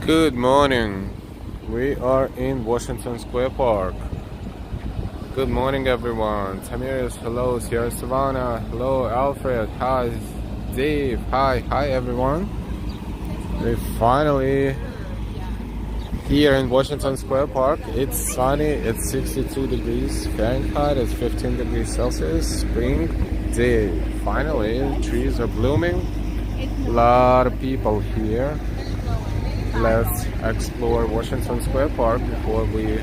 Good morning. We are in Washington Square Park. Good morning, everyone. Tamiris, hello. Sierra Savannah, hello. Alfred, hi. Dave, hi, everyone. We're finally here in Washington Square Park. It's sunny. It's 62 degrees Fahrenheit. It's 15 degrees Celsius. Spring day. Finally, trees are blooming. A lot of people here. Let's explore Washington Square Park before we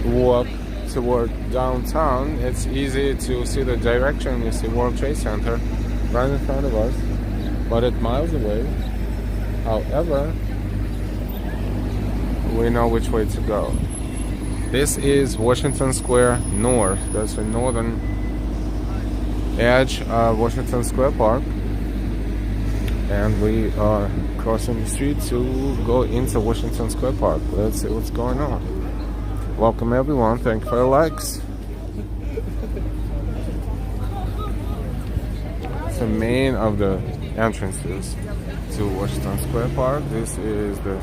walk toward downtown. It's easy to see the direction. You see World Trade Center right in front of us, but it's miles away. However, we know which way to go. This is Washington Square North. That's the northern edge of Washington Square Park. And we are crossing the street to go into Washington Square Park. Let's see what's going on. Welcome everyone. Thank you for your likes. It's the main of the entrances to Washington Square Park. This is the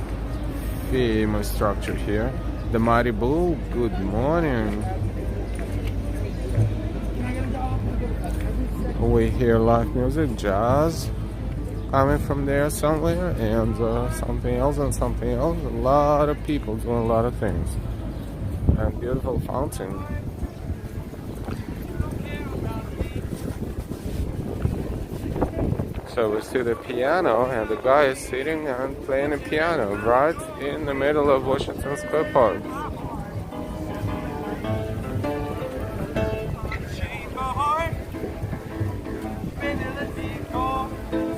famous structure here. The Mighty Bull. Good morning. We hear live music, jazz coming from there somewhere, and something else and something else. A lot of people doing a lot of things. And beautiful fountain. So we see the piano, and the guy is sitting and playing a piano right in the middle of Washington Square Park.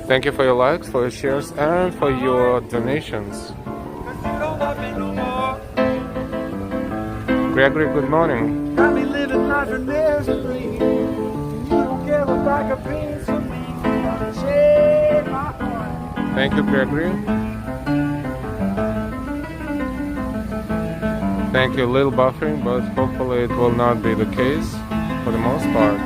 Thank you for your likes, for your shares, and for your donations. Gregory, good morning. Got me living life in misery. You don't care about a piece of me. Shake my heart. Thank you, Gregory. Thank you, little buffering, but hopefully it will not be the case for the most part.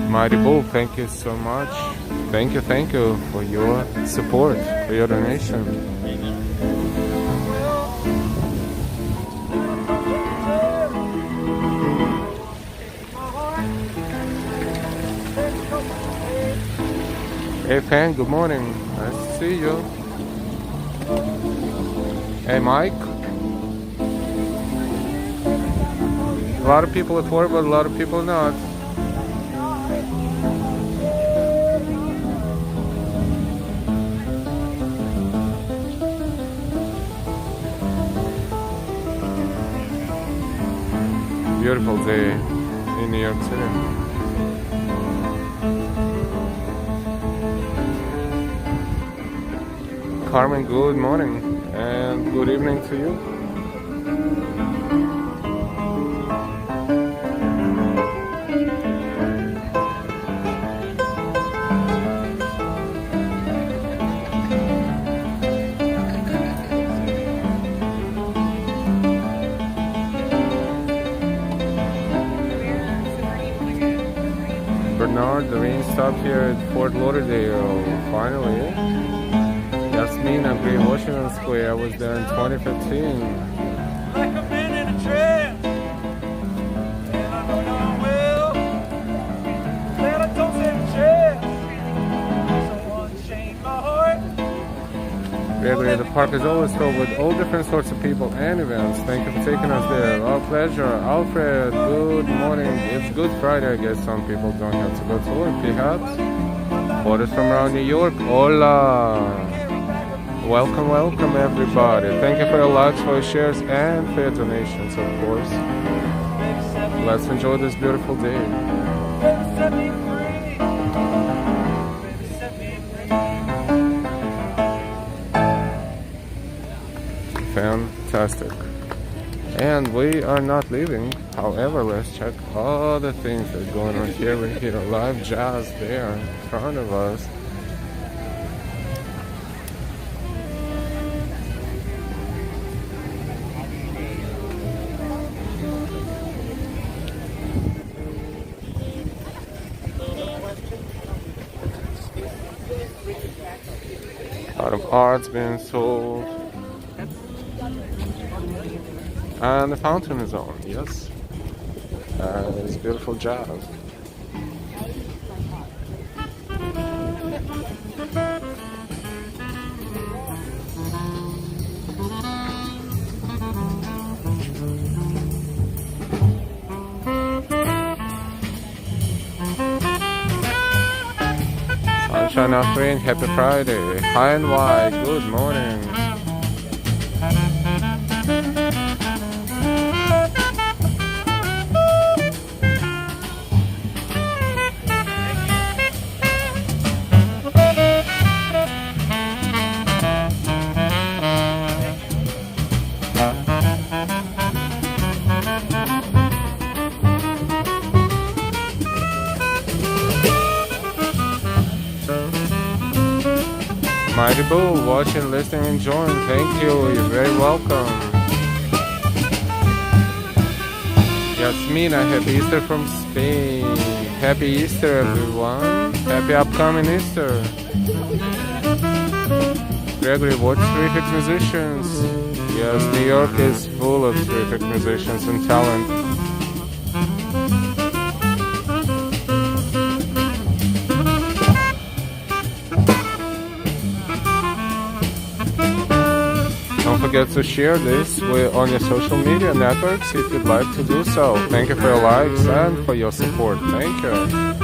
Mighty Bull, thank you so much. Thank you for your support, for your donation. Hey fan, good morning. Nice to see you. Hey Mike. A lot of people at work, but a lot of people not. Beautiful day in New York City. Carmen, good morning and good evening to you. Bernard, the rain stopped here at Fort Lauderdale, finally. Yasmin, I'm in Washington Square. I was there in 2015. Like I've been in a trance, and I know you will. Glad I don't stand a chance. Someone changed my heart. Gregory, the park is always filled with all different sorts of people and events. Thank you for taking us there. Our pleasure. Alfred, good morning. It's Good Friday. I guess some people don't have to go to work, perhaps. Orders from around New York. Hola. Welcome everybody. Thank you for your likes, for your shares, and for your donations, of course. Let's enjoy this beautiful day. Set me free. Set me free. Fantastic. And we are not leaving. However, let's check all the things that are going on here. We hear live jazz there in front of us. of arts being sold. And the fountain is on, yes. It's beautiful jazz. Sunshine of rain, happy Friday. Hi NY, good morning. Mighty Bull, watching, listening, enjoying. Thank you. You're very welcome. Yasmina, happy Easter from Spain. Happy Easter, everyone. Happy upcoming Easter. Gregory, watch terrific musicians. Yes, New York is full of terrific musicians and talent. Don't forget to share this on your social media networks if you'd like to do so. Thank you for your likes and for your support. Thank you.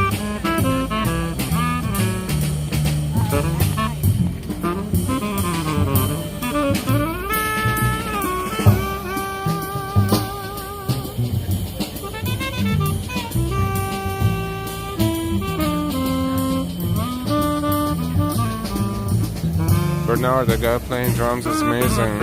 Bernard, the guy playing drums is amazing.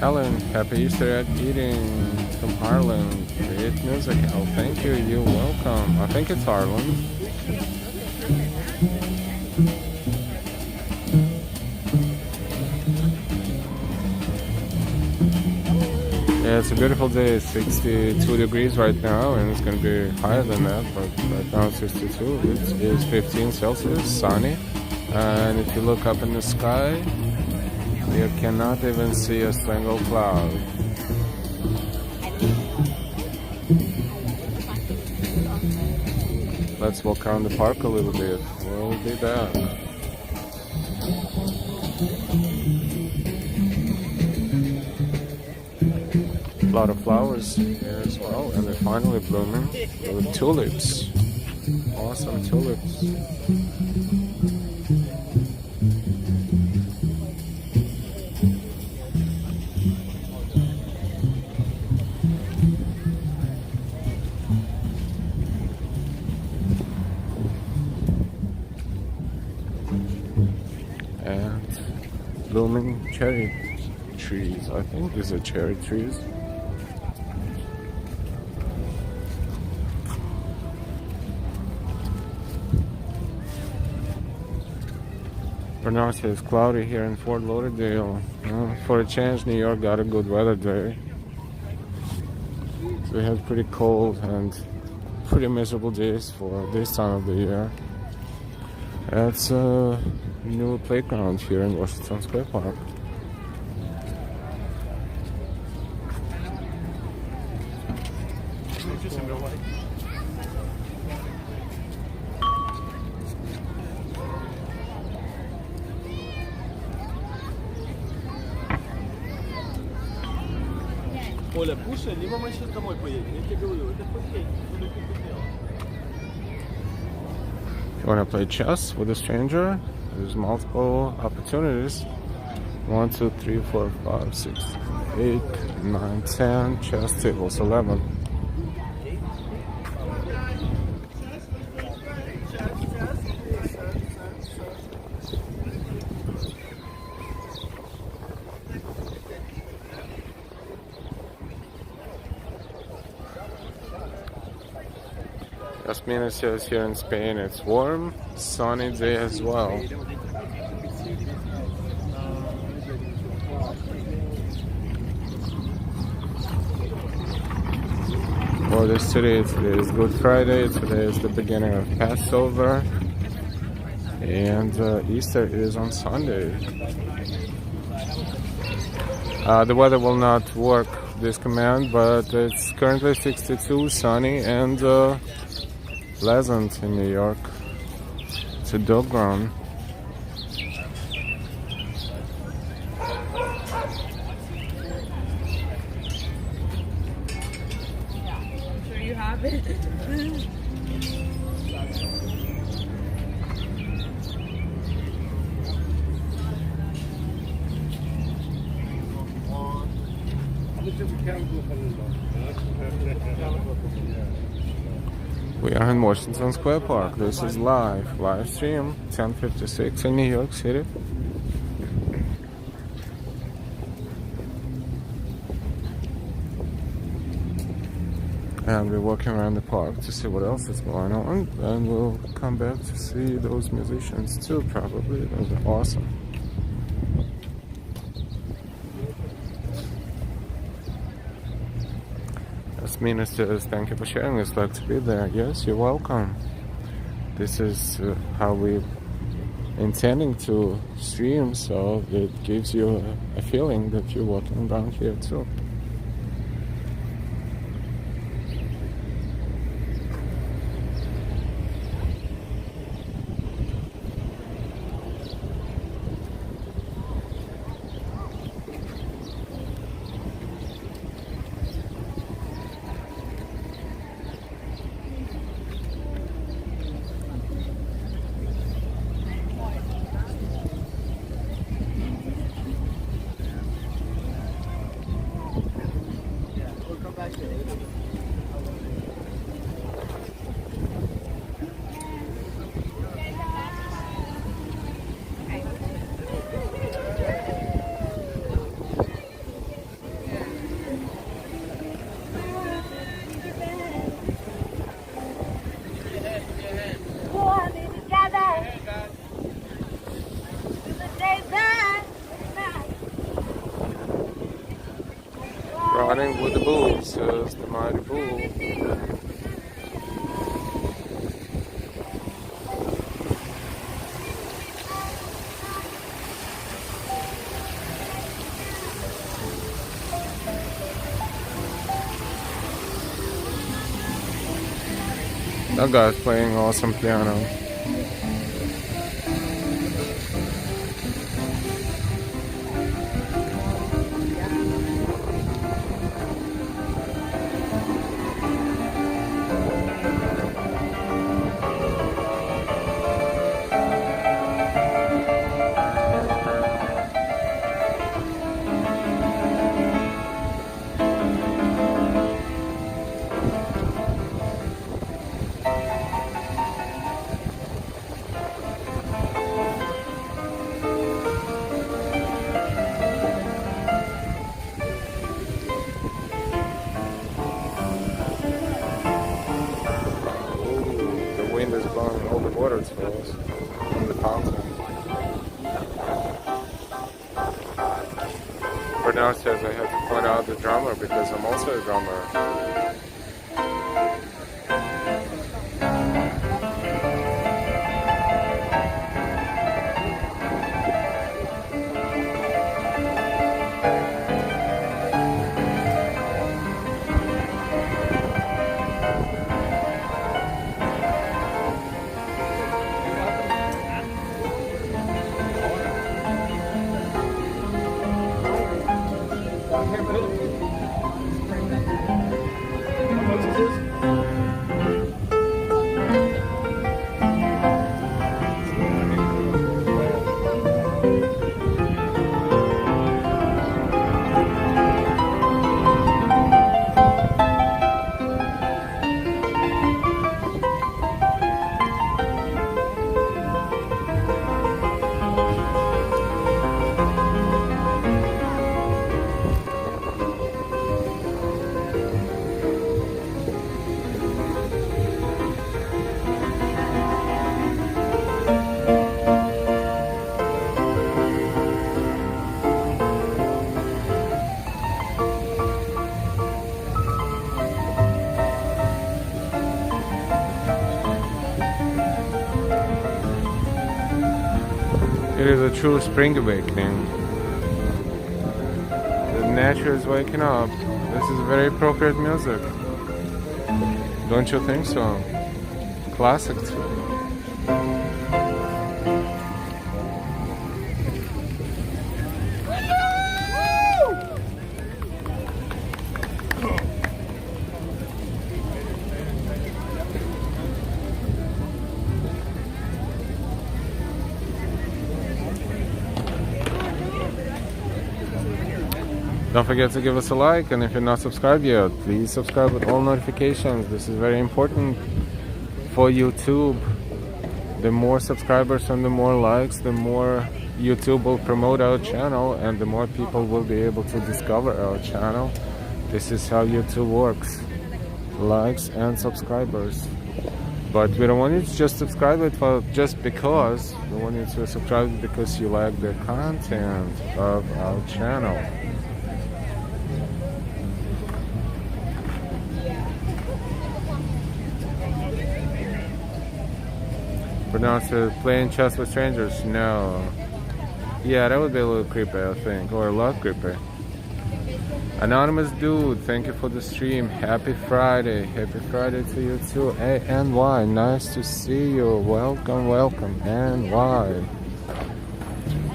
Ellen, happy Easter egg eating from Ireland. Great music. Oh, thank you. You're welcome. I think it's Ireland. Yeah, it's a beautiful day. It's 62 degrees right now, and it's going to be higher than that, but right now it's 62. It is 15 Celsius, sunny. And if you look up in the sky, you cannot even see a single cloud. Let's walk around the park a little bit. We'll be back. A lot of flowers here as well, and they're finally blooming with tulips. Awesome tulips. And blooming cherry trees. I think these are cherry trees. For now it says cloudy here in Fort Lauderdale. For a change, New York got a good weather day. So we had pretty cold and pretty miserable days for this time of the year. It's a new playground here in Washington Square Park. Оля, кушай, либо мы сейчас домой поедем. Я тебе говорю, это окей. If you want to play chess with a stranger, there's multiple opportunities. 1, 2, 3, 4, 5, 6, 8, 9, 10. Chess tables 11. Las Minas says here in Spain it's warm, sunny day as well. For this today is Good Friday. Today is the beginning of Passover, and Easter is on Sunday. The weather will not work this command, but it's currently 62, sunny, and pleasant in New York. It's a dog ground. Sure you have it. We are in Washington Square Park. This is live stream, 10:56 in New York City. And we're walking around the park to see what else is going on, and we'll come back to see those musicians too, probably. Those are awesome. Mina says, thank you for sharing. It's like to be there. Yes, you're welcome. This is how we intending to stream, so it gives you a feeling that you're walking around here too. Running with the bull, says the mighty bull. That guy's playing awesome piano. Waterfalls from the fountain. But now it says I have to point out the drummer because I'm also a drummer. It is a true spring awakening. The nature is waking up. This is very appropriate music. Don't you think so? Classic too. Don't forget to give us a like, and if you're not subscribed yet, please subscribe with all notifications. This is very important for YouTube. The more subscribers and the more likes, the more YouTube will promote our channel, and the more people will be able to discover our channel. This is how YouTube works. Likes and subscribers. But we don't want you to just subscribe it for just because. We want you to subscribe because you like the content of our channel. Pronounce it playing chess with strangers? No. Yeah, that would be a little creepy, I think. Or a lot creepy. Anonymous dude, thank you for the stream. Happy Friday. Happy Friday to you too. ANY, nice to see you. Welcome, welcome, NY.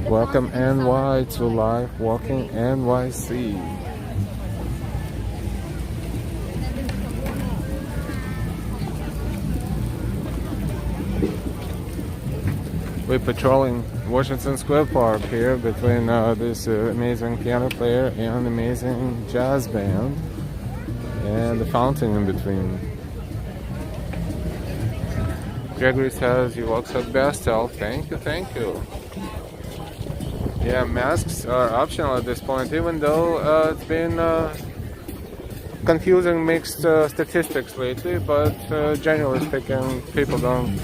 Welcome, NY, to Life Walking NYC. We're patrolling Washington Square Park here between this amazing piano player and amazing jazz band, and the fountain in between. Gregory says he walks at Bastel. Thank you, thank you. Yeah, masks are optional at this point, even though it's been confusing mixed statistics lately, but generally speaking, people don't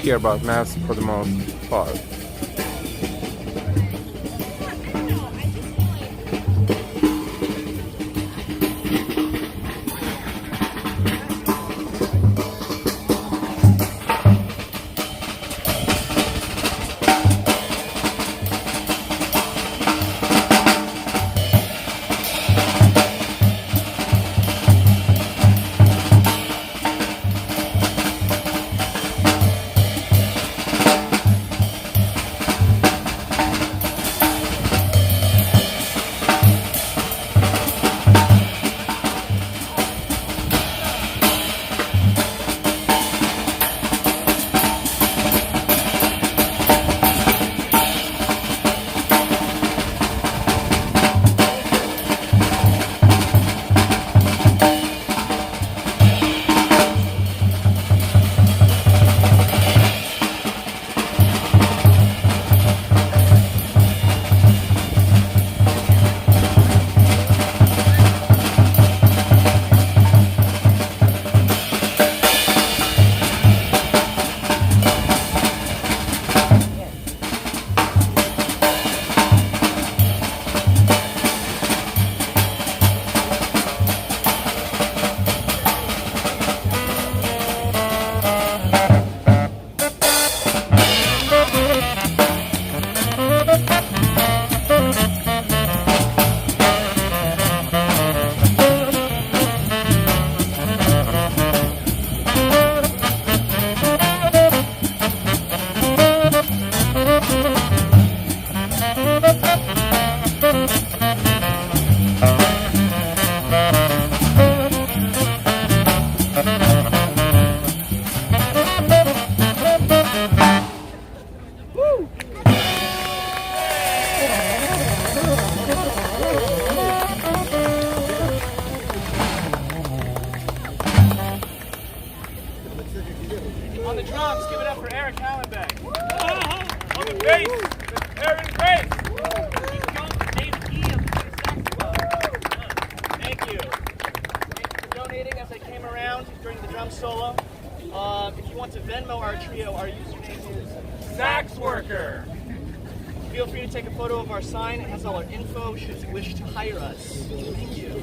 care about masks for the most part. On the drums, give it up for Eric Hallenbeck. On the bass, Aaron Grace. Thank you. Thank you for donating as I came around during the drum solo. If you want to Venmo our trio, our username is Sax Worker. Feel free to take a photo of our sign. It has all our info should you wish to hire us. Thank you.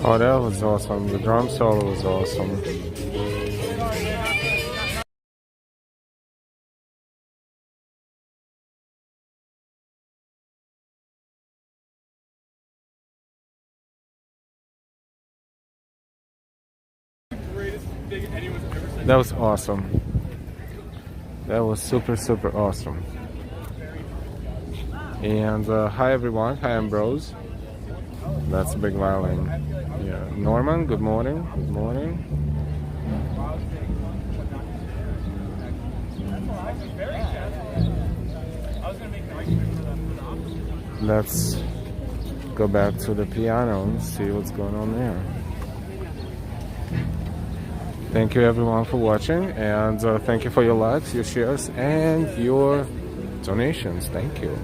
Oh, that was awesome. The drum solo was awesome. That was awesome. That was super, super awesome. And hi everyone, hi Ambrose. That's a big violin. Yeah, Norman, good morning. Good morning. Let's go back to the piano and see what's going on there. Thank you everyone for watching, and thank you for your likes, your shares, and your donations. Thank you.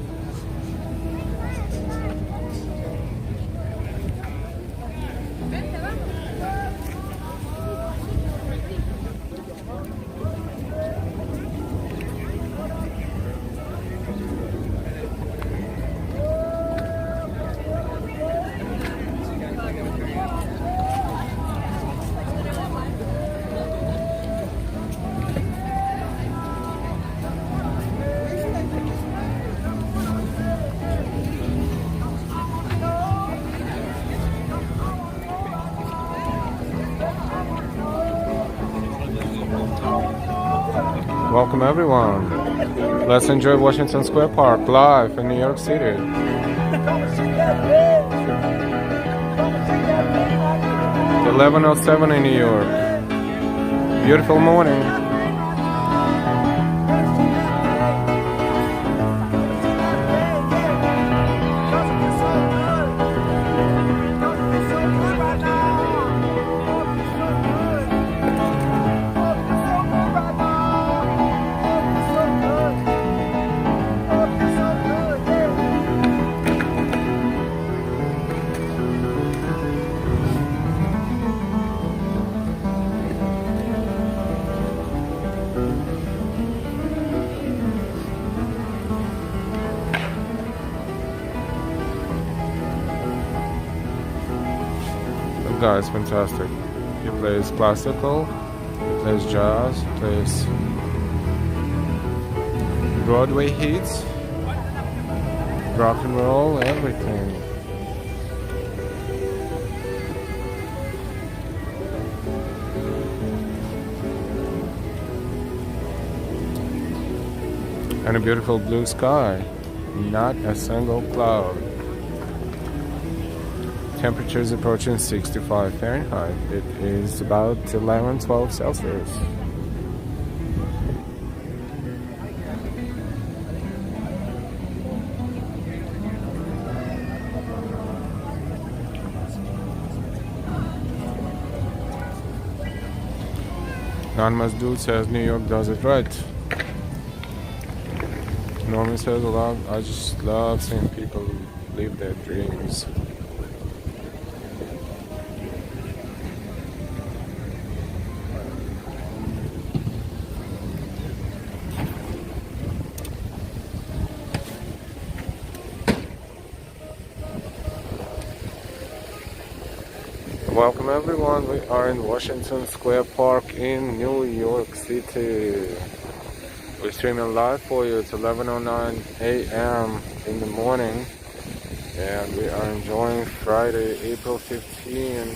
Welcome everyone. Let's enjoy Washington Square Park live in New York City. 11:07 in New York. Beautiful morning. Guy is fantastic. He plays classical, he plays jazz, he plays Broadway hits, rock and roll, everything. And a beautiful blue sky, not a single cloud. Temperatures approaching 65 Fahrenheit. It is about 11-12 Celsius. Anonymous Dude says New York does it right. Norman says I just love seeing people live their dreams. Welcome everyone, we are in Washington Square Park in New York City. We're streaming live for you. It's 11:09 a.m. in the morning, and we are enjoying Friday, April 15.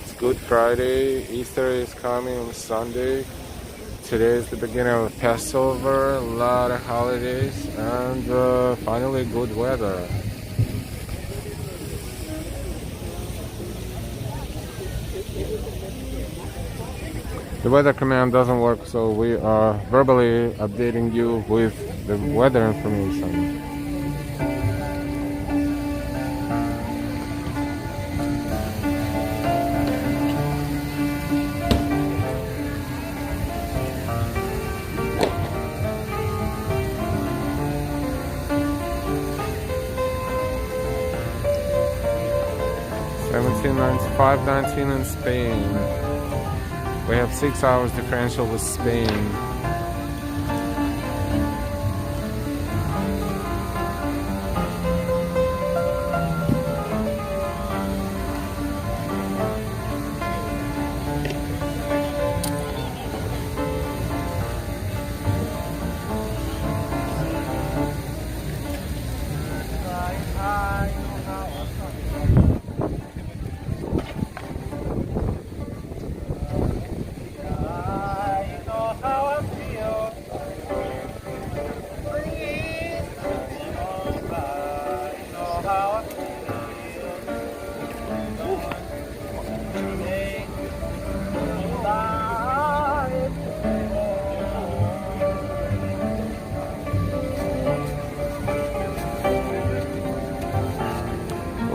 It's Good Friday. Easter is coming on Sunday. Today is the beginning of Passover, a lot of holidays, and finally good weather. The weather command doesn't work, so we are verbally updating you with the weather information. $17.95.19 in Spain. We have 6 hours differential with Spain.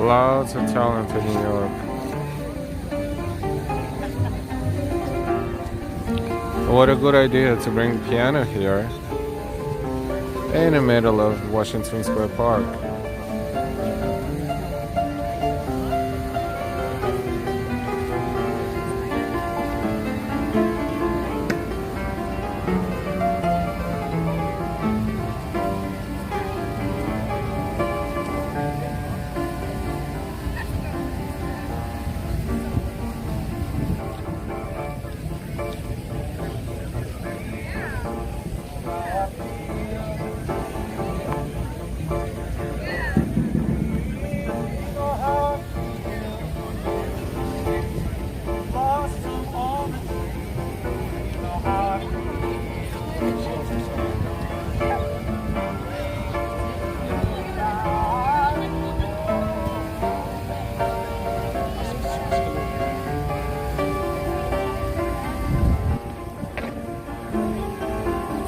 Lots of talent in New York. What a good idea to bring piano here in the middle of Washington Square Park.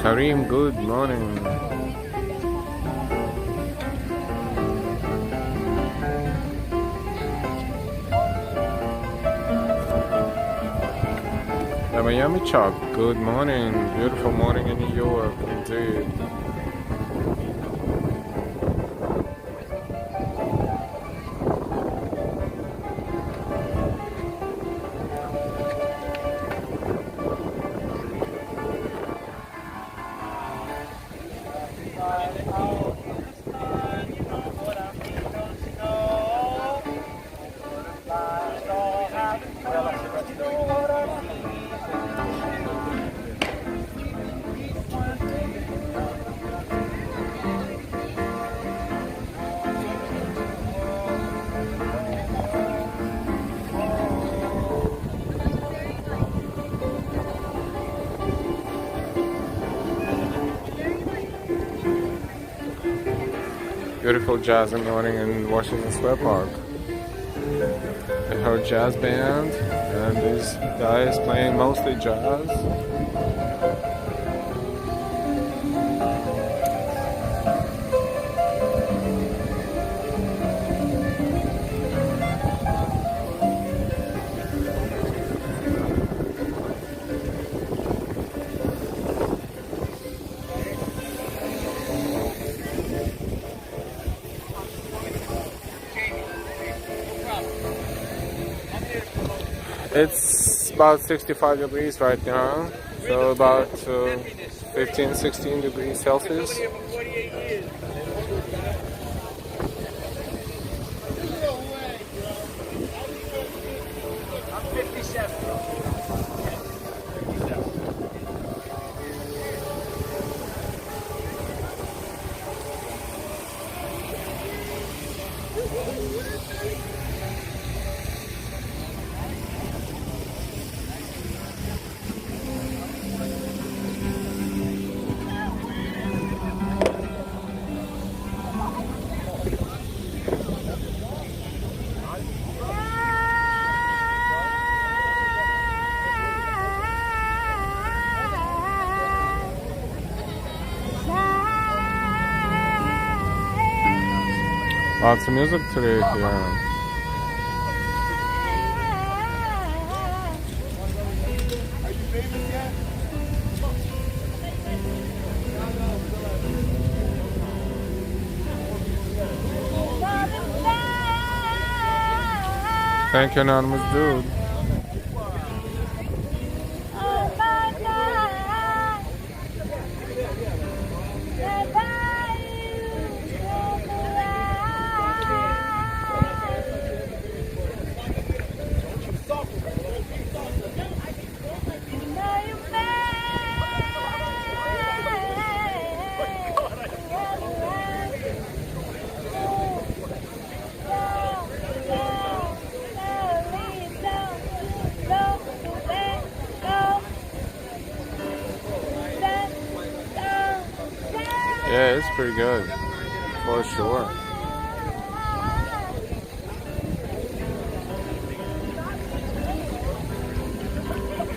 Kareem, good morning. The Miami Chalk, good morning. Beautiful morning in New York, indeed. Beautiful jazz morning in Washington Square Park. I heard jazz band, and these guys playing mostly jazz. It's about 65 degrees right now, so about 15-16 degrees Celsius. I'm 57. Lots of music today here. Thank you, anonymous dude. Yeah, it's pretty good, for sure.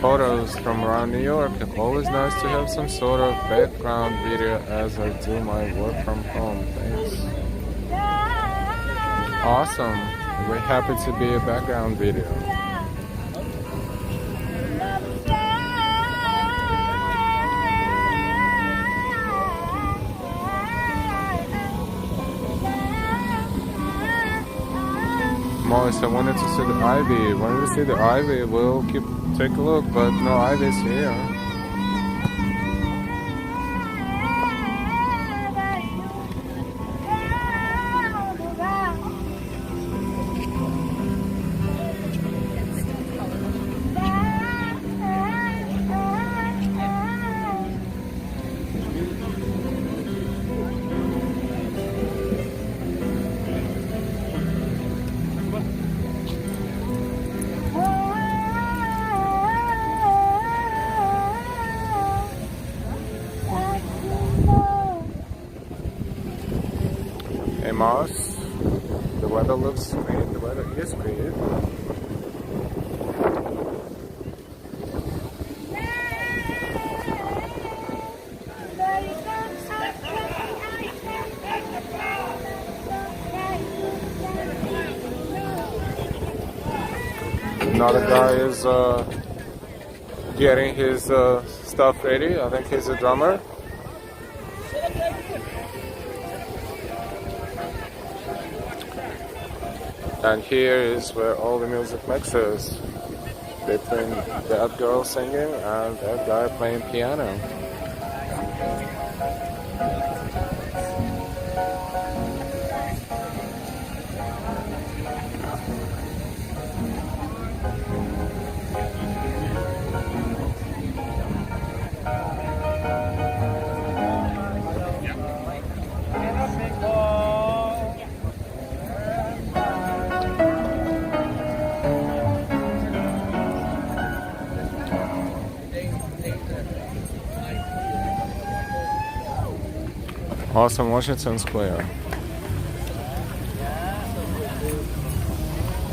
Photos from around New York. Always nice to have some sort of background video as I do my work from home. Thanks. Awesome. We're happy to be a background video. Morris, I wanted to see the ivy. When we see the ivy, we'll take a look, but no ivy's here. Hey Moss, the weather looks great, the weather is great. Another guy is getting his stuff ready. I think he's a drummer. And here is where all the music mixes between that girl singing and that guy playing piano. Awesome, Washington Square.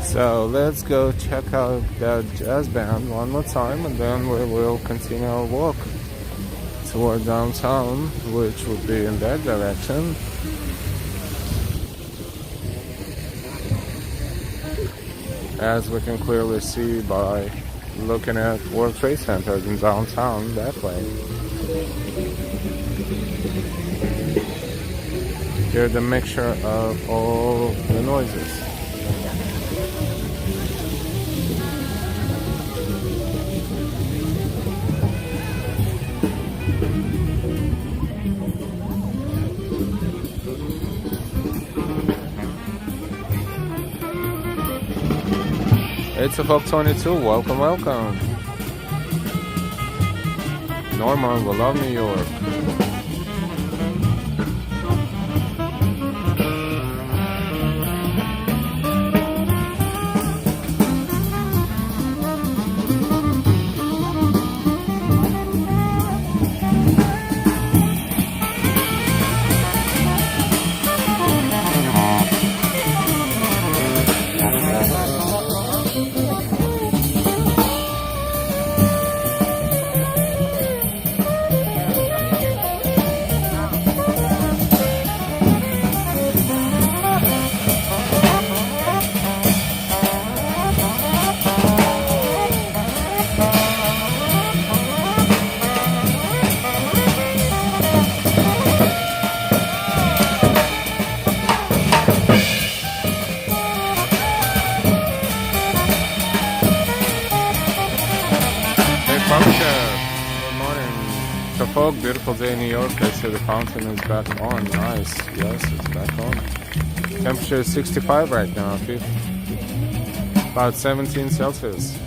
So let's go check out that jazz band one more time, and then we will continue our walk toward downtown, which would be in that direction. As we can clearly see by looking at World Trade Center in downtown that way. Hear the mixture of all the noises. It's a Folk 22. Welcome, welcome. Norman, we love New York. Beautiful day in New York. I see the fountain is back on. Nice. Yes, it's back on. Temperature is 65 right now. About 17 Celsius.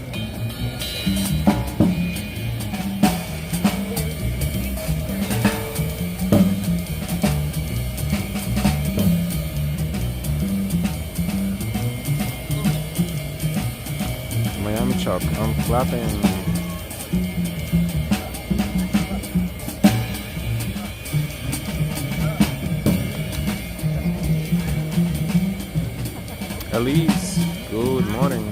Miami Chuck, I'm clapping. Elise, good morning.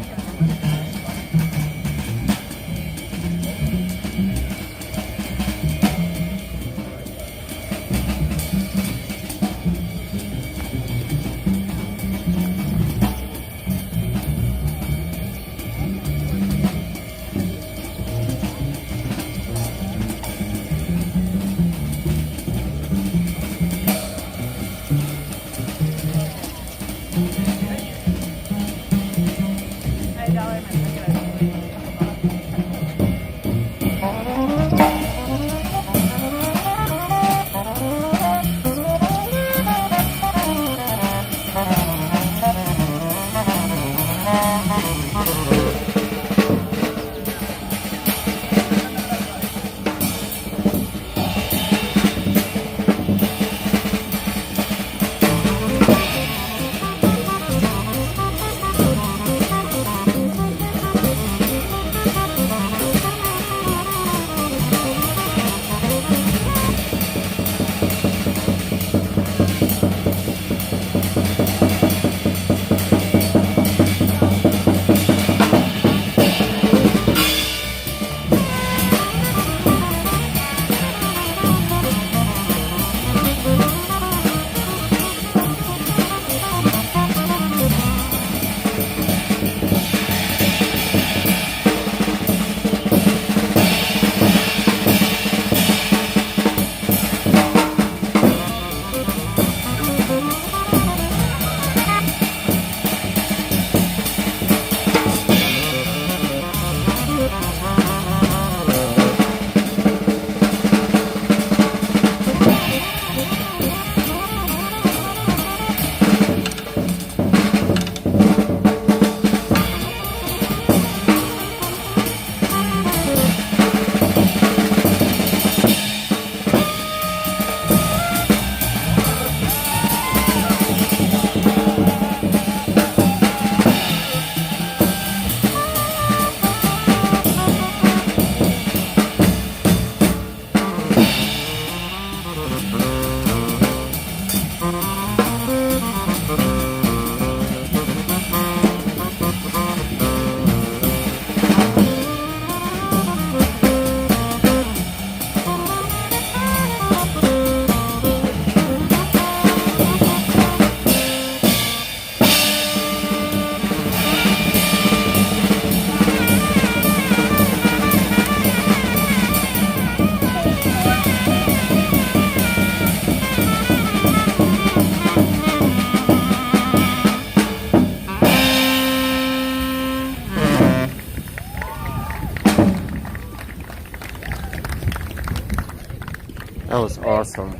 That was awesome.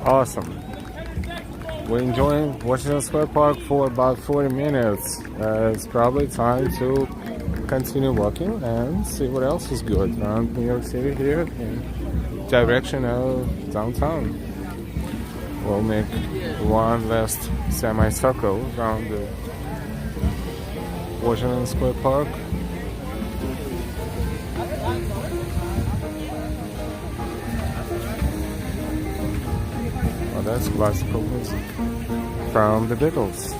Awesome. We're enjoying Washington Square Park for about 40 minutes. It's probably time to continue walking and see what else is good around New York City here in direction of downtown. We'll make one last semicircle around the Washington Square Park. Oh, that's classical music from the Beatles.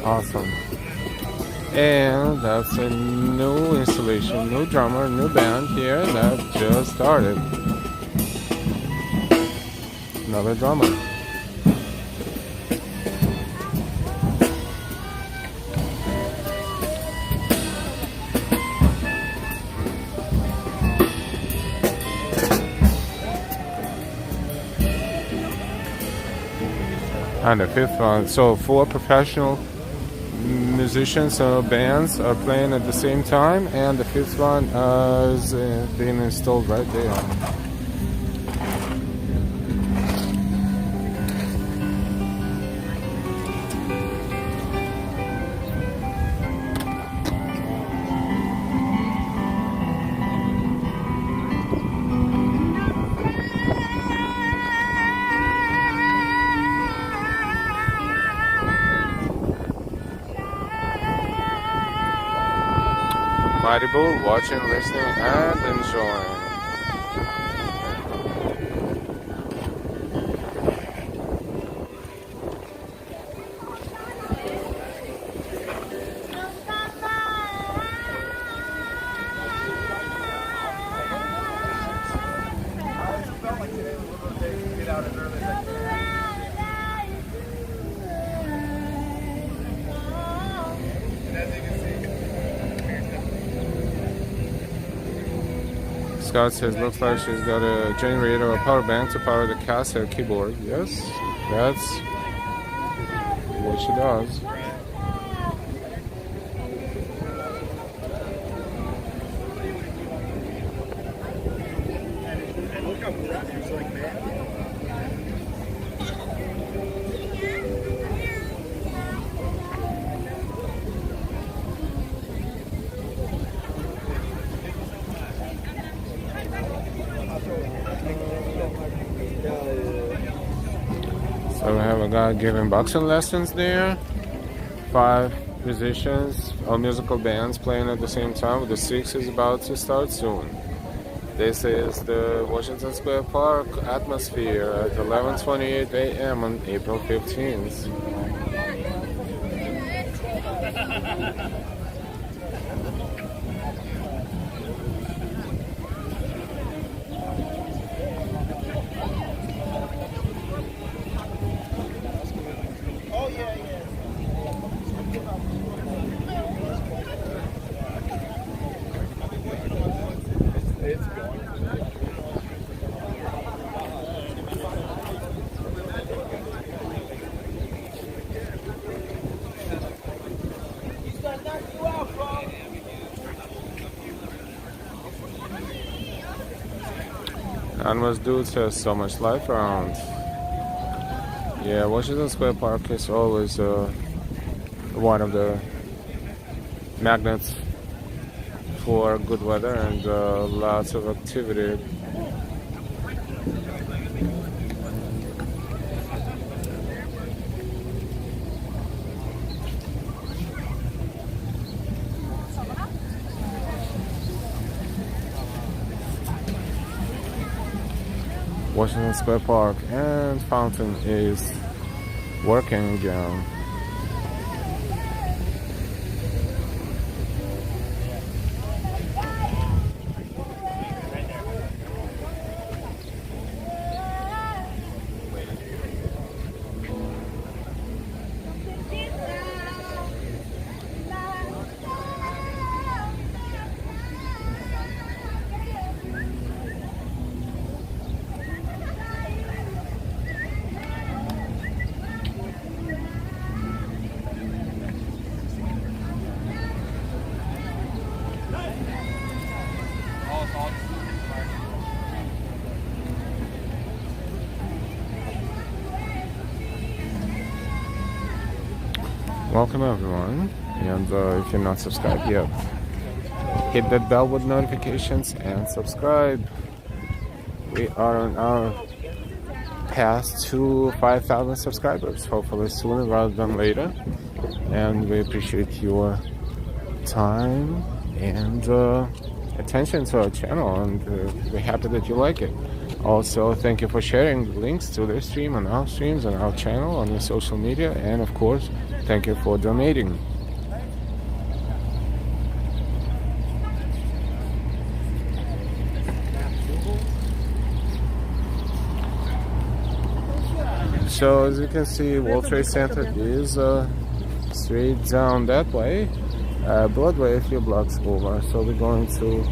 Awesome. And that's a new installation, new drummer, new band here that just started. Another drummer. And the fifth one, so 4 professional musicians or bands are playing at the same time, and the fifth one is being installed right there. Mighty Bull, watching, listening, and enjoying. Scott says, looks like she's got a generator or power bank to power the cassette keyboard. Yes, that's what she does. So we have a guy giving boxing lessons there. 5 musicians or musical bands playing at the same time. The 6th is about to start soon. This is the Washington Square Park atmosphere at 11:28 a.m. on April 15th. Canvas Dudes has so much life around. Yeah, Washington Square Park is always one of the magnets for good weather and lots of activity. Washington Square Park and fountain is working again. Welcome everyone, and if you're not subscribed yet, hit that bell with notifications and subscribe. We are on our path to 5,000 subscribers, hopefully sooner rather than later, and we appreciate your time and attention to our channel, and we're happy that you like it. Also, thank you for sharing the links to this stream and our streams and our channel on your social media, and of course, thank you for donating. So as you can see, World Trade Center is straight down that way. Broadway a few blocks over. So we're going to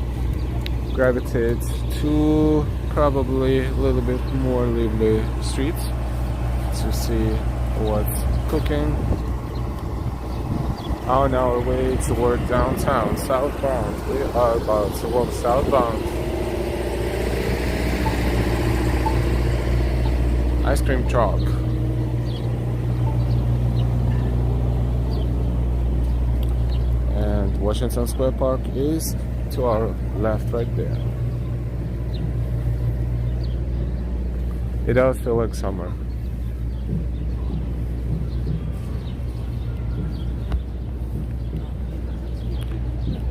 gravitate to probably a little bit more lively streets to see what's cooking. On our way toward downtown, southbound. We are about to walk southbound. Ice cream truck. And Washington Square Park is to our left right there. It does feel like summer.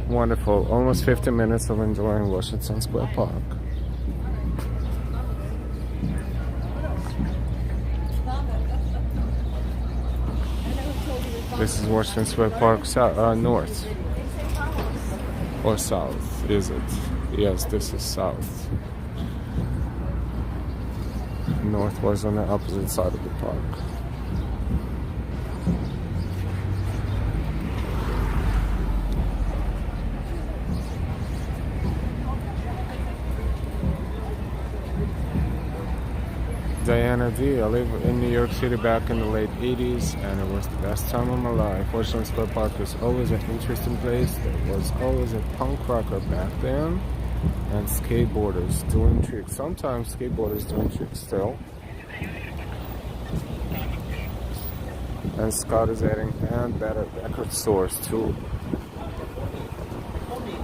Wonderful. Almost 50 minutes of enjoying Washington Square Park. This is Washington Square Park north. Or south, is it? Yes, this is south. North was on the opposite side of the park. Diana D. I live in New York City back in the late 80s, and it was the best time of my life. Washington Square Park was always an interesting place. There was always a punk rocker back then, and skateboarders doing tricks. Sometimes skateboarders doing tricks still. And Scott is adding and better record stores too.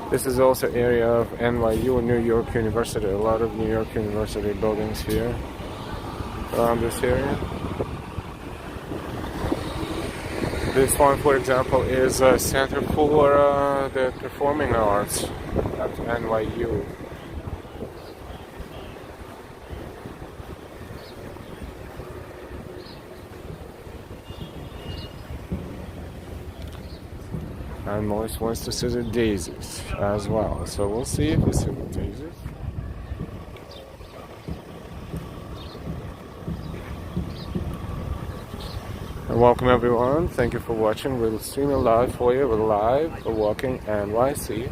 This is also area of NYU, New York University. A lot of New York University buildings here. Around this area. This one, for example, is a center for the performing arts at NYU. And Morris wants to see the daisies as well. So we'll see if we see the daisies. Welcome everyone, thank you for watching. We'll stream it live for you. We're live, we're walking NYC.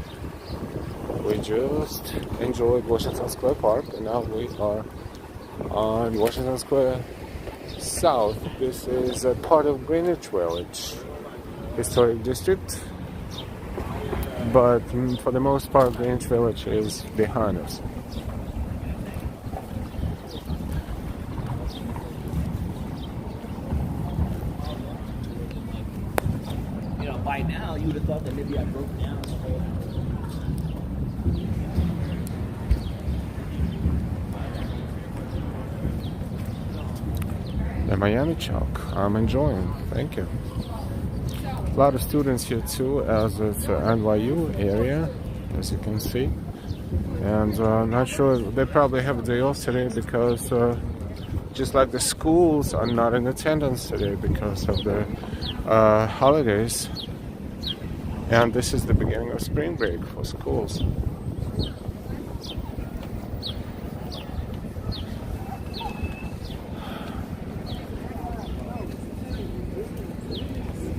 We just enjoyed Washington Square Park, and now we are on Washington Square South. This is a part of Greenwich Village Historic District, but for the most part Greenwich Village is behind us. By now, you would have thought that maybe I broke down. Miami Chalk. I'm enjoying. Thank you. A lot of students here too, as it's NYU area, as you can see. And not sure, they probably have a day off today because just like the schools are not in attendance today because of the holidays. And this is the beginning of spring break for schools.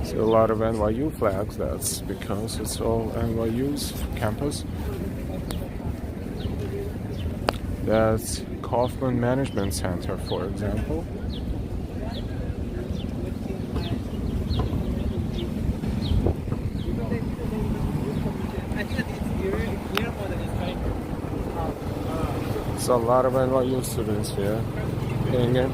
See a lot of NYU flags. That's because it's all NYU's campus. That's Kaufman Management Center, for example. So a lot of NYU students here paying it.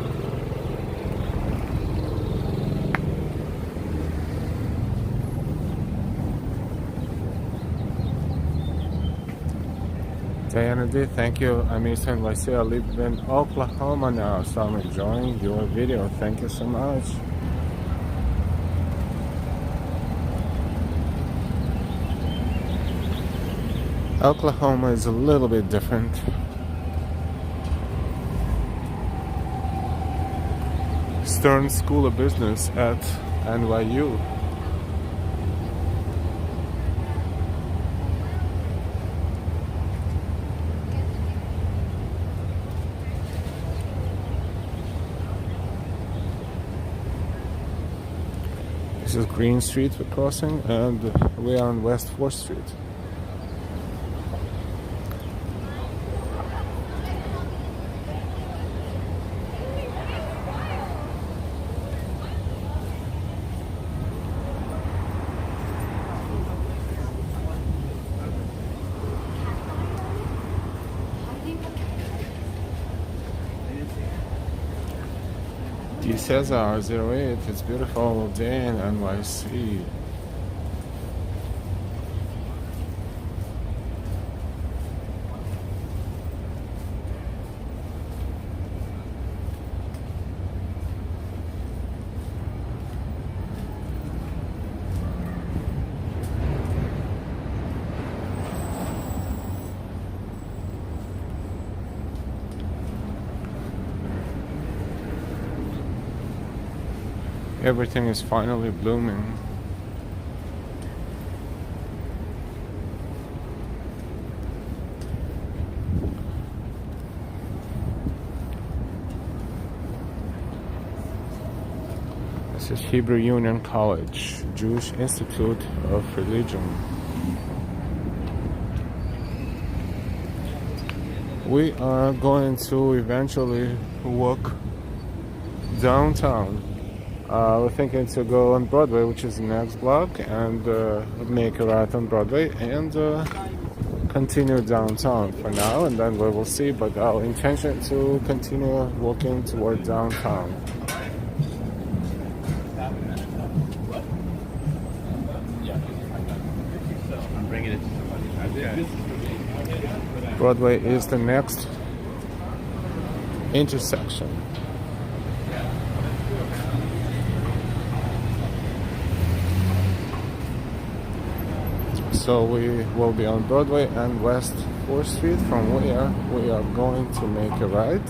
Diana D, thank you. I'm East NYC. I live in Oklahoma now, so I'm enjoying your video. Thank you so much. Oklahoma is a little bit different. Stern School of Business at NYU. This is Green Street we're crossing, and we are on West 4th Street. Cesar 08, it's beautiful day in NYC. Everything is finally blooming. This is Hebrew Union College, Jewish Institute of Religion. We are going to eventually walk downtown. We're thinking to go on Broadway, which is the next block, and make a right on Broadway and continue downtown for now, and then we will see. But our intention to continue walking toward downtown. Broadway is the next intersection. So we will be on Broadway and West 4th Street, from where we are going to make a right.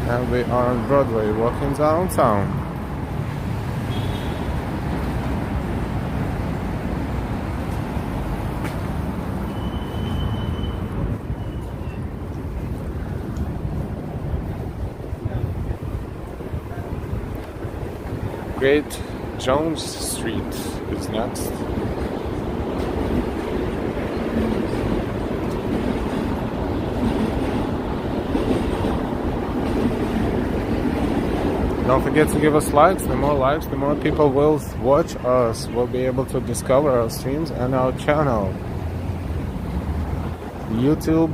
And we are on Broadway, walking downtown. Great Jones Street is next. Don't forget to give us likes. The more likes, the more people will watch us, will be able to discover our streams and our channel. YouTube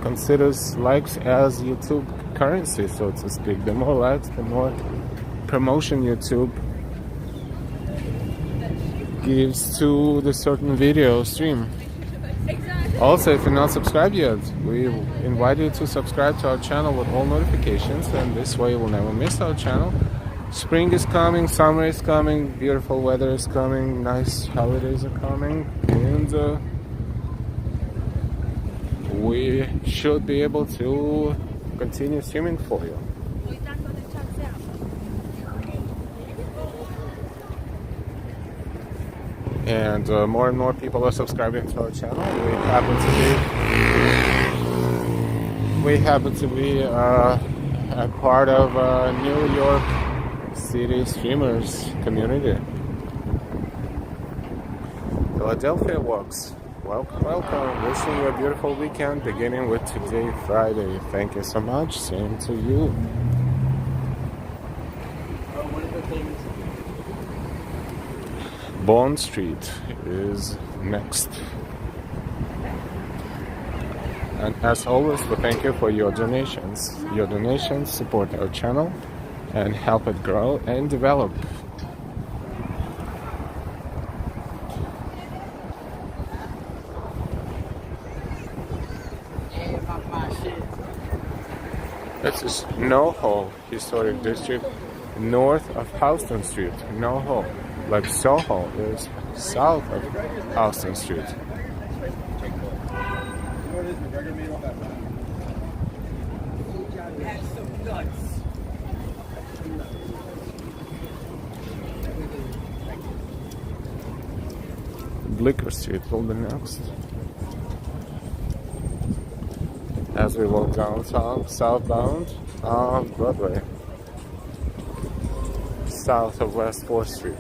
considers likes as YouTube currency, so to speak. The more likes, the more promotion YouTube gives to the certain video stream. Also, if you're not subscribed yet, we invite you to subscribe to our channel with all notifications, and this way you will never miss our channel. Spring is coming, summer is coming, beautiful weather is coming, nice holidays are coming, and we should be able to continue streaming for you. And more and more people are subscribing to our channel. We happen to be a part of New York City streamers community. Philadelphia Walks. Welcome, welcome. Wishing you a beautiful weekend, beginning with today, Friday. Thank you so much. Same to you. Bond Street is next. And as always, we thank you for your donations. Your donations support our channel and help it grow and develop. This is NoHo Historic District, north of Houston Street. NoHo, like Soho, is south of Houston Street. Bleecker Street will be next. As we walk downtown, southbound on Broadway, south of West 4th Street.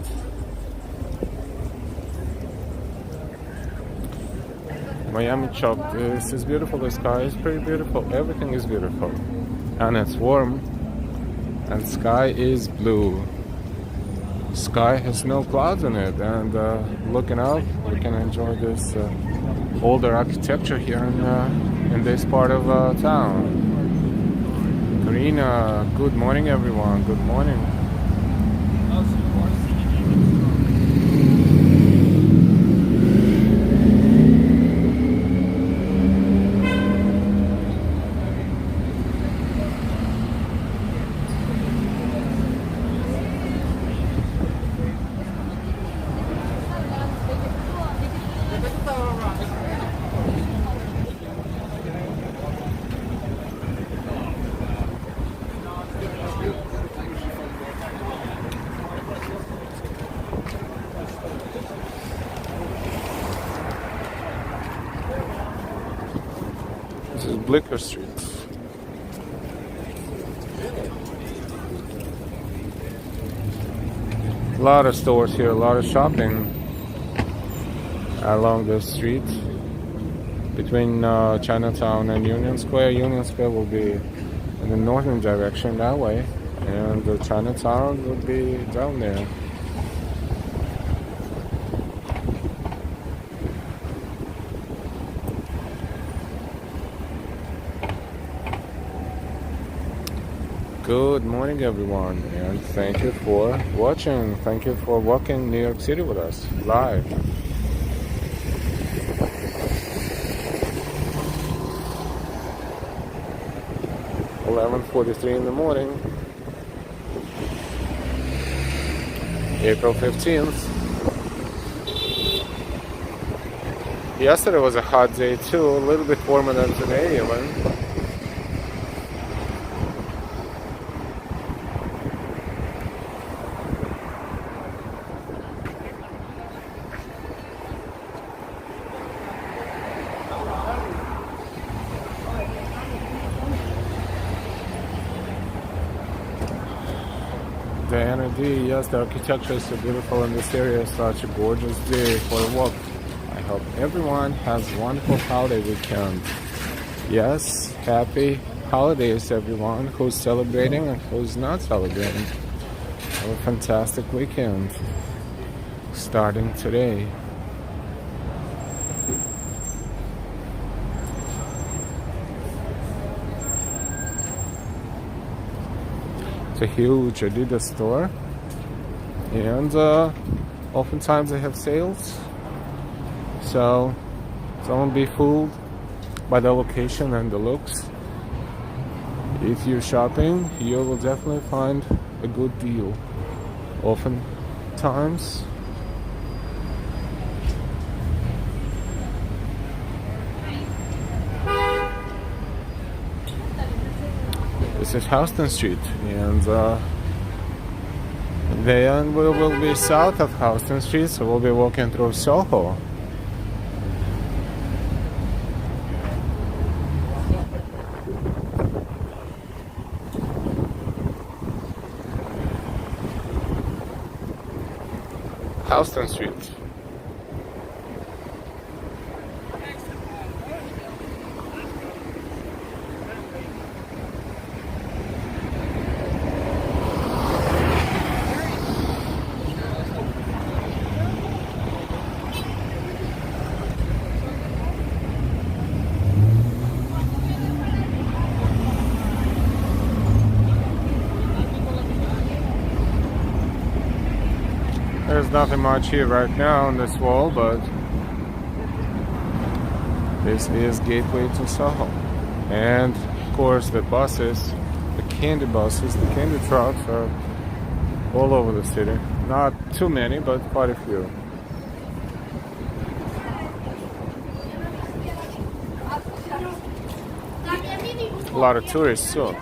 Miami Chop, this is beautiful, the sky is pretty beautiful, everything is beautiful. And it's warm, and sky is blue. Sky has no clouds in it, and looking out, we can enjoy this older architecture here in this part of town. Karina, good morning everyone, good morning. This is Bleecker Street. A lot of stores here, a lot of shopping along the street between Chinatown and Union Square. Union Square will be in the northern direction that way, and Chinatown will be down there. Good morning everyone, and thank you for watching. Thank you for walking New York City with us live. (11:43 in the morning), April 15th. Yesterday was a hot day too, a little bit warmer than today even. Diana D, yes, the architecture is so beautiful in this area. Such a gorgeous day for a walk. I hope everyone has a wonderful holiday weekend. Yes, happy holidays everyone who's celebrating and who's not celebrating. Have a fantastic weekend starting today. It's a huge Adidas store, and oftentimes they have sales, so don't be fooled by the location and the looks. If you're shopping, you will definitely find a good deal. Oftentimes. This is Houston Street, and then we will be south of Houston Street, so we'll be walking through Soho. Houston Street. There's nothing much here right now on this wall, but this is Gateway to Soho. And of course the buses, the candy trucks are all over the city. Not too many, but quite a few. A lot of tourists too.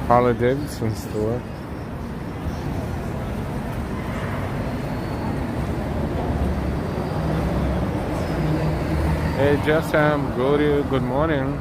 Harley Davidson store. Hey Jessam, good morning.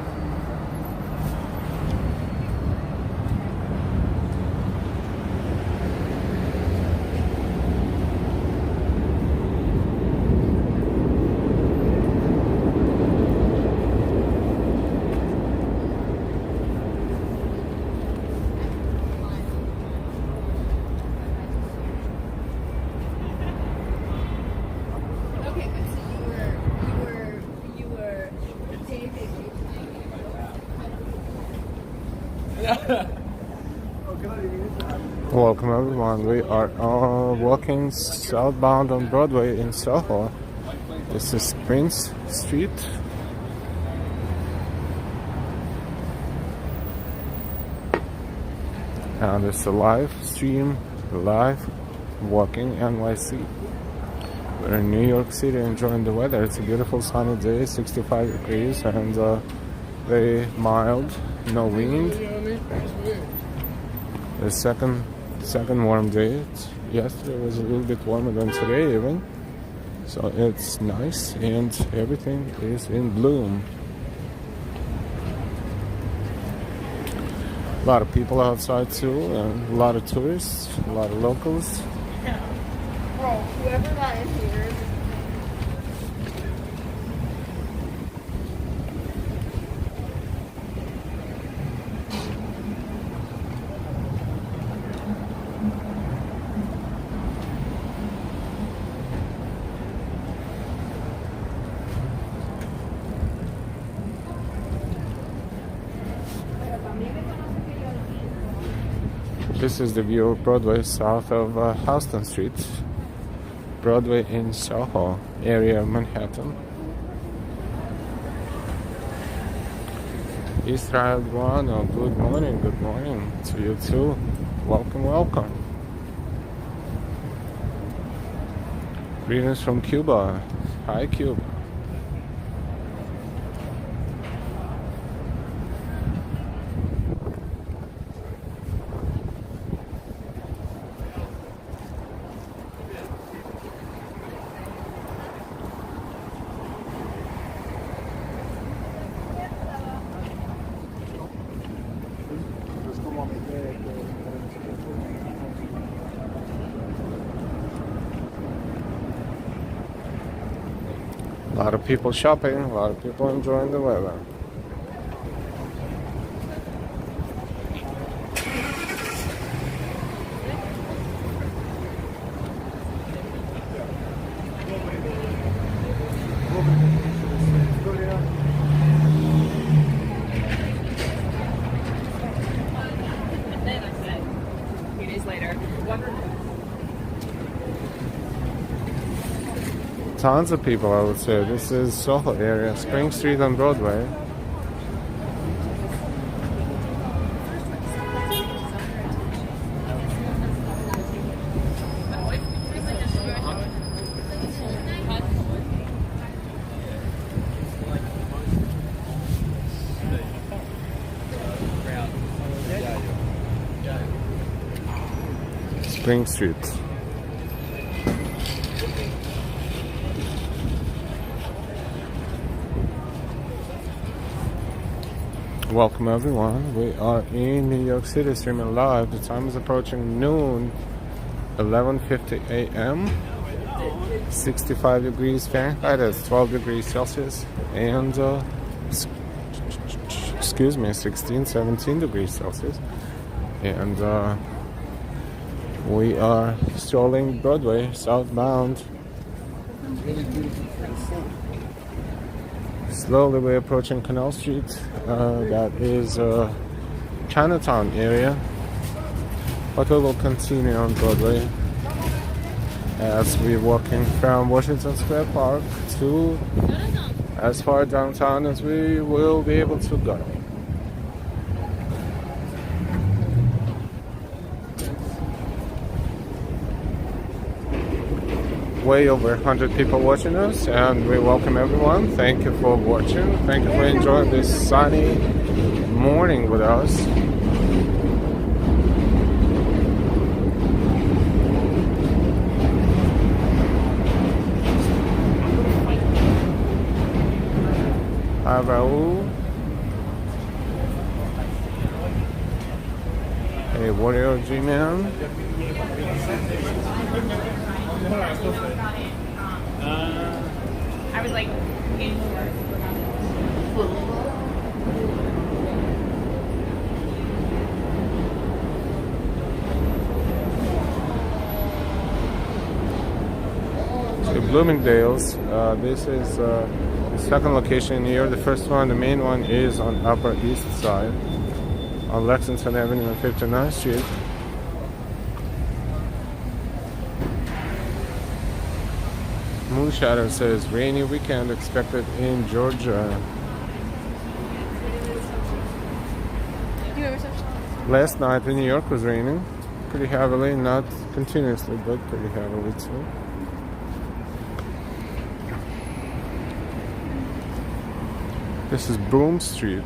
Welcome everyone. We are walking southbound on Broadway in Soho. This is Prince Street. And it's a live stream, live walking NYC. We're in New York City enjoying the weather. It's a beautiful sunny day, 65 degrees and very mild, no wind. The second warm day. Yesterday was a little bit warmer than today even, so it's nice and everything is in bloom. A lot of people outside too, and a lot of tourists, a lot of locals. Bro, whoever that is here. This is the view of Broadway south of Houston Street. Broadway in Soho area of Manhattan. Israel Guano, good morning to you too. Welcome. Greetings from Cuba. Hi Cuba. lot of people shopping, a lot of people enjoying the weather. Tons of people, I would say. This is Soho area, Spring Street on Broadway. Spring Street. Welcome everyone. We are in New York City streaming live. The time is approaching noon, 11:50 a.m. 65 degrees Fahrenheit, that's 12 degrees Celsius, and excuse me, 17 degrees Celsius. And we are strolling Broadway southbound. Slowly we're approaching Canal Street. That is Chinatown area, but we will continue on Broadway as we're walking from Washington Square Park to as far downtown as we will be able to go. Way over 100 people watching us, and we welcome everyone. Thank you for watching. Thank you for enjoying this sunny morning with us. Hi, Raul. Hey, Warrior G-Man. I was like, So Bloomingdale's. This is the second location here. The first one, the main one, is on Upper East Side on Lexington Avenue and 59th Street. Moon Shadow says rainy weekend expected in Georgia. Last night in New York was raining pretty heavily, not continuously, but pretty heavily too. This is Broome Street.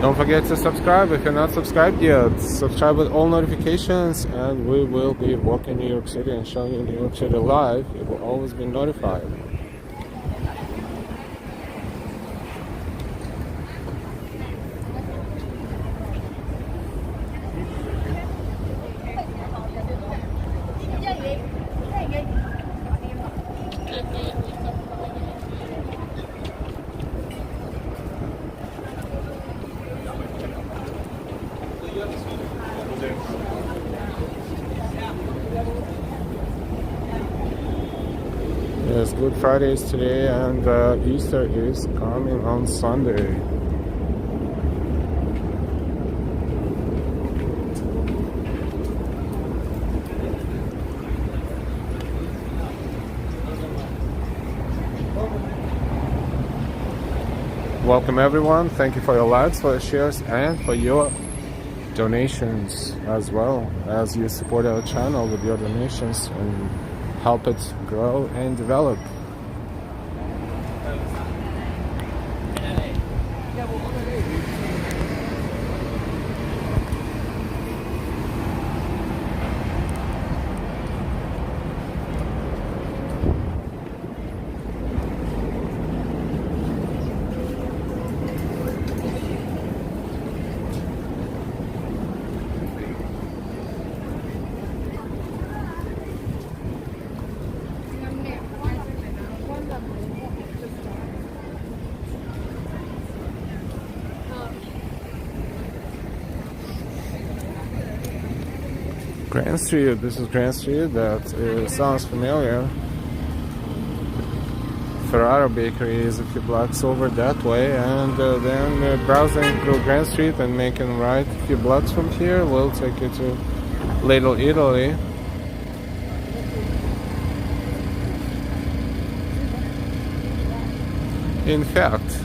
Don't forget to subscribe if you're not subscribed yet. Subscribe with all notifications, and we will be walking New York City and showing you New York City live. You will always be notified. Yes, Good Friday is today, and Easter is coming on Sunday. Welcome everyone. Thank you for your likes, for your shares, and for your donations, as well as you support our channel with your donations and help it grow and develop. Grand Street, this is Grand Street, that sounds familiar. Ferraro Bakery is a few blocks over that way, and then browsing through Grand Street and making right a few blocks from here will take you to Little Italy. In fact,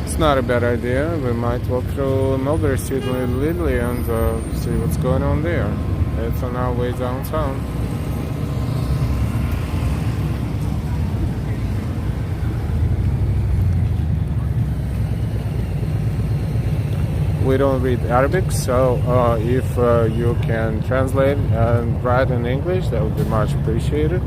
it's not a bad idea. We might walk through Mulberry Street in Little Italy and see what's going on there. It's on our way downtown. We don't read Arabic, so if you can translate and write in English, that would be much appreciated.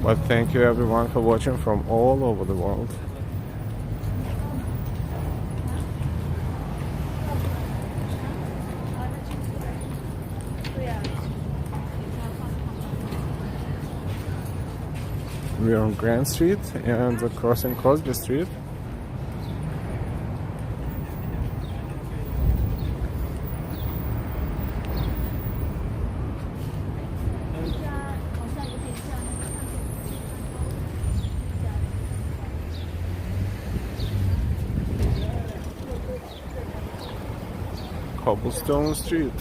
But thank you everyone for watching from all over the world. We're on Grand Street and crossing Crosby Street. Cobblestone Street,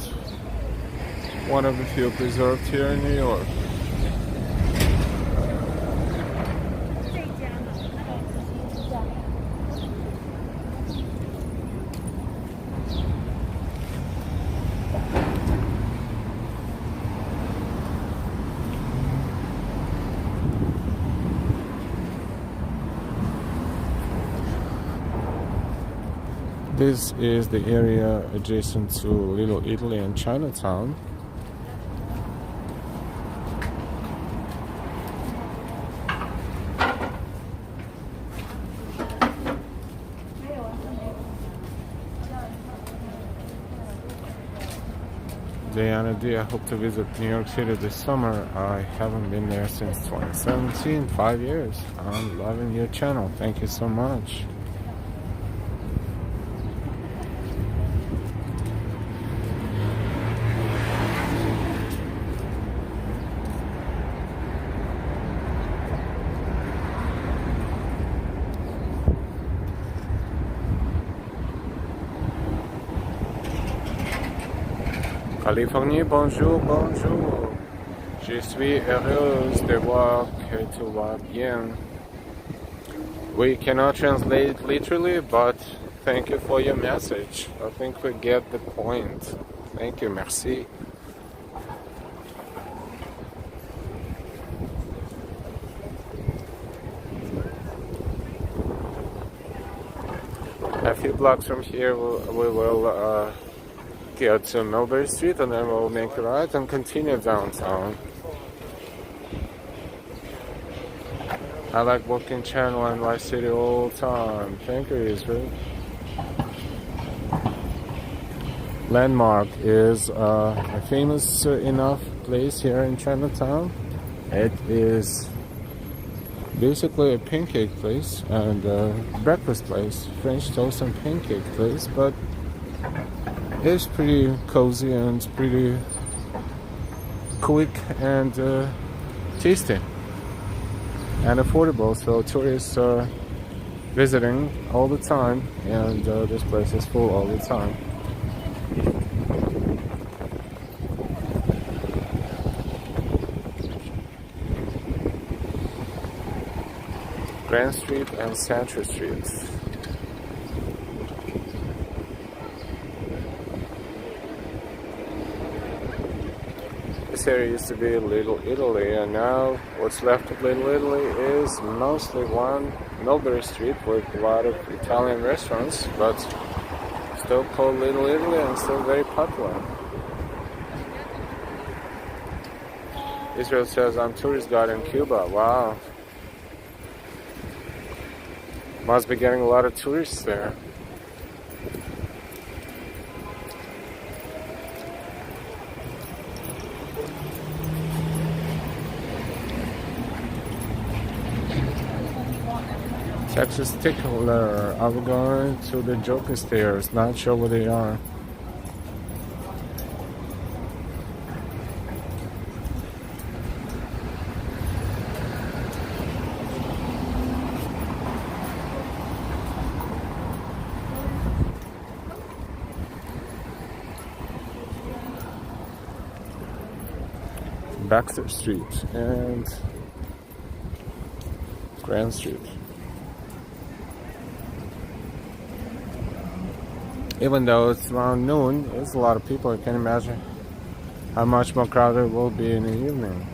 one of the few preserved here in New York. This is the area adjacent to Little Italy and Chinatown. Diana D, I hope to visit New York City this summer. I haven't been there since 2017, 5 years. I'm loving your channel. Thank you so much. Californie, bonjour, bonjour. Je suis heureuse de voir que tout va bien. We cannot translate literally, but thank you for your message. I think we get the point. Thank you, merci. A few blocks from here, we will get to Mulberry Street, and then we'll make a right and continue downtown. I like walking Channel NYC all the time. Thank you, Israel. Landmark is a famous enough place here in Chinatown. It is basically a pancake place and a breakfast place, French toast and pancake place, but it's pretty cozy and pretty quick and tasty and affordable, so tourists are visiting all the time, and this place is full all the time. Grand Street and Central Street. This area used to be Little Italy, and now what's left of Little Italy is mostly one Mulberry Street with a lot of Italian restaurants, but still called Little Italy and still very popular. Israel says, I'm tourist guide in Cuba. Wow. Must be getting a lot of tourists there. Texas Tickler. I'm going to the Joker stairs. Not sure where they are. Baxter Street and Grand Street. Even though it's around noon, there's a lot of people. I can imagine how much more crowded it will be in the evening.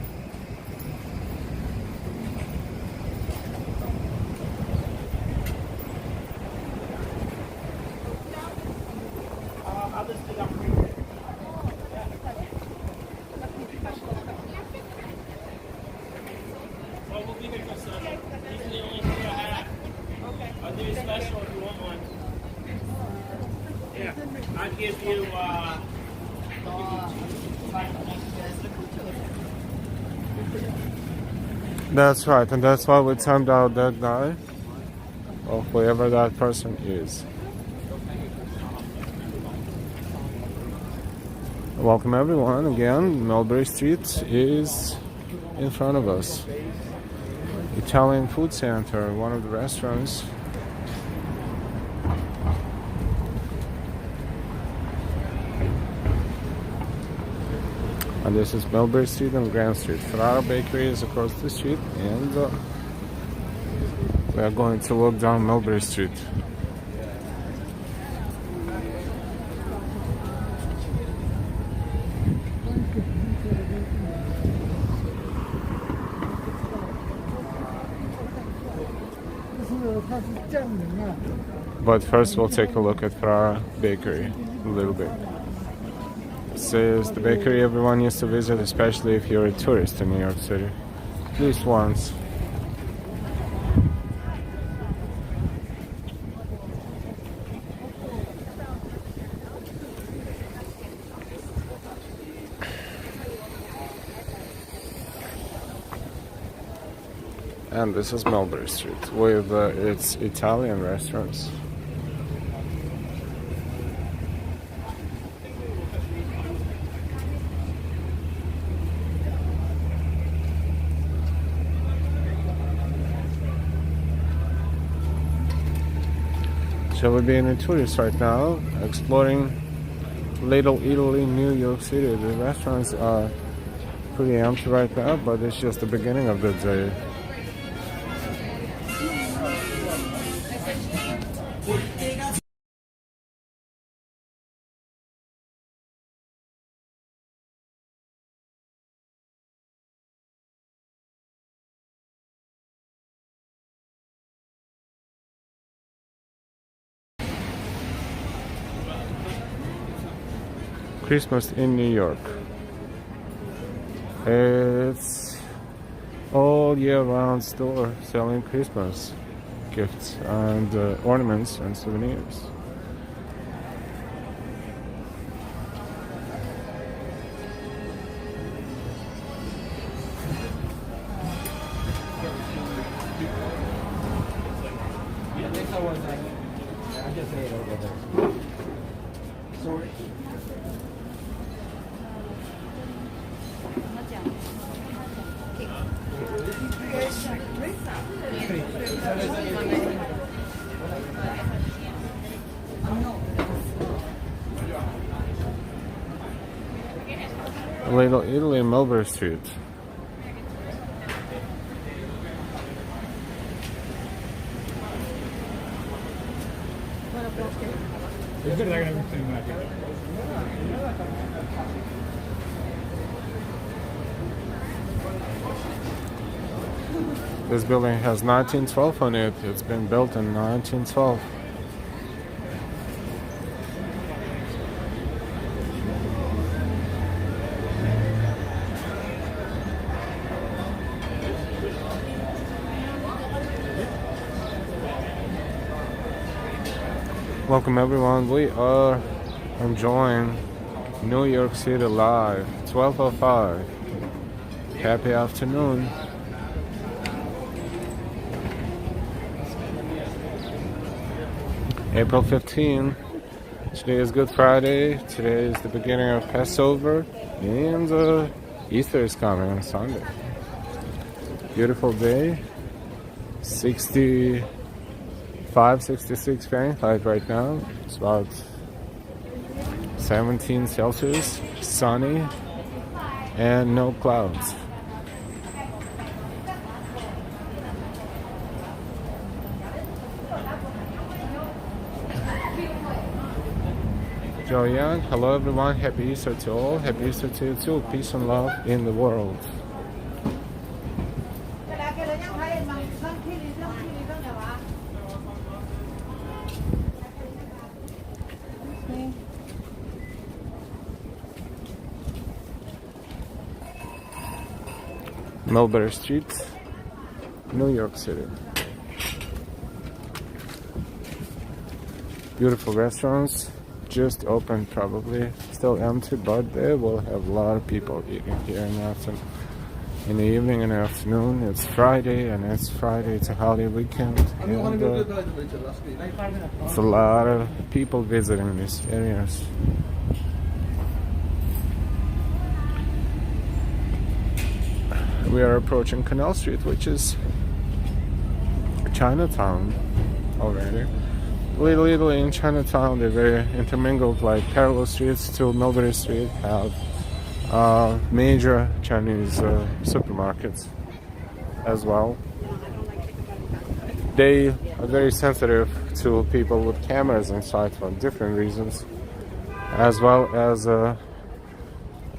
I'd give you, That's right, and that's why we timed out that guy, or whoever that person is. Welcome everyone again. Mulberry Street is in front of us. Italian Food Center, one of the restaurants. And this is Mulberry Street and Grand Street. Ferrara Bakery is across the street, and we are going to walk down Mulberry Street. But first we'll take a look at Ferrara Bakery a little bit. This is the bakery everyone used to visit, especially if you're a tourist in New York City. At least once. And this is Mulberry Street with its Italian restaurants. So we're being a tourist right now, exploring Little Italy, New York City. The restaurants are pretty empty right now, but it's just the beginning of the day. Christmas in New York. It's all year round store selling Christmas gifts and ornaments and souvenirs. Little Italy, Mulberry Street. This building has 1912 on it. It's been built in 1912. Welcome everyone. We are enjoying New York City live, 12:05. Happy afternoon. April 15. Today is Good Friday. Today is the beginning of Passover, and Easter is coming on Sunday. Beautiful day. 65, 66 Fahrenheit right now. It's about 17 Celsius, sunny, and no clouds. Joe Young, hello everyone, happy Easter to all, happy Easter to you too, peace and love in the world. Mulberry Street, New York City. Beautiful restaurants, just open probably, still empty, but they will have a lot of people eating here in the afternoon. In the evening and afternoon. It's Friday, and it's a holiday weekend, and it's a lot of people visiting these areas. We are approaching Canal Street, which is Chinatown already. Little in Chinatown, they're very intermingled, like parallel streets to Mulberry Street have major Chinese supermarkets as well. They are very sensitive to people with cameras inside for different reasons, as well as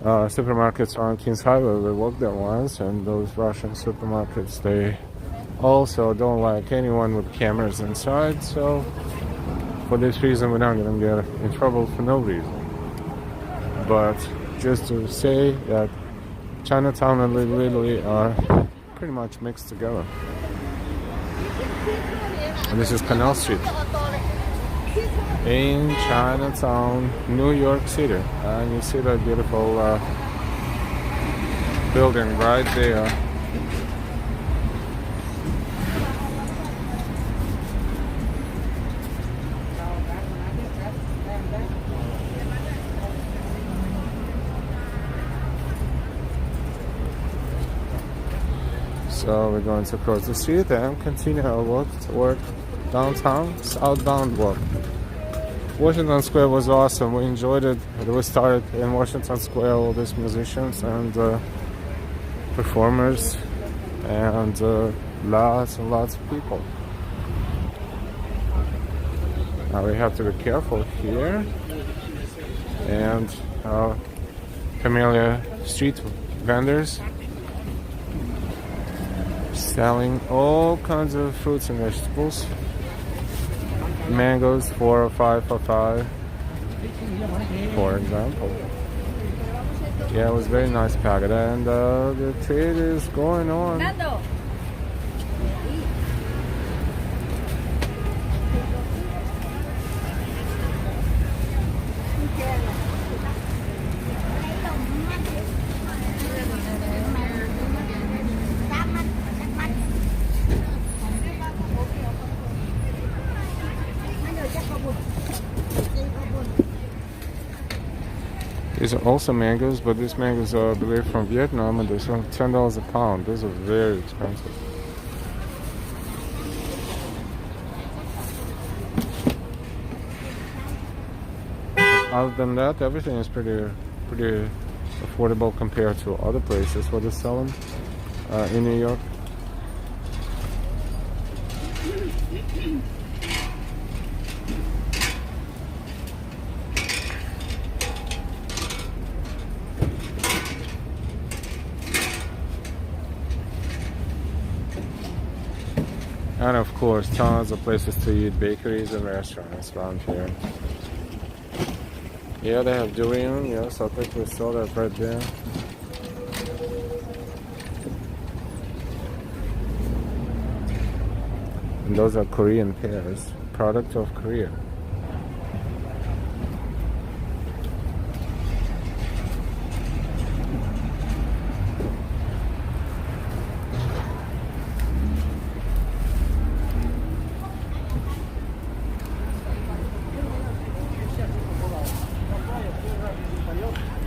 supermarkets on Kings Highway. We worked there once, and those Russian supermarkets, they also don't like anyone with cameras inside, so for this reason we're not going to get in trouble for no reason. But just to say that Chinatown and Little Italy are pretty much mixed together. And this is Canal Street in Chinatown, New York City. And you see that beautiful building right there. So we're going to cross the street and continue our walk toward downtown, southbound walk. Washington Square was awesome. We enjoyed it. We started in Washington Square, all these musicians and performers, and lots and lots of people. Now we have to be careful here, and familiar street vendors selling all kinds of fruits and vegetables. Mangoes, 4 or 5 for 5, for example. Yeah, it was very nice packet, and the trade is going on. These are also mangoes, but these mangoes are, I believe, from Vietnam, and they're $10 a pound. Those are very expensive. Other than that, everything is pretty affordable compared to other places where they sell them in New York. And of course, tons of places to eat, bakeries and restaurants around here. Yeah, they have durian. Yes, I think we saw that right there. And those are Korean pears, product of Korea.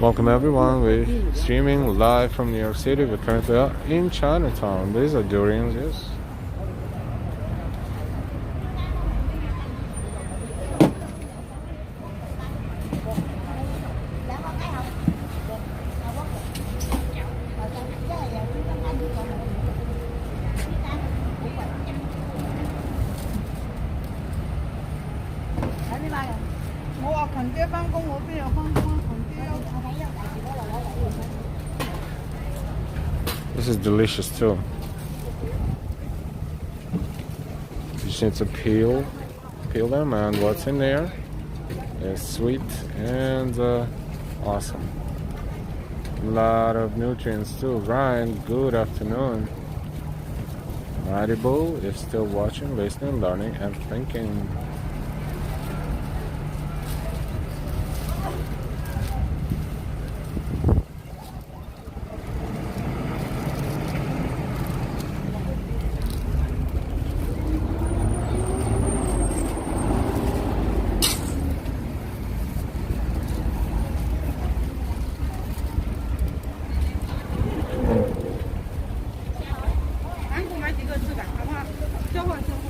Welcome everyone, we're streaming live from New York City. We're currently in Chinatown. These are durians, yes. This is delicious too. You just need to peel them, and what's in there is sweet and awesome. A lot of nutrients too. Ryan, good afternoon. Mighty Bull is still watching, listening, learning, and thinking.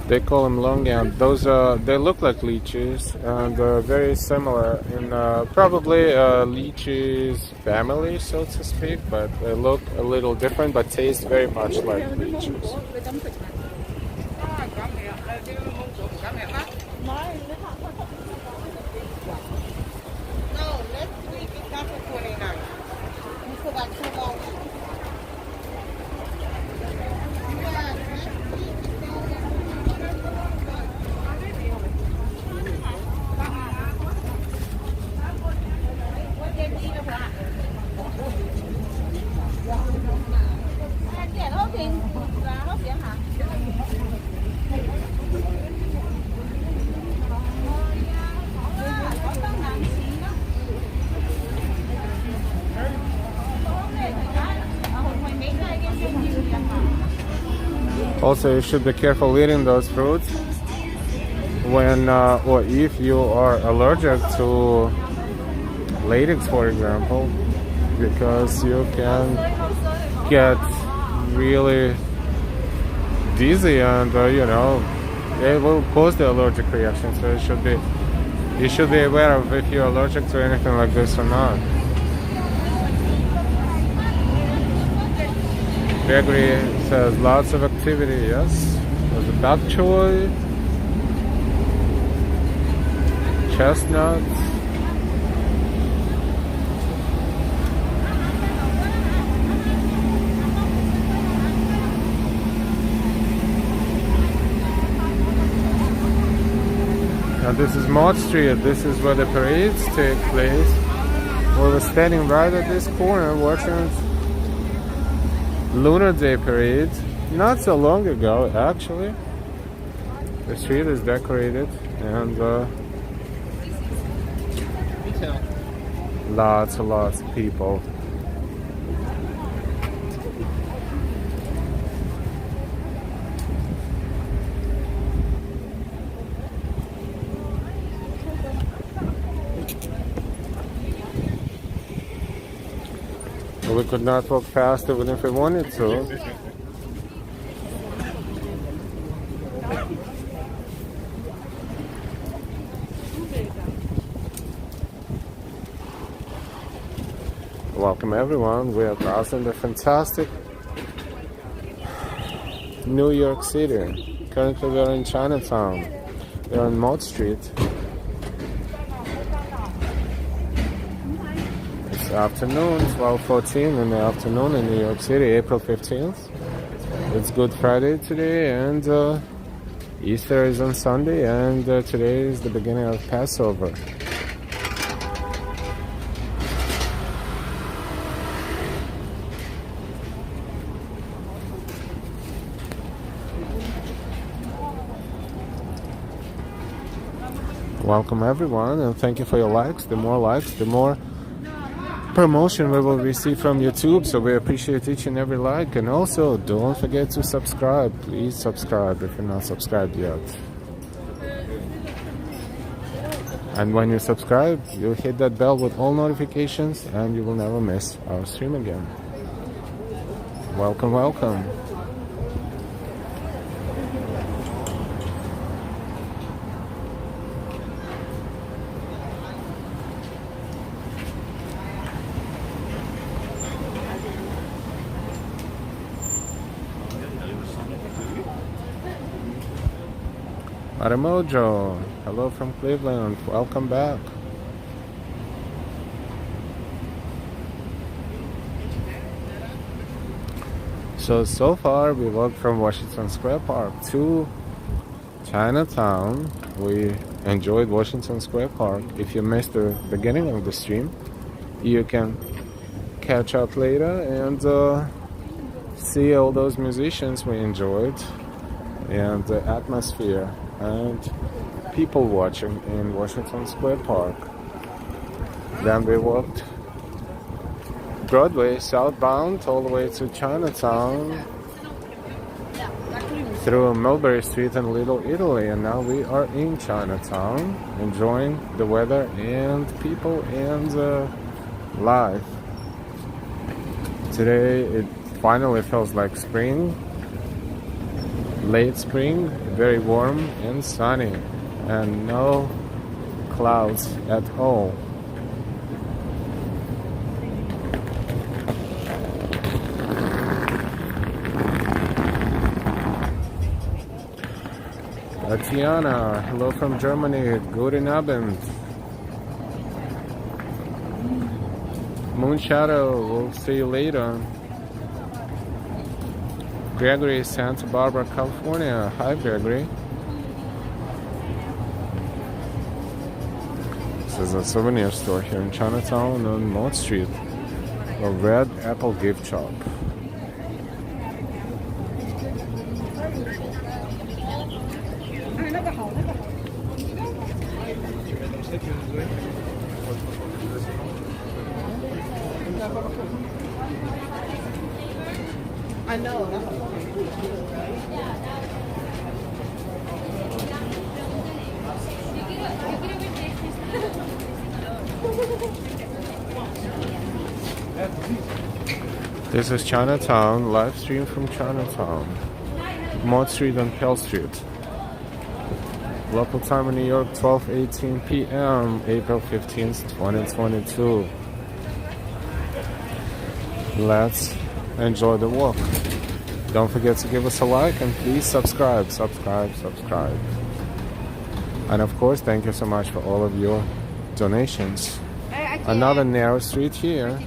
They call them longyang. Those they look like lychees, and very similar in probably lychees family, so to speak. But they look a little different, but taste very much like lychees. Also, you should be careful eating those fruits when or if you are allergic to latex, for example, because you can get really dizzy, and you know, it will cause the allergic reaction. So you should be aware of if you're allergic to anything like this or not. Gregory says lots of activity, yes. There's a bok choy, chestnuts, and this is Mott Street. This is where the parades take place. We were standing right at this corner watching Lunar Day parade not so long ago, actually. The street is decorated, and lots of people. We could not walk past even if we wanted to. Welcome everyone. We are crossing the fantastic New York City. Currently we are in Chinatown. We are on Mott Street. Afternoon, 12:14 in the afternoon in New York City, April 15th. It's Good Friday today, and Easter is on Sunday, and today is the beginning of Passover. Welcome everyone, and thank you for your likes. The more likes, the more promotion we will receive from YouTube, so we appreciate each and every like. And also don't forget to subscribe. Please subscribe if you're not subscribed yet. And when you subscribe, you hit that bell with all notifications and you will never miss our stream again. Welcome, welcome. Aramojo, hello from Cleveland, welcome back. So far we walked from Washington Square Park to Chinatown. We enjoyed Washington Square Park. If you missed the beginning of the stream, you can catch up later and see all those musicians we enjoyed and the atmosphere and people watching in Washington Square Park. Then we walked Broadway southbound all the way to Chinatown through Mulberry Street and Little Italy, and now we are in Chinatown enjoying the weather and people and life. Today it finally feels like spring, late spring, very warm and sunny and no clouds at all. Tatiana, hello from Germany, guten Abend. Moonshadow, we'll see you later. Gregory, Santa Barbara, California. Hi, Gregory. This is a souvenir store here in Chinatown on Mott Street. A Red Apple gift shop. I know. This is Chinatown, live stream from Chinatown. Mott Street and Pell Street. Local time in New York, 12:18 p.m., April 15th, 2022. Let's enjoy the walk. Don't forget to give us a like and please subscribe. And of course, thank you so much for all of your donations. Another narrow street here.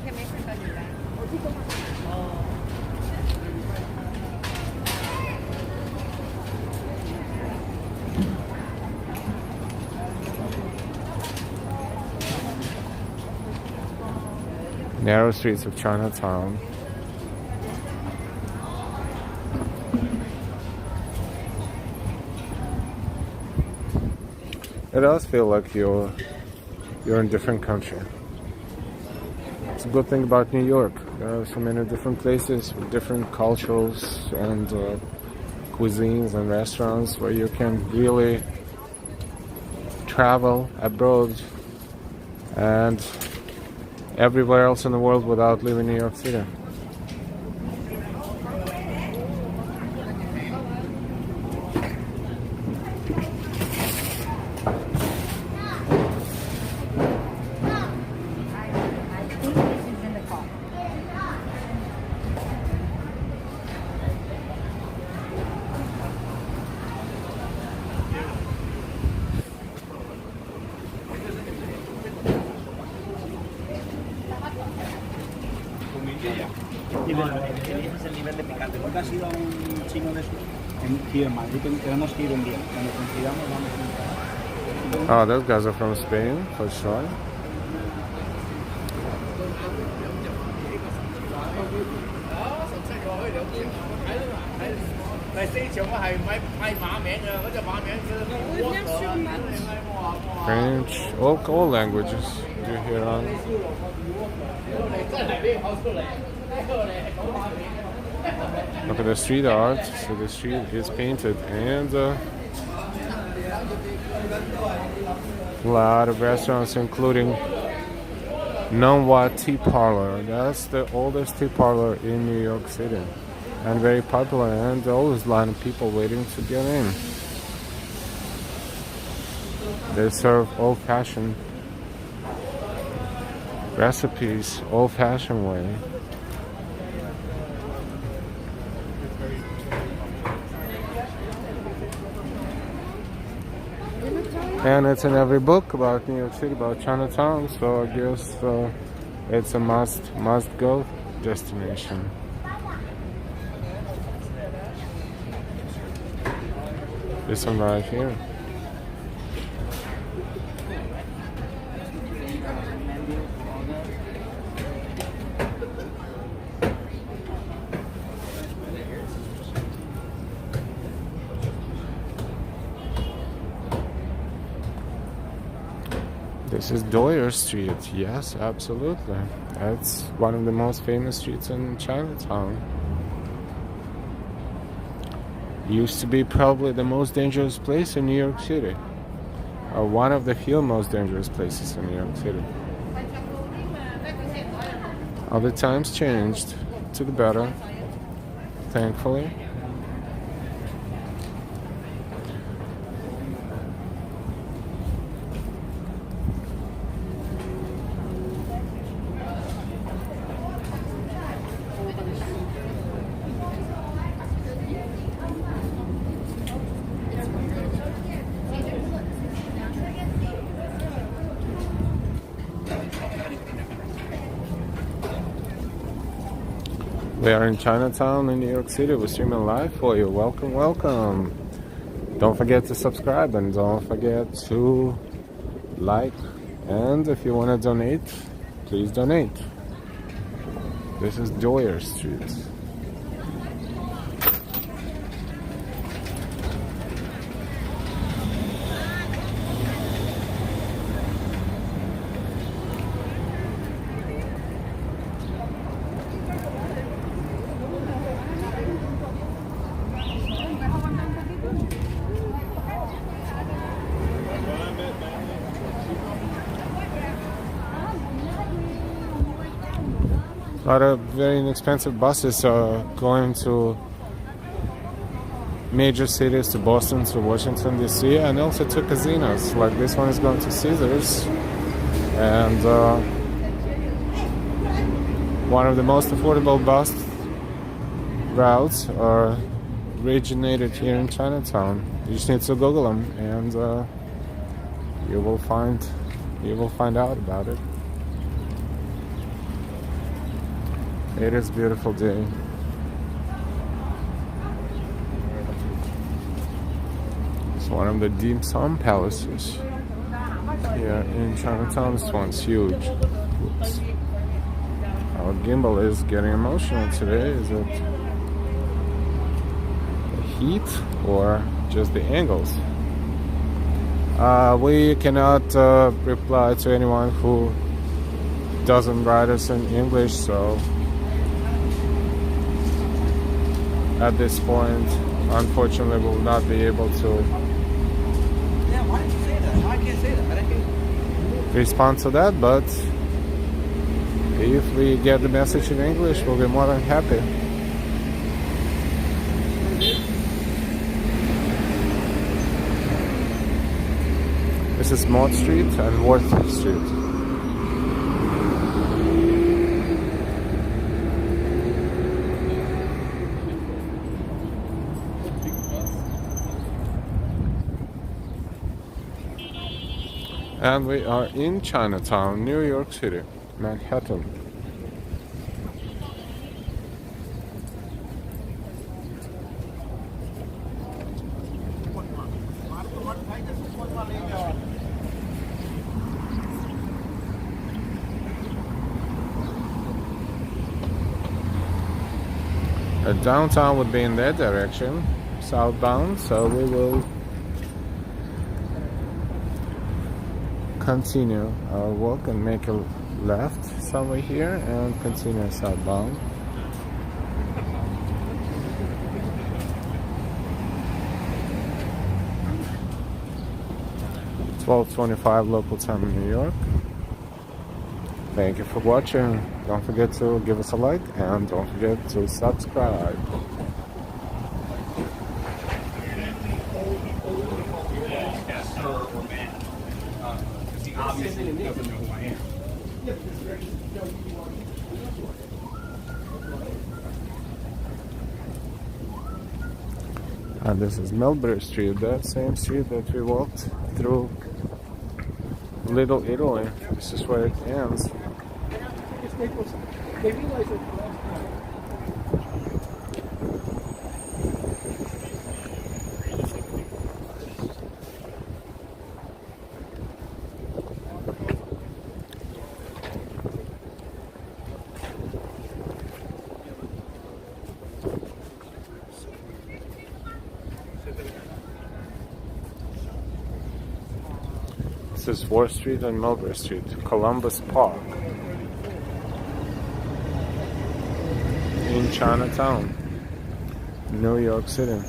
Narrow streets of Chinatown. It does feel like you're in a different country. It's a good thing about New York. There are so many different places with different cultures and cuisines and restaurants where you can really travel abroad and everywhere else in the world without leaving New York City. Es el nivel de picante. Porque ha sido un chino de eso. Aquí en Madrid tenemos que ir un día. Cuando consigamos vamos a ir. Oh, those guys are from Spain, for sure. French, all languages you hear on. Look at the street art. So the street is painted and A lot of restaurants, including NYC Tea Parlor. That's the oldest tea parlor in New York City, and very popular, and always a lot of people waiting to get in. They serve old-fashioned recipes, old-fashioned way. And it's in every book about New York City, about Chinatown, so I guess it's a must-go destination. This one right here. This is Doyer Street. Yes, absolutely. That's one of the most famous streets in Chinatown. Used to be probably the most dangerous place in New York City. Or one of the few most dangerous places in New York City. Other times changed to the better, thankfully. We are in Chinatown in New York City. We're streaming live for you. Welcome, welcome. Don't forget to subscribe and don't forget to like. And if you want to donate, please donate. This is Doyer Street. A lot of very inexpensive buses are going to major cities, to Boston, to Washington DC, and also to casinos. Like this one is going to Caesars, and one of the most affordable bus routes are originated here in Chinatown. You just need to Google them, and you will find out about it. It is a beautiful day. It's one of the dim sum palaces here in Chinatown. This one's huge. Oops. Our gimbal is getting emotional today. Is it the heat or just the angles? We cannot reply to anyone who doesn't write us in English, so at this point, unfortunately, we will not be able to Yeah, why did you say that? I can't say that, but I can. respond to that, but if we get the message in English, we'll be more than happy. This is Mott Street and Worth Street. And we are in Chinatown, New York City, Manhattan. Downtown would be in that direction, southbound, so we will continue our walk and make a left somewhere here and continue southbound. 12:25 local time in New York. Thank you for watching. Don't forget to give us a like and don't forget to subscribe. Obviously, he doesn't know who I am. And this is Melbury Street, that same street that we walked through Little Italy. This is where it ends. This is 4th Street and Melbury Street, Columbus Park in Chinatown, New York City.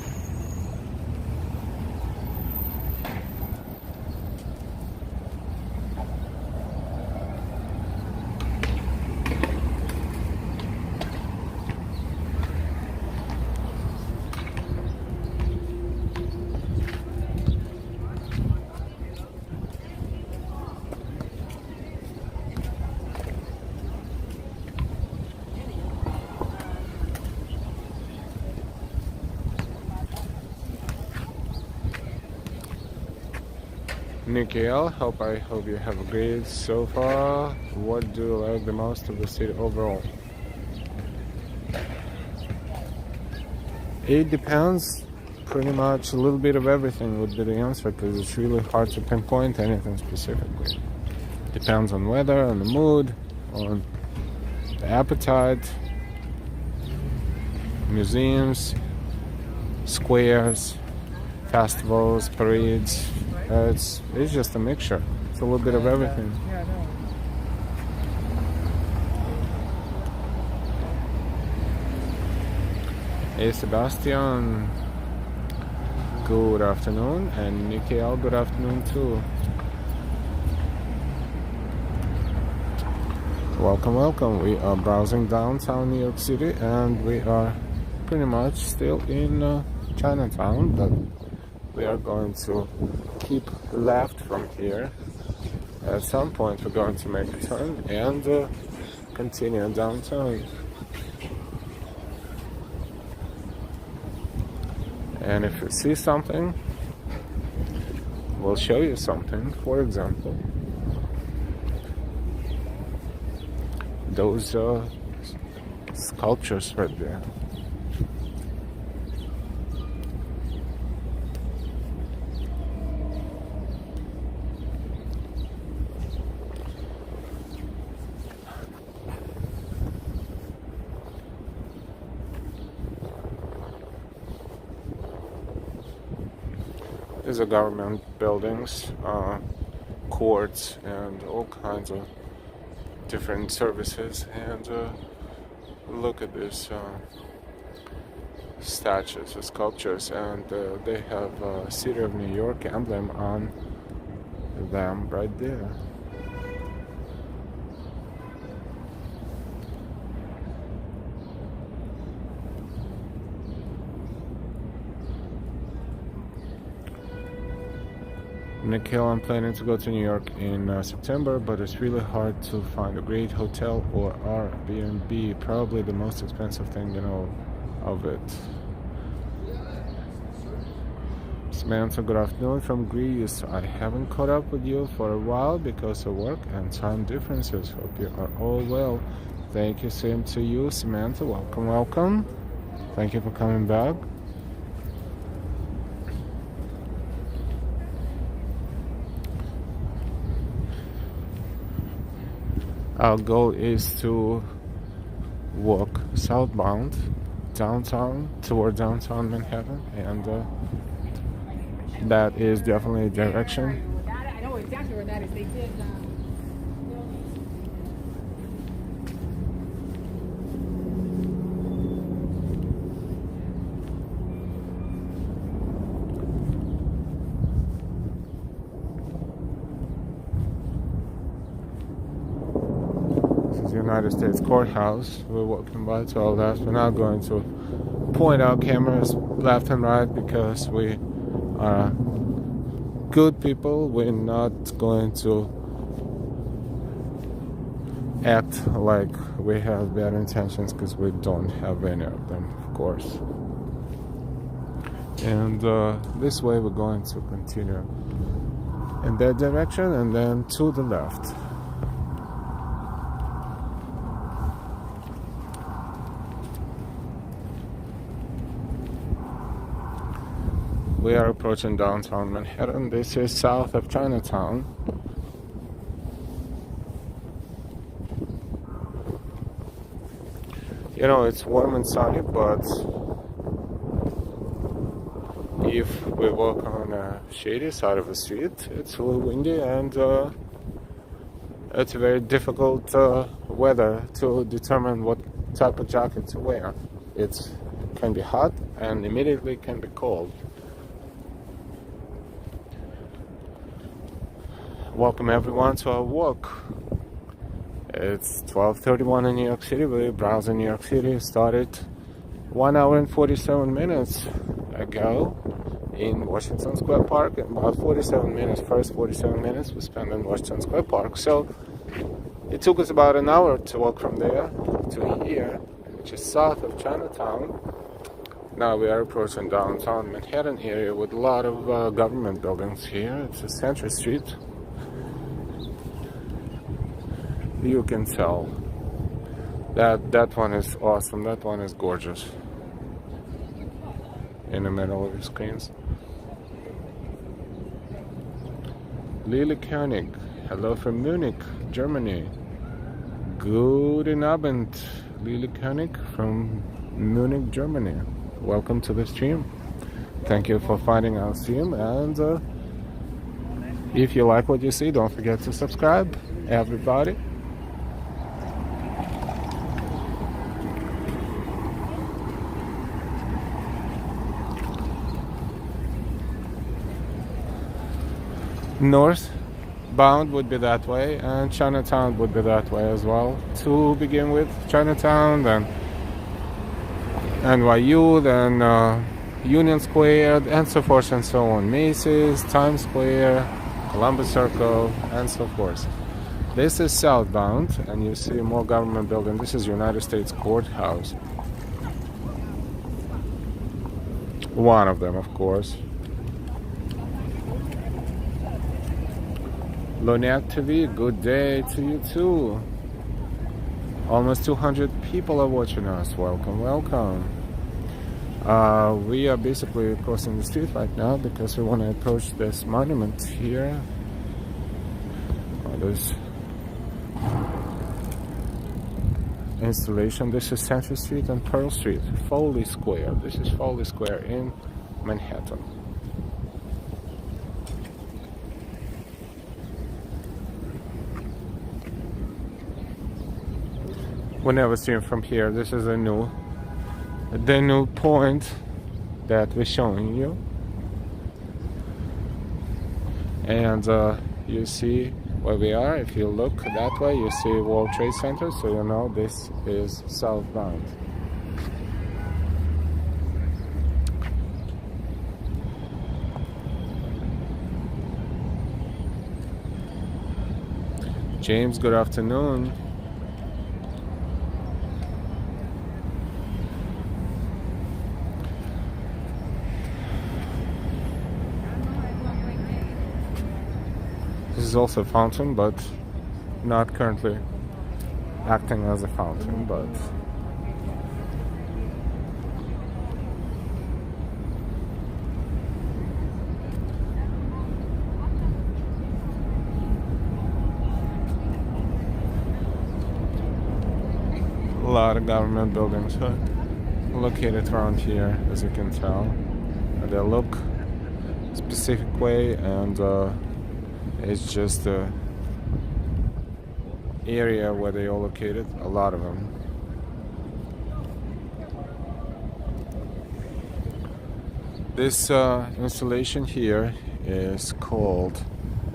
Nikki L, I hope you have a great so far. What do you like the most of the city overall? It depends. Pretty much a little bit of everything would be the answer, because it's really hard to pinpoint anything specifically. Depends on weather, on the mood, on the appetite, museums, squares, festivals, parades. It's just a mixture. It's a little bit of everything. Hey Sebastian, good afternoon, and Nikki L, good afternoon too. Welcome, welcome. We are browsing downtown New York City, and we are pretty much still in Chinatown, but we are going to keep left from here. At some point we're going to make a turn and continue downtown. And if you see something, we'll show you something. For example, those sculptures right there. These are government buildings, courts, and all kinds of different services. And look at these statues, sculptures, and they have a City of New York emblem on them right there. Nikhil, I'm planning to go to New York in September, but it's really hard to find a great hotel or Airbnb. Probably the most expensive thing, of it. Samantha, good afternoon from Greece. I haven't caught up with you for a while because of work and time differences. Hope you are all well. Thank you, same to you, Samantha. Welcome, welcome. Thank you for coming back. Our goal is to walk southbound downtown toward downtown Manhattan, and that is definitely a direction. I know exactly where that is. They did. United States courthouse. We're walking by to our left. We're not going to point out cameras left and right because we are good people. We're not going to act like we have bad intentions because we don't have any of them, of course. And this way we're going to continue in that direction and then to the left. We are approaching downtown Manhattan. This is south of Chinatown. You know, it's warm and sunny, but if we walk on a shady side of the street, it's a little windy and it's very difficult weather to determine what type of jacket to wear. It can be hot and immediately can be cold. Welcome everyone to our walk. It's 12:31 in New York City. We're browsing New York City. Started 1 hour and 47 minutes ago in Washington Square Park. And about 47 minutes, first 47 minutes we spent in Washington Square Park. So it took us about an hour to walk from there to here, which is south of Chinatown. Now we are approaching downtown Manhattan area with a lot of government buildings here. It's a Century Street. You can tell that one is awesome. That one is gorgeous. In the middle of the screens. Lily Koenig, hello from Munich, Germany. Guten Abend, Lily Koenig from Munich, Germany. Welcome to the stream. Thank you for finding our stream, and if you like what you see, don't forget to subscribe, everybody. Northbound would be that way, and Chinatown would be that way as well. To begin with, Chinatown, then NYU, then Union Square, and so forth and so on. Macy's, Times Square, Columbus Circle, and so forth. This is southbound, and you see more government building. This is United States Courthouse. One of them, of course. Lwnyc TV, good day to you too. Almost 200 people are watching us. Welcome, welcome. We are basically crossing the street right now because we want to approach this monument here. This installation. This is Century Street and Pearl Street. Foley Square. This is Foley Square in Manhattan. We never see from here. This is the new point that we're showing you, and you see where we are. If you look that way, you see World Trade Center, so you know this is southbound. James, good afternoon. This is also a fountain, but not currently acting as a fountain, but a lot of government buildings are located around here, as you can tell. They look a specific way, and it's just the area where they are located, a lot of them. This installation here is called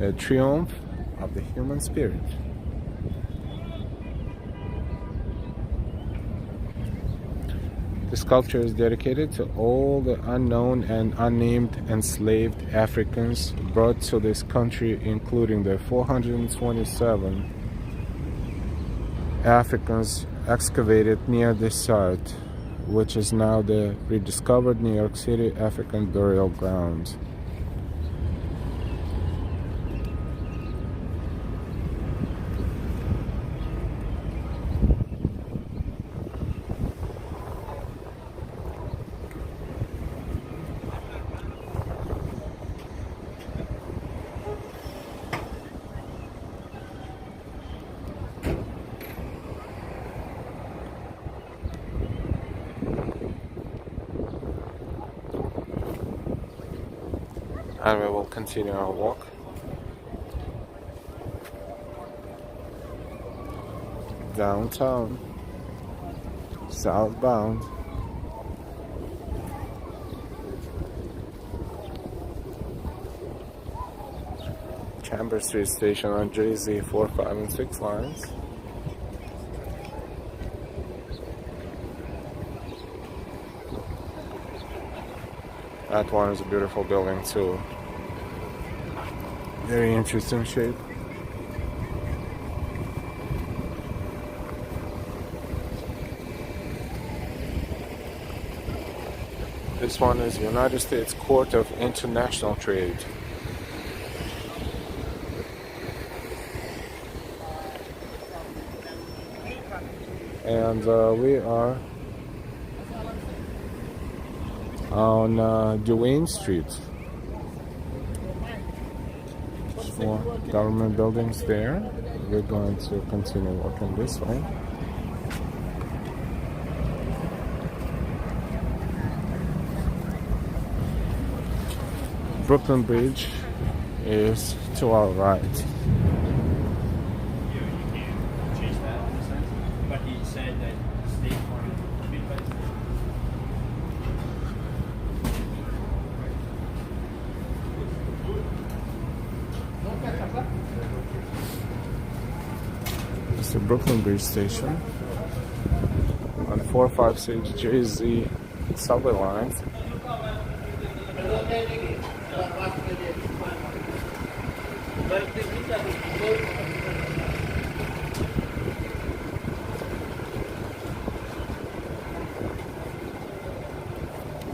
a Triumph of the Human Spirit. The sculpture is dedicated to all the unknown and unnamed enslaved Africans brought to this country, including the 427 Africans excavated near this site, which is now the rediscovered New York City African Burial Ground. And we will continue our walk. Downtown, southbound. Chambers Street Station on JZ 4, 5, and 6 lines. That one is a beautiful building too. Very interesting shape. This one is United States Court of International Trade. And we are on Duane Street. There's more government buildings there. We're going to continue walking this way. Brooklyn Bridge is to our right. But he said that State Farm. It's the Brooklyn Bridge station on 456 JZ subway lines.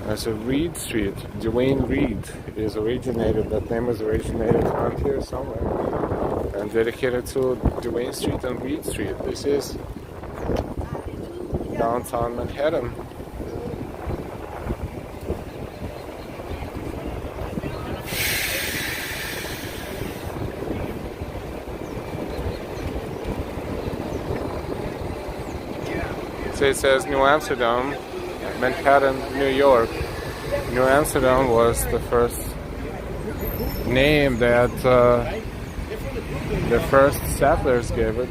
There's a Reed Street. Duane Reed is originated. That name was originated around here somewhere and dedicated to Duane Street and Reed Street. This is downtown Manhattan. So it says New Amsterdam, Manhattan, New York. New Amsterdam was the first name that the first settlers gave it.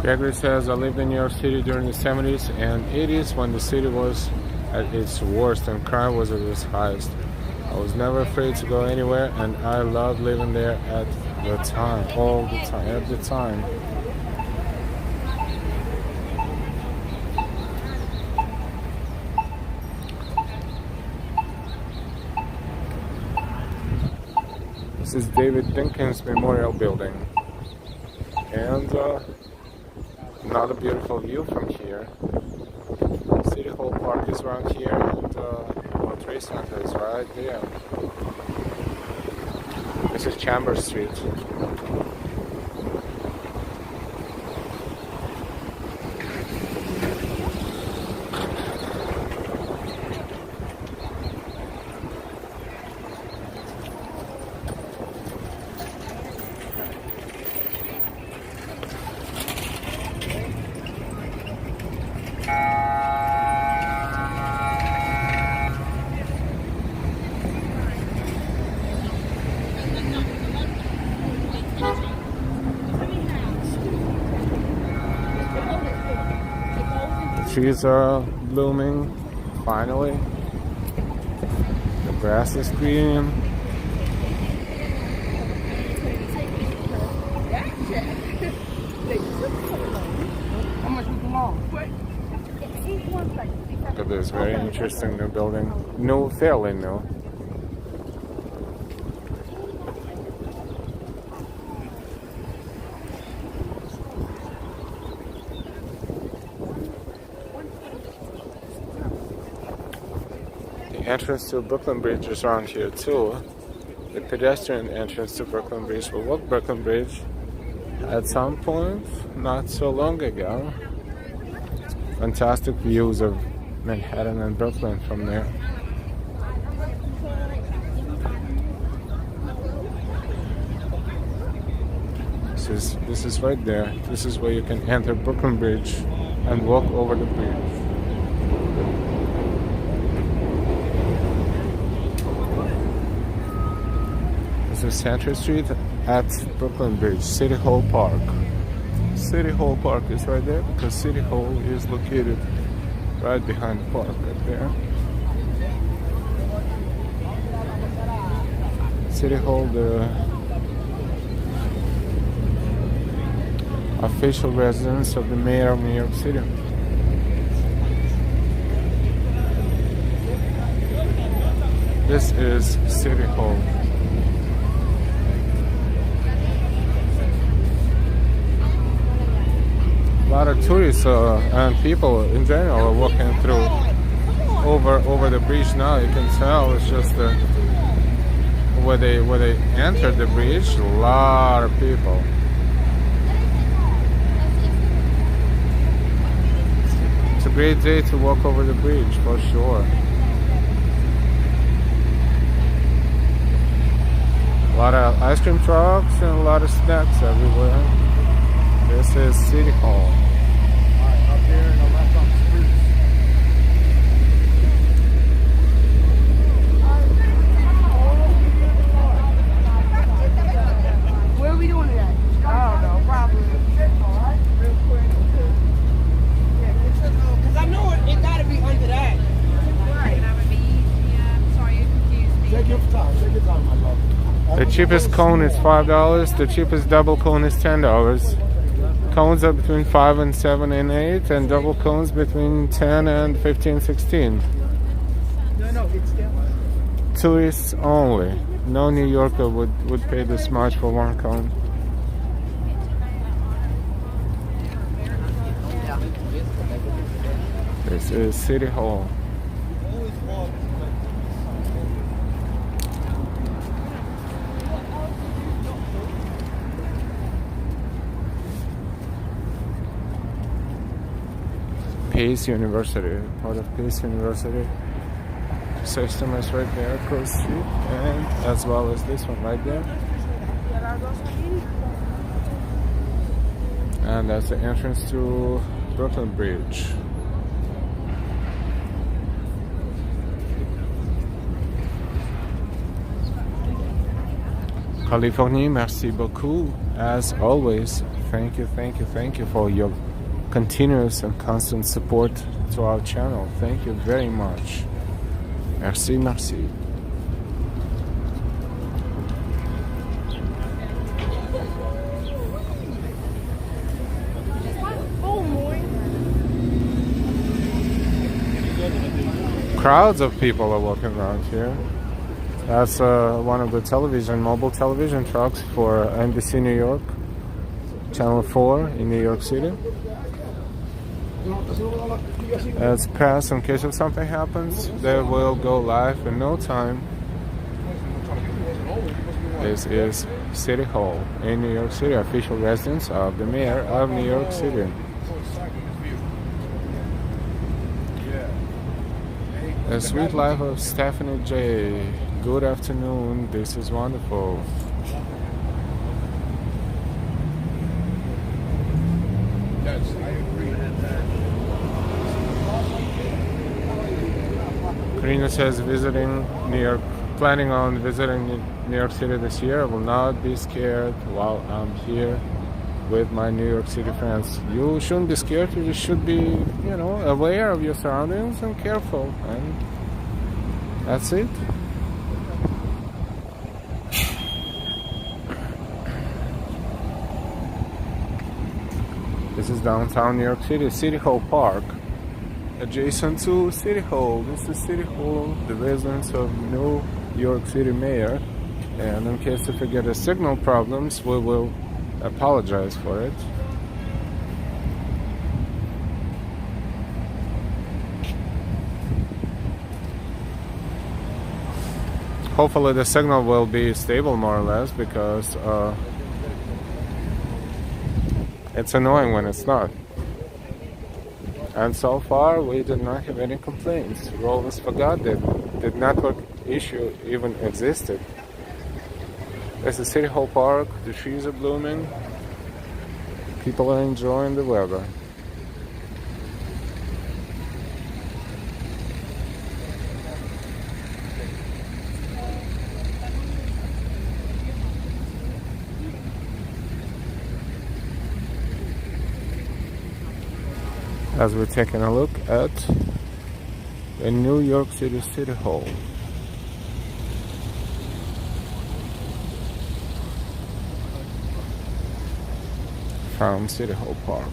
Gregory says, I lived in New York City during the 70s and 80s when the city was at its worst and crime was at its highest. I was never afraid to go anywhere, and I loved living there at the time, all the time, at the time. This is David Dinkins Memorial Building, and not a beautiful view from here. City Hall Park is around here, and World Trade Center is right there. This is Chambers Street. Trees are blooming, finally. The grass is green. this very interesting new building. New, fairly new. The entrance to Brooklyn Bridge is around here too. The pedestrian entrance to Brooklyn Bridge. We walked Brooklyn Bridge at some point not so long ago. Fantastic views of Manhattan and Brooklyn from there. This is right there. This is where you can enter Brooklyn Bridge and walk over the bridge. This is Central Street at Brooklyn Bridge, City Hall Park. City Hall Park is right there because City Hall is located right behind the park right there. City Hall, the official residence of the mayor of New York City. This is City Hall. A lot of tourists and people in general are walking through over the bridge now. You can tell it's just where they entered the bridge. A lot of people. It's a great day to walk over the bridge for sure. A lot of ice cream trucks and a lot of snacks everywhere. This is City Hall. Up here in the left on the streets. Where are we doing today? I don't know, probably. Real quick. Because I know it got to be under that. Right. Take your time, my love. The cheapest cone is $5. The cheapest double cone is $10. Cones are between 5 and 7 and 8, and double cones between 10 and 15, 16. No, it's down. Tourists only. No New Yorker would pay this much for one cone. This is City Hall. Pace University, part of Pace University system is right there across the street, and as well as this one right there. And that's the entrance to Brooklyn Bridge. Californie, merci beaucoup. As always, thank you for your continuous and constant support to our channel. Thank you very much. Merci, merci. Crowds of people are walking around here. That's one of the mobile television trucks for NBC New York, Channel 4 in New York City. It's press in case if something happens. They will go live in no time. This is City Hall in New York City, official residence of the mayor of New York City. The sweet life of Stephanie J. Good afternoon. This is wonderful. Karina says planning on visiting New York City this year. I will not be scared while I'm here with my New York City friends. You shouldn't be scared. You just should be, aware of your surroundings and careful. And that's it. This is downtown New York City, City Hall Park. adjacent to City Hall. This is City Hall, the residence of New York City Mayor. And in case if we get a signal problems, we will apologize for it. Hopefully the signal will be stable more or less, because it's annoying when it's not. And so far we did not have any complaints. We always forgot that the network issue even existed. There's the City Hall Park, the trees are blooming, people are enjoying the weather. As we're taking a look at the New York City City Hall. From City Hall Park.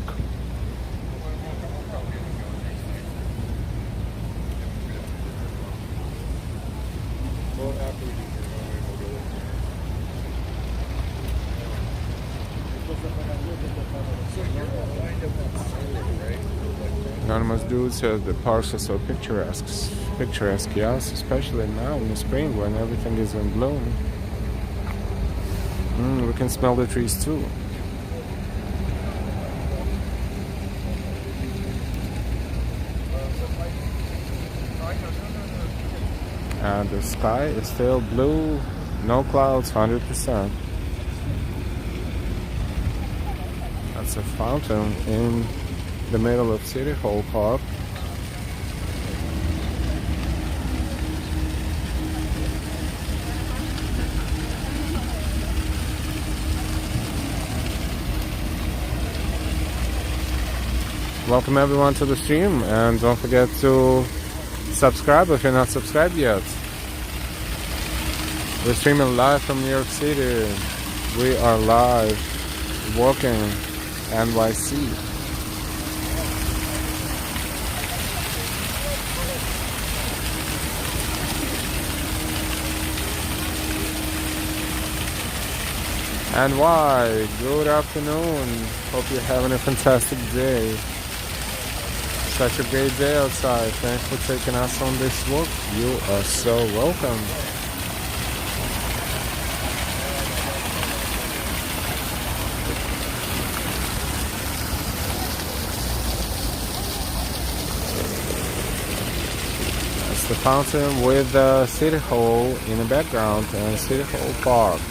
Anonymous dude said the parks are so picturesque. Picturesque, yes, especially now in the spring when everything is in bloom. We can smell the trees too. And the sky is still blue, no clouds, 100%. That's a fountain in the middle of City Hall Park. Welcome everyone to the stream, and don't forget to subscribe if you're not subscribed yet. We're streaming live from New York City. We are live walking NYC. And why? Good afternoon. Hope you're having a fantastic day. Such a great day outside. Thanks for taking us on this walk. You are so welcome. That's the fountain with the City Hall in the background and City Hall Park.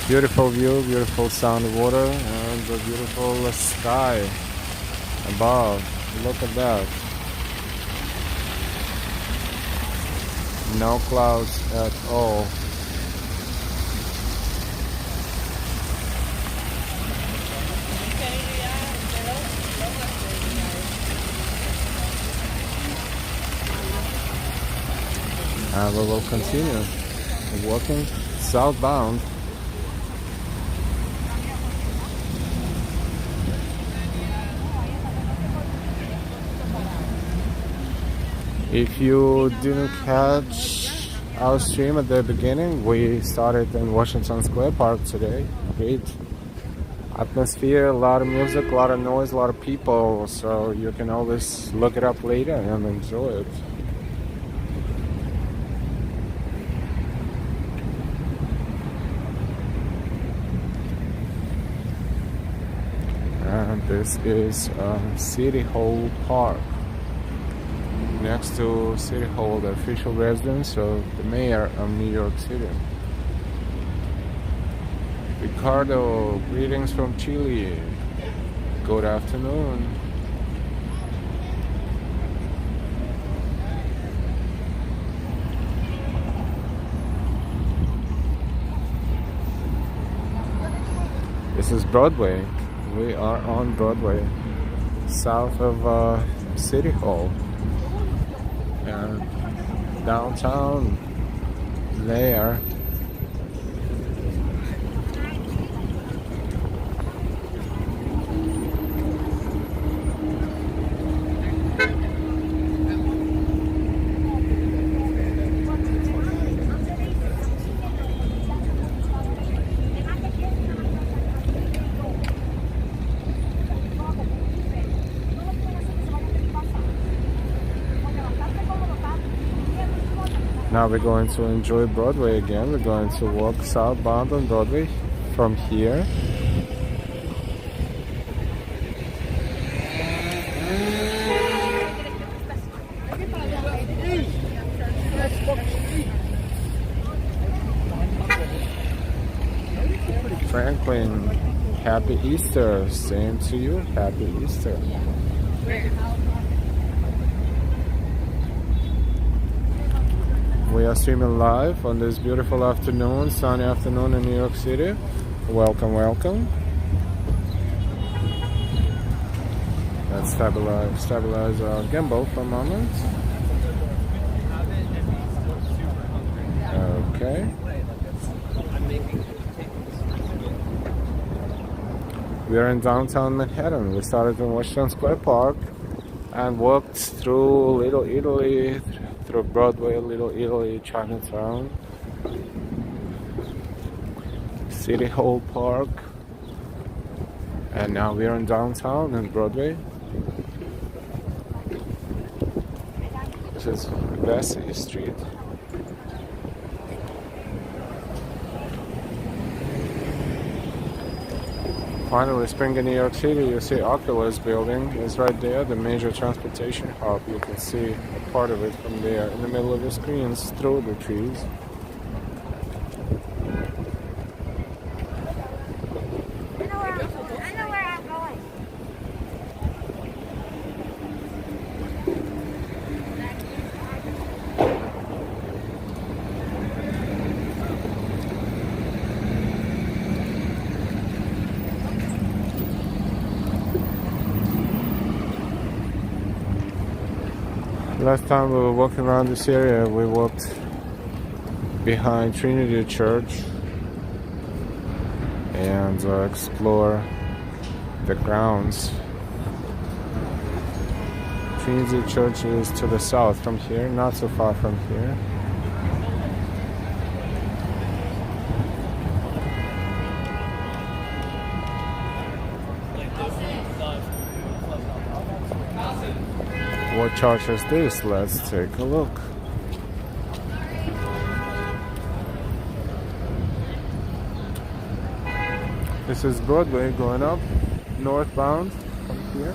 Beautiful view, beautiful sound of water, and the beautiful sky above. Look at that. No clouds at all. And we will continue walking southbound. If you didn't catch our stream at the beginning, we started in Washington Square Park today. Great atmosphere, a lot of music, a lot of noise, a lot of people, so you can always look it up later and enjoy it. And this is City Hall Park. Next to City Hall, the official residence of the mayor of New York City. Ricardo, greetings from Chile. Good afternoon. This is Broadway. We are on Broadway, south of City Hall. And downtown there. Now we're going to enjoy Broadway again. We're going to walk southbound on Broadway from here. Franklin, happy Easter. Same to you. Happy Easter. We are streaming live on this beautiful afternoon, sunny afternoon in New York City. Welcome, welcome. Let's stabilize our gimbal for a moment. Okay. We are in downtown Manhattan. We started in Washington Square Park and walked through Little Italy, through Broadway, Little Italy, Chinatown, City Hall Park, and now we are in downtown in Broadway. This is Vesey Street. Finally, spring in New York City. You see Oculus building is right there, the major transportation hub. You can see a part of it from there in the middle of the screens through the trees. I know where I'm going. Last time we were walking around this area, we walked behind Trinity Church and explore the grounds. Trinity Church is to the south from here, not so far from here. What church is this? Let's take a look. This is Broadway going up northbound from here.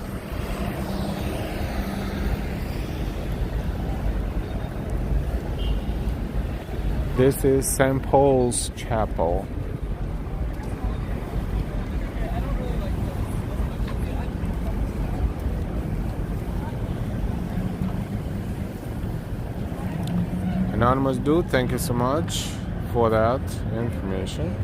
This is St. Paul's Chapel. Anonymous dude, thank you so much for that information.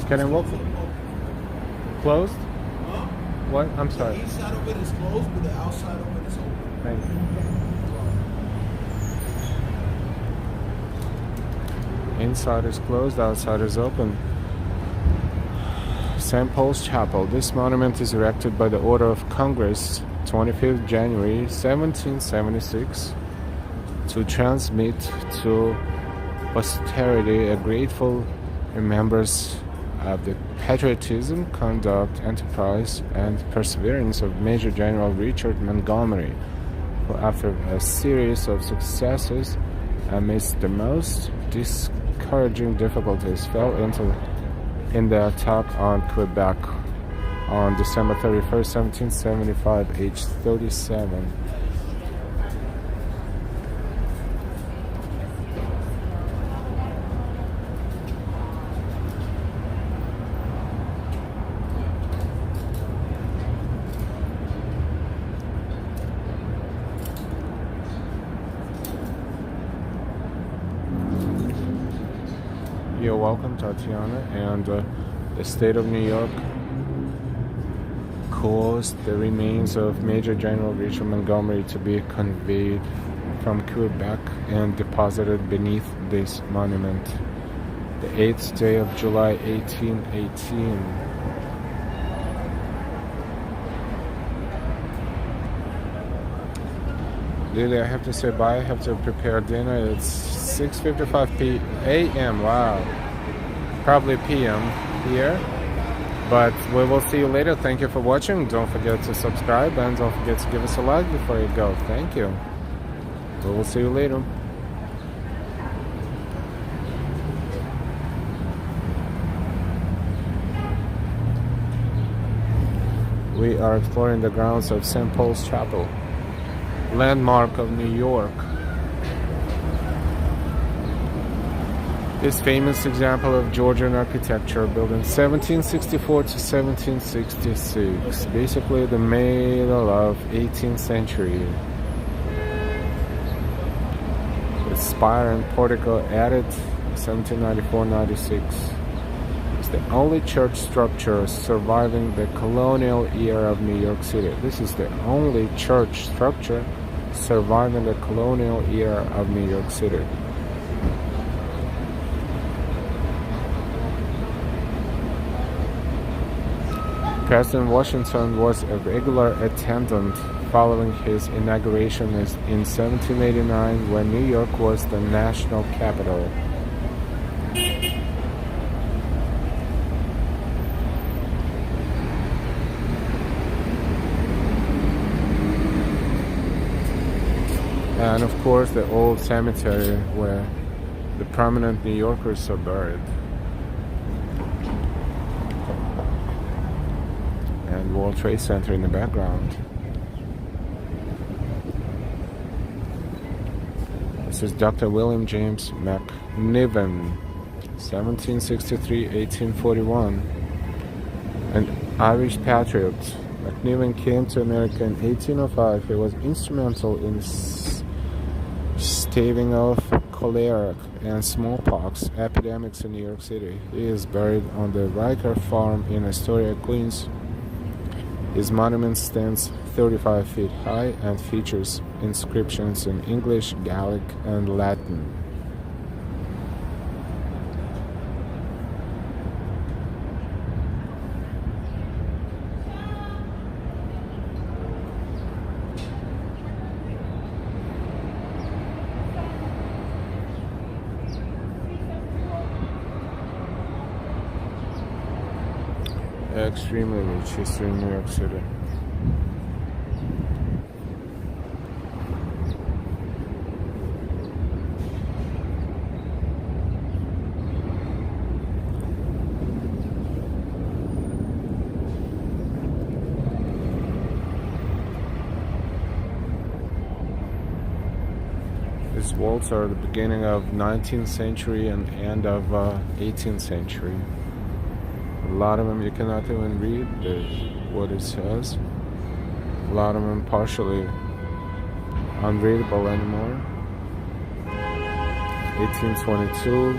Can I walk? Closed? What? I'm sorry. The inside of it is closed, but the outside of it is open. Thank you. Inside is closed, outside is open. St. Paul's Chapel. This monument is erected by the Order of Congress 25th January 1776 to transmit to posterity a grateful remembrance of the patriotism, conduct, enterprise, and perseverance of Major General Richard Montgomery, who after a series of successes amidst the most discouraging difficulties fell in the attack on Quebec on December 31st, 1775, aged 37. You're welcome, Tatiana. And the state of New York caused the remains of Major General Richard Montgomery to be conveyed from Quebec and deposited beneath this monument. The 8th day of July 1818. Lily, I have to say bye. I have to prepare dinner. It's 6:55 a.m. Wow. Probably p.m. here. But we will see you later. Thank you for watching. Don't forget to subscribe and don't forget to give us a like before you go. Thank you. We will see you later. We are exploring the grounds of St. Paul's Chapel, landmark of New York. This famous example of Georgian architecture, built in 1764 to 1766, basically the middle of 18th century. With spire and portico added 1794-96. It's the only church structure surviving the colonial era of New York City. This is the only church structure surviving the colonial era of New York City. President Washington was a regular attendant following his inauguration in 1789, when New York was the national capital. And of course the old cemetery where the prominent New Yorkers are buried. And World Trade Center in the background. This is Dr. William James McNiven, 1763-1841, an Irish patriot. McNiven came to America in 1805. He was instrumental in staving off cholera and smallpox epidemics in New York City. He is buried on the Riker Farm in Astoria, Queens. His monument stands 35 feet high and features inscriptions in English, Gaelic, and Latin. Extremely rich history in New York City. These walls are the beginning of 19th century and end of 18th century. A lot of them you cannot even read what it says. A lot of them partially unreadable anymore. 1822.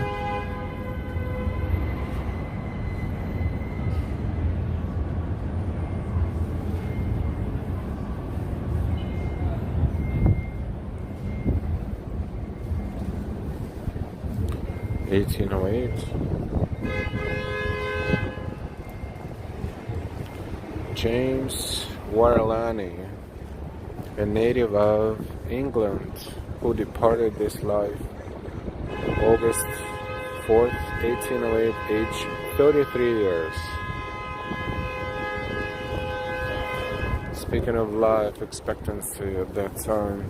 James Warlani, a native of England, who departed this life August 4th, 1808, age 33 years. Speaking of life expectancy at that time,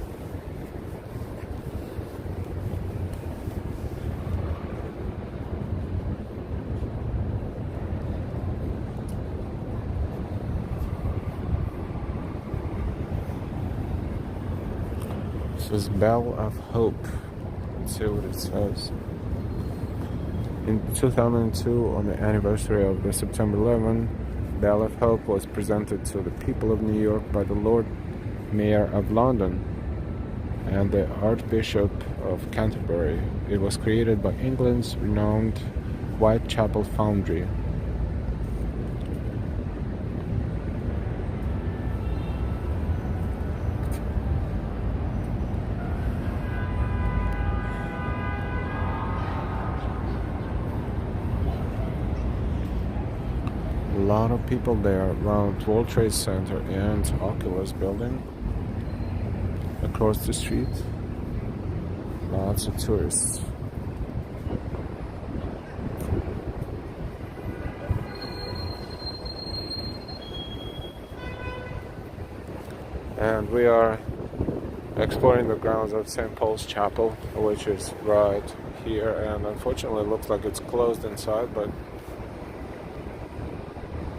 this is Bell of Hope. Let's see what it says. In 2002, on the anniversary of the September 11, Bell of Hope was presented to the people of New York by the Lord Mayor of London and the Archbishop of Canterbury. It was created by England's renowned Whitechapel Foundry. A lot of people there around World Trade Center and Oculus building. Across the street, lots of tourists. And we are exploring the grounds of St. Paul's Chapel, which is right here, and unfortunately it looks like it's closed inside, but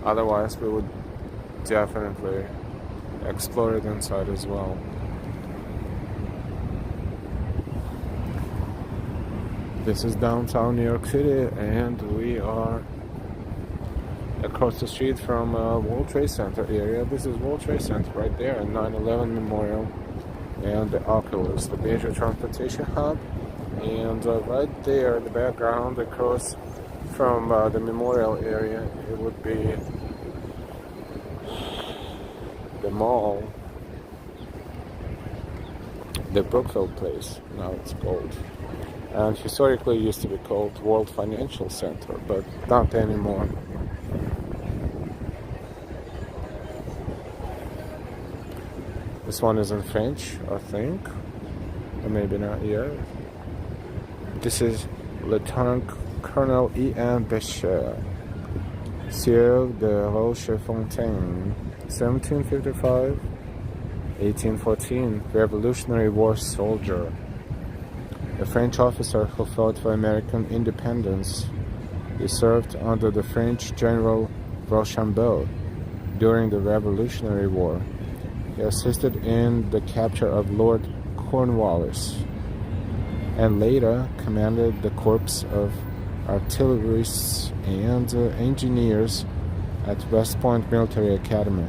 otherwise we would definitely explore it inside as well. This is downtown New York City, and we are across the street from World Trade Center area. This is World Trade Center right there, and 9/11 Memorial, and the Oculus, the major transportation hub. And right there in the background, across from the memorial area, it would be the mall, the Brookfield Place, now it's called. And historically used to be called World Financial Center, but not anymore. This one is in French, I think, or maybe not yet. This is Lieutenant Colonel E.M. Bécher, Sieur de Rochefontaine, 1755, 1814, Revolutionary War soldier. A French officer who fought for American independence. He served under the French General Rochambeau during the Revolutionary War. He assisted in the capture of Lord Cornwallis and later commanded the corps of artillerists and engineers at West Point Military Academy.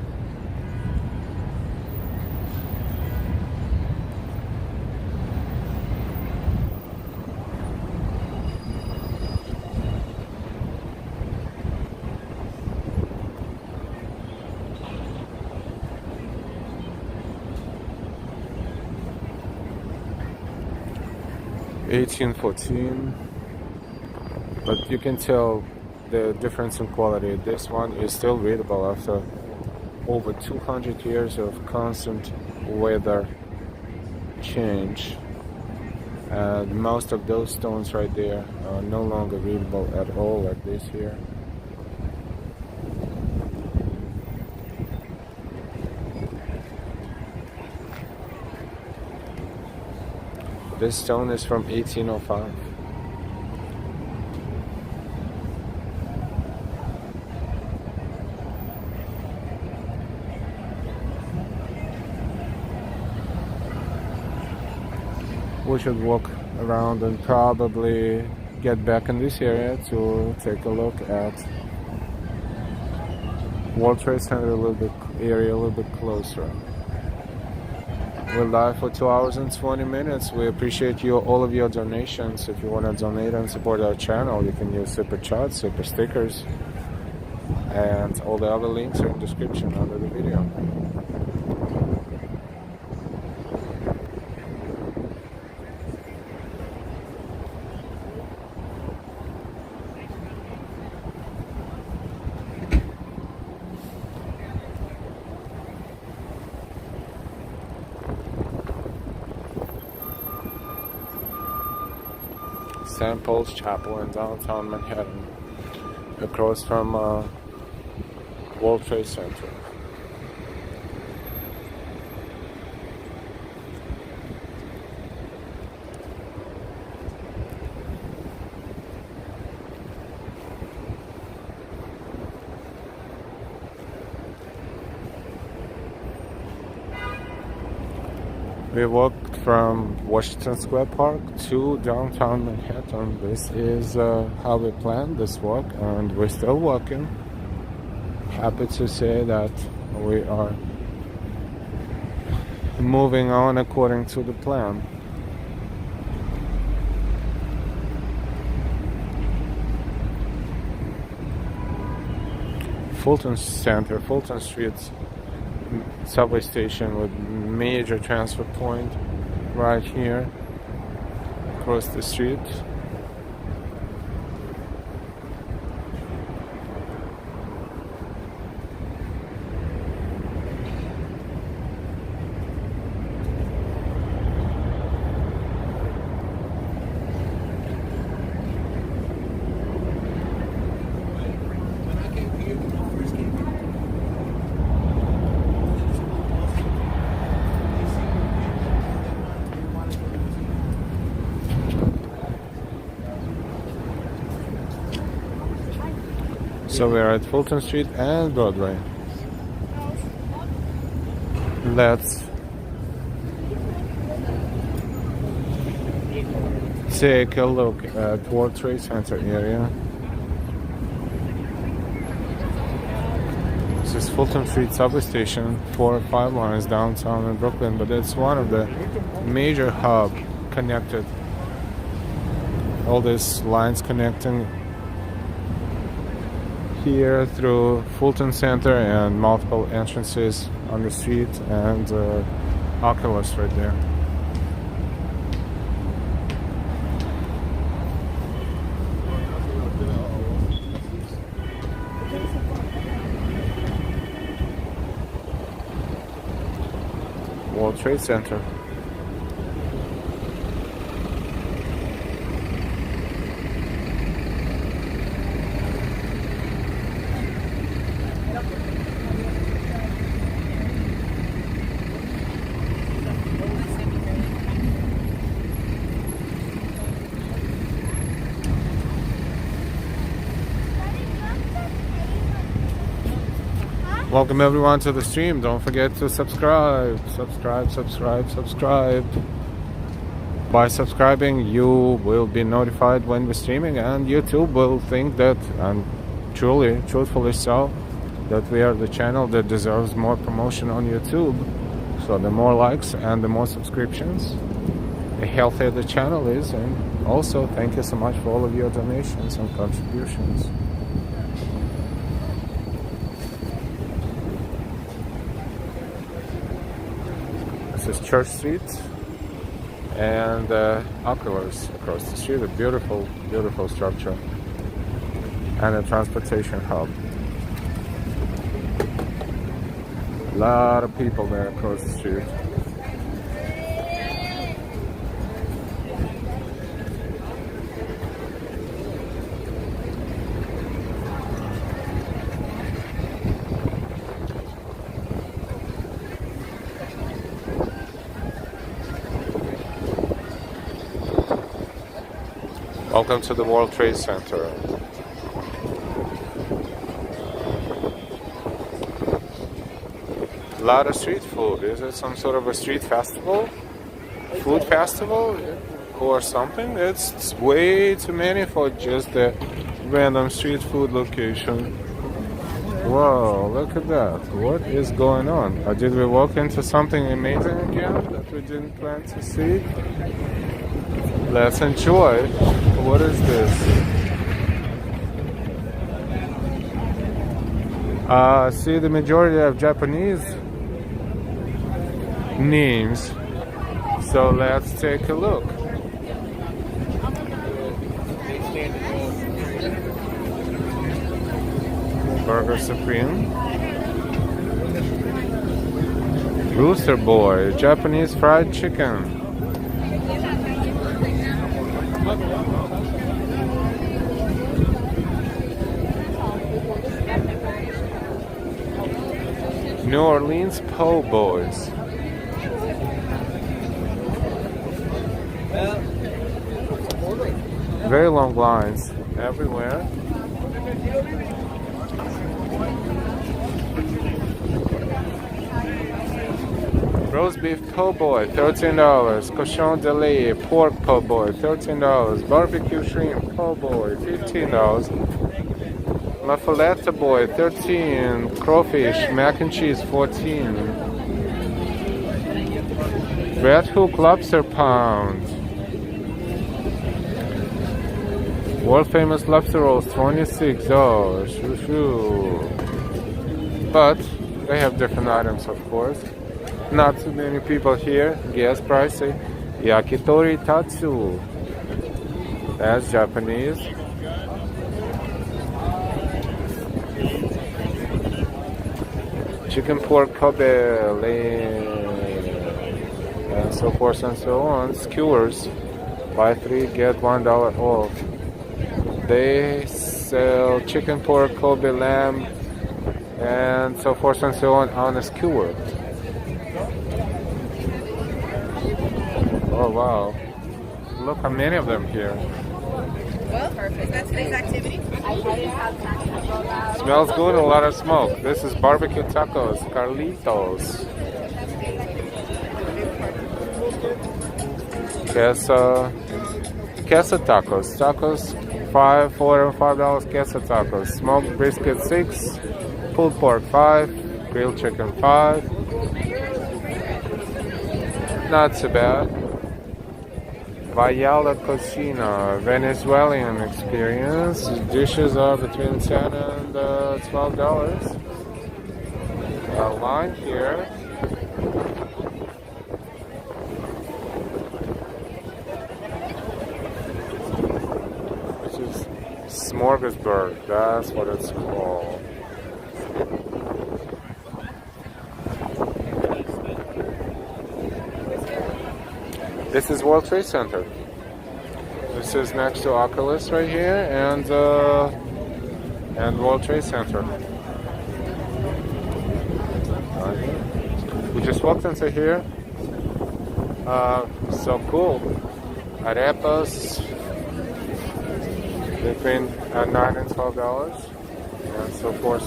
(1814), but you can tell the difference in quality. This one is still readable after over 200 years of constant weather change. And most of those stones right there are no longer readable at all, like this here. This stone is from 1805. We should walk around and probably get back in this area to take a look at World Trade Center a little bit closer. We're live for 2 hours and 20 minutes. We appreciate all of your donations. If you want to donate and support our channel, you can use super chats, super stickers, and all the other links are in the description under the video. St. Paul's Chapel in downtown Manhattan, across from World Trade Center. We walked from Washington Square Park to downtown Manhattan. This is how we planned this walk, and we're still walking. Happy to say that we are moving on according to the plan. Fulton Center, Fulton Street subway station with major transfer point right here across the street. When I came here, when I first came here, So we're at Fulton Street and Broadway. Let's take a look at World Trade Center area. This is Fulton Street subway station, 4 or 5 lines downtown in Brooklyn, but it's one of the major hub connected. All these lines connecting here through Fulton Center and multiple entrances on the street and Oculus right there. World Trade Center. Welcome everyone to the stream. Don't forget to subscribe. By subscribing, you will be notified when we're streaming, and YouTube will think that, and truthfully so, that we are the channel that deserves more promotion on YouTube. So the more likes and the more subscriptions, the healthier the channel is. And also, thank you so much for all of your donations and contributions. This is Church Street and Oculus across the street. A beautiful, beautiful structure and a transportation hub. A lot of people there across the street. Welcome to the World Trade Center. A lot of street food. Is it some sort of a street festival? Food festival? Or something? It's way too many for just a random street food location. Whoa, look at that. What is going on? Or did we walk into something amazing again that we didn't plan to see? Let's enjoy. What is this? See the majority of Japanese names. So let's take a look. Burger Supreme. Rooster Boy, Japanese fried chicken. New Orleans Po' Boys. Very long lines everywhere. Roast beef po' boy, $13. Cochon de lait, pork po' boy, $13. Barbecue shrimp po' boy, $15. La Filetta boy, $13. Crawfish, mac and cheese, $14. Red Hook lobster pound. World famous lobster rolls, $26. Shoo shoo. but they have different items, of course. Not too many people here. Gas pricey. Yakitori tatsu. That's Japanese. Chicken pork Kobe, and so forth and so on. Skewers, buy 3 get $1 off. They sell chicken pork Kobe lamb and so forth and so on a skewer. Oh wow, look how many of them here. Well, perfect. That's today's activity. Smells good, a lot of smoke. This is barbecue tacos, Carlitos. Queso tacos. Tacos, $4 and $5 queso tacos. Smoked brisket 6, pulled pork 5, grilled chicken 5. Not too bad. Vayala Cocina, Venezuelan experience. Dishes are between $10 and $12. A line here. Which is smorgasbord. That's what it's called. This is World Trade Center. This is next to Oculus right here, and World Trade Center. We just walked into here. So cool. Arepas between $9 and $12, and so forth.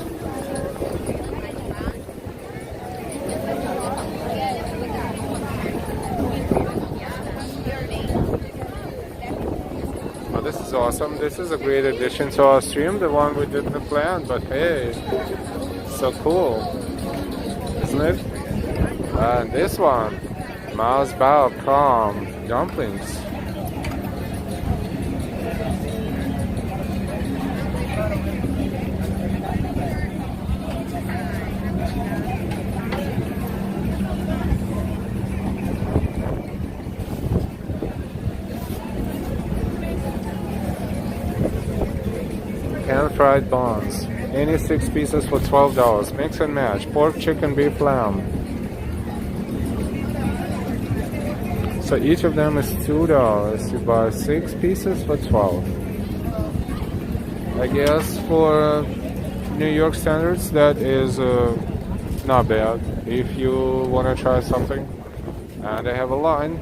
This is awesome. This is a great addition to our stream, the one we didn't plan, but hey, so cool, isn't it? And this one, Mao's Bao Calm dumplings. Pan-fried buns. Any 6 pieces for $12. Mix and match. Pork, chicken, beef, lamb. So each of them is $2. You buy 6 pieces for $12. I guess for New York standards, that is not bad. If you want to try something, and they have a line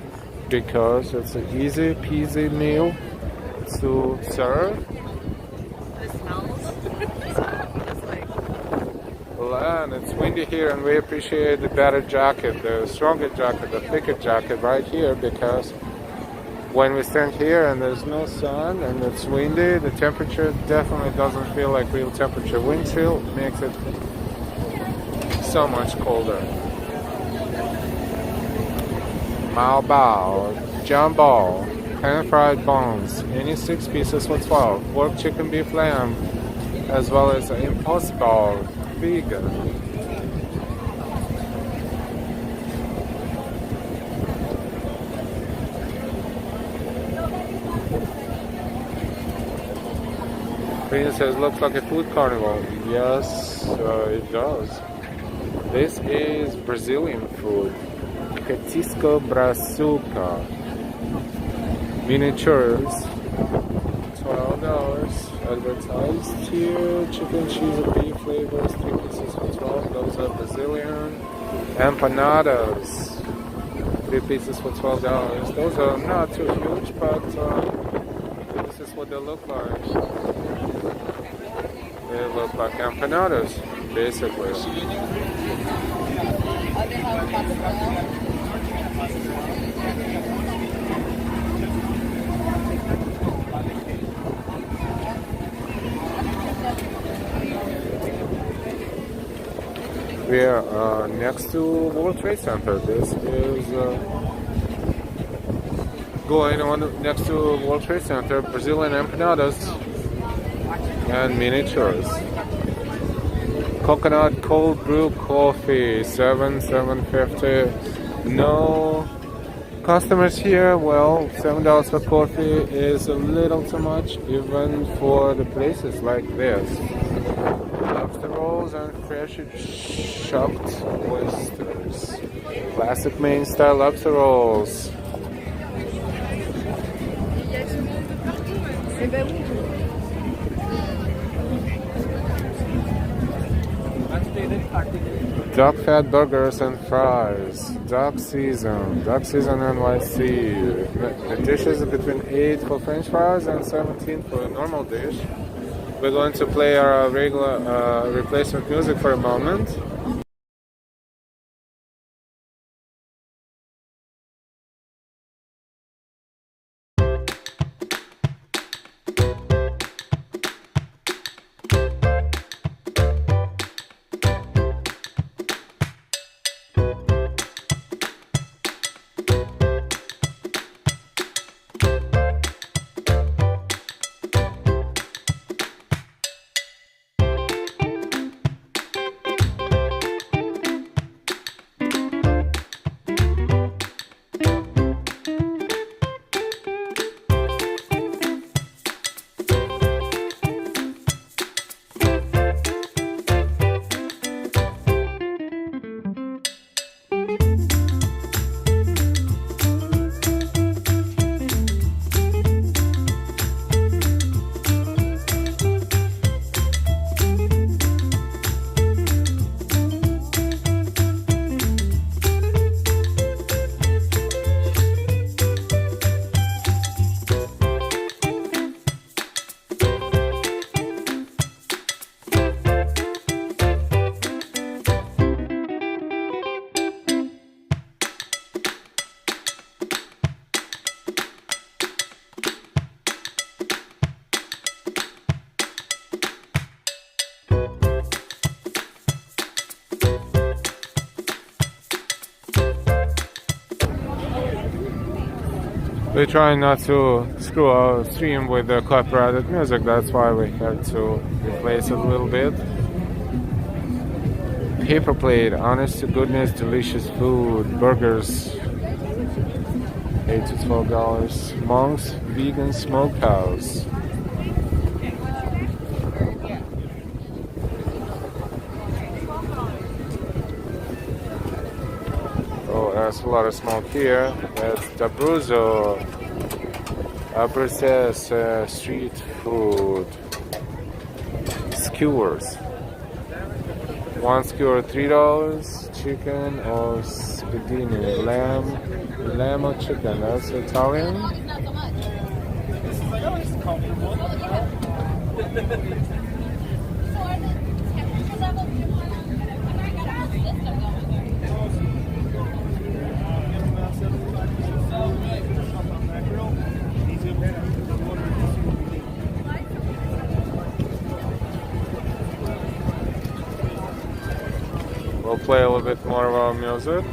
because it's an easy peasy meal to serve. And it's windy here, and we appreciate the better jacket, the stronger jacket, the thicker jacket right here, because when we stand here and there's no sun and it's windy, the temperature definitely doesn't feel like real temperature. Wind chill makes it so much colder. Mao Bao, jumbo, pan-fried buns, any 6 pieces for $12. Pork, chicken, beef, lamb, as well as impossible vegan. Princess says, looks like a food carnival. Yes, it does. This is Brazilian food. Petisco Brazuca. Miniatures. $12. Advertised here. Chicken, cheese, and beef flavors. 3 pieces for $12. Those are Brazilian. Empanadas. 3 pieces for $12. Those are not too huge, but this is what they look like. They look like empanadas, basically. We are next to World Trade Center. This is going on next to World Trade Center. Brazilian empanadas and miniatures. Coconut cold brew coffee, $7.50. No customers here. Well, $7 for coffee is a little too much, even for the places like this. Lobster rolls and fresh chopped oysters. Classic Maine style lobster rolls. Duck fat burgers and fries. Duck season NYC. The dishes are between 8 for French fries and 17 for a normal dish. We're going to play our regular replacement music for a moment. We're trying not to screw our stream with the copyrighted music, that's why we had to replace it a little bit. Paper plate, honest to goodness, delicious food, burgers, $8 to $12. Monk's Vegan Smokehouse. Oh, there's a lot of smoke here. That's D'Abruzzo. Abruzzo's street food. Skewers. One skewer $3. Chicken or spadini. Lamb or chicken. That's Italian. We'll play a little bit more of our music.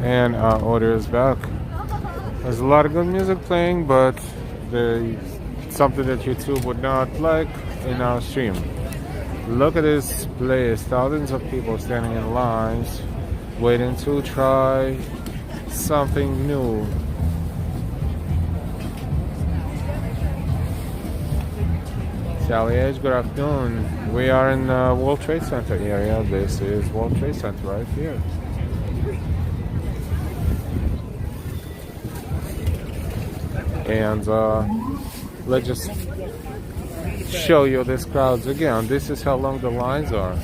And our order is back. There's a lot of good music playing, but there's something that YouTube would not like in our stream. Look at this place, thousands of people standing in lines, waiting to try something new. Sally H, good afternoon. We are in the World Trade Center area. This is World Trade Center right here. And let's just show you these crowds again. This is how long the lines are.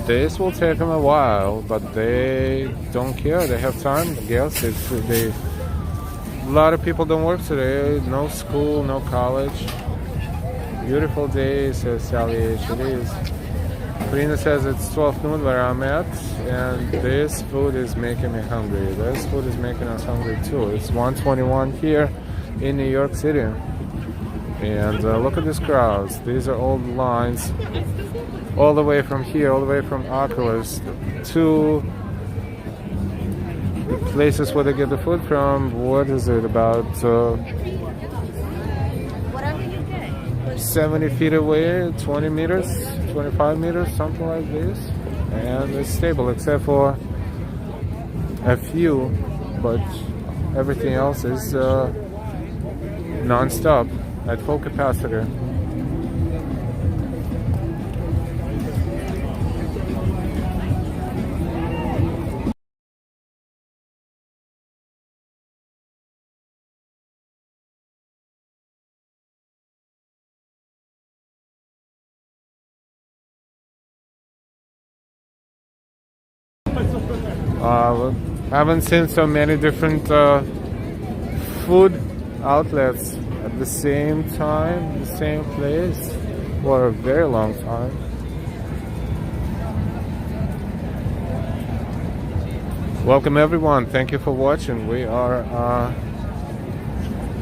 This will take them a while, but they don't care. They have time. I guess a lot of people don't work today. No school, no college. Beautiful day, says Sally H. It is. Karina says it's 12 noon where I'm at, and this food is making me hungry. This food is making us hungry too. It's 1:21 here in New York City. And look at these crowds. These are all the lines all the way from here, all the way from Oculus to the places where they get the food from. What is it, about 70 feet away, 20 meters, 25 meters, something like this. And it's stable except for a few, but everything else is non-stop at full capacity. Haven't seen so many different food outlets at the same time, the same place, for a very long time. Welcome everyone, thank you for watching. We are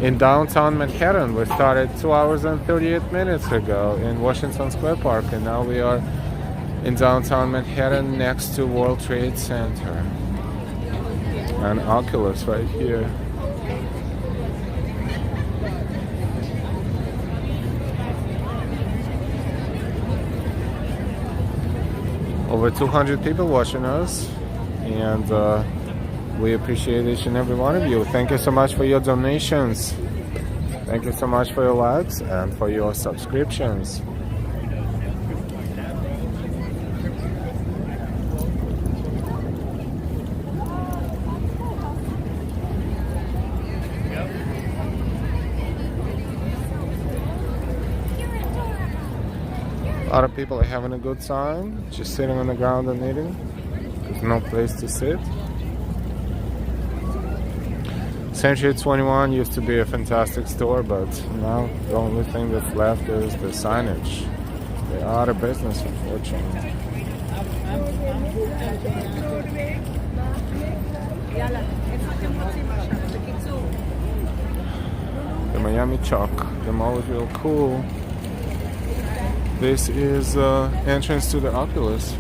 in downtown Manhattan. We started 2 hours and 38 minutes ago in Washington Square Park, and now we are in downtown Manhattan next to World Trade Center. And Oculus right here. Over 200 people watching us, and we appreciate each and every one of you. Thank you so much for your donations. Thank you so much for your likes and for your subscriptions. A lot of people are having a good time, just sitting on the ground and eating. There's no place to sit. Century 21 used to be a fantastic store, but now the only thing that's left is the signage. They're out of business, unfortunately. The Miami Chalk, the mall is real cool. This is entrance to the Oculus,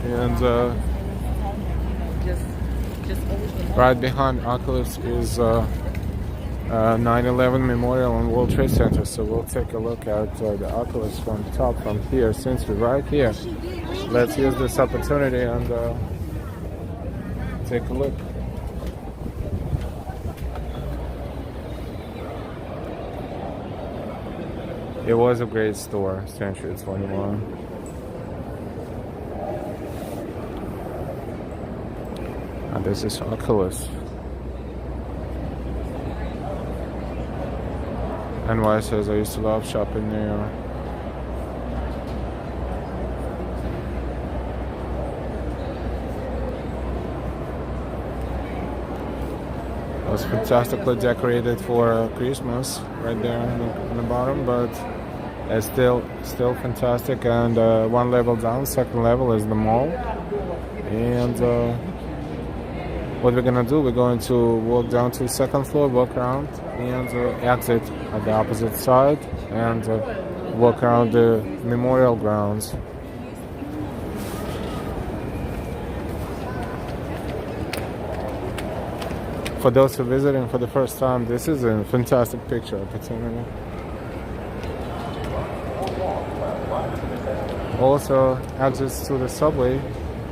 and right behind Oculus is 9/11 Memorial and World Trade Center. So we'll take a look at the Oculus from the top, from here. Since we're right here, let's use this opportunity and take a look. It was a great store, Century 21. And this is Oculus. NY says, I used to love shopping there. It was fantastically decorated for Christmas right there on the bottom, but it's still fantastic. And one level down, second level is the mall. And what we're gonna do, we're going to walk down to the second floor, walk around, and exit at the opposite side, and walk around the memorial grounds. For those who are visiting for the first time, this is a fantastic picture opportunity. Also exits to the subway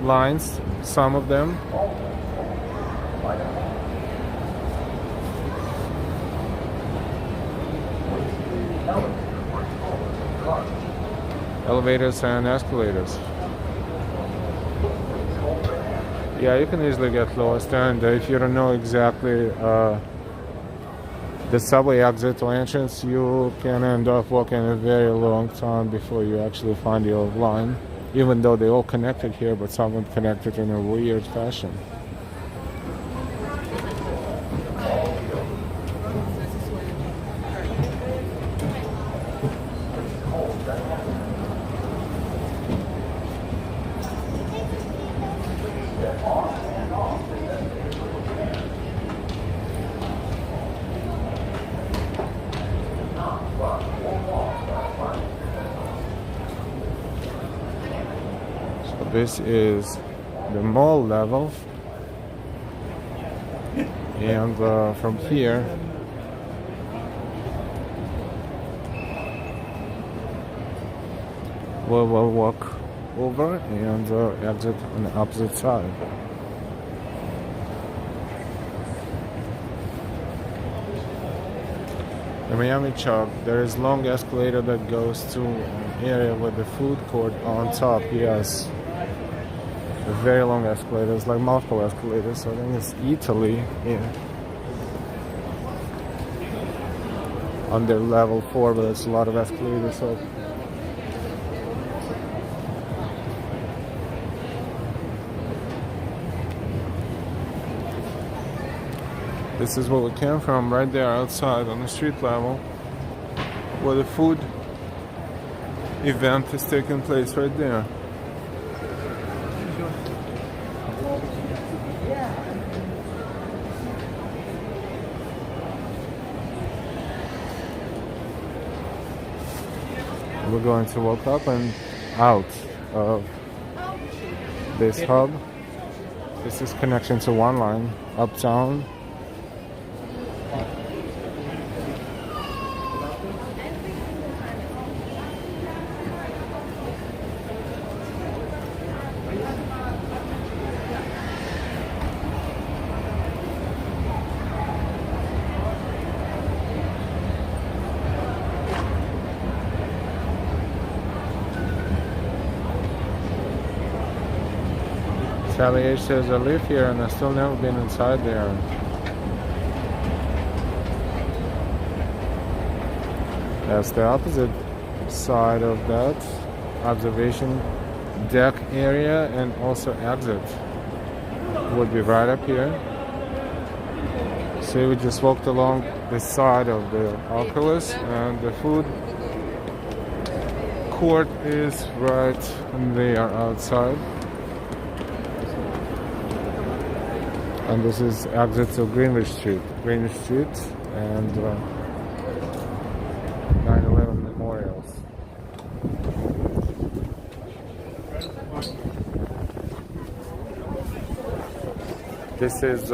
lines, some of them. Elevators and escalators. Yeah, you can easily get lost, and if you don't know exactly the subway exit or entrance, you can end up walking a very long time before you actually find your line, even though they all connected here, but some of them connected in a weird fashion. This is the mall level, and from here we will walk over and exit on the opposite side. In Miami Chalk, there is long escalator that goes to an area with the food court on top. Yes. Very long escalators, like multiple escalators. So I think it's Italy, yeah. Under level 4, but there's a lot of escalators. So this is where we came from, right there outside on the street level, where the food event is taking place, right there. We're going to walk up and out of this hub. This is connection to one line, uptown. Sally H says, I live here and I've still never been inside there. That's the opposite side of that observation deck area, and also exit would be right up here. So we just walked along this side of the Oculus, and the food court is right there outside. And this is exit to Greenwich Street and 9/11 memorials. This is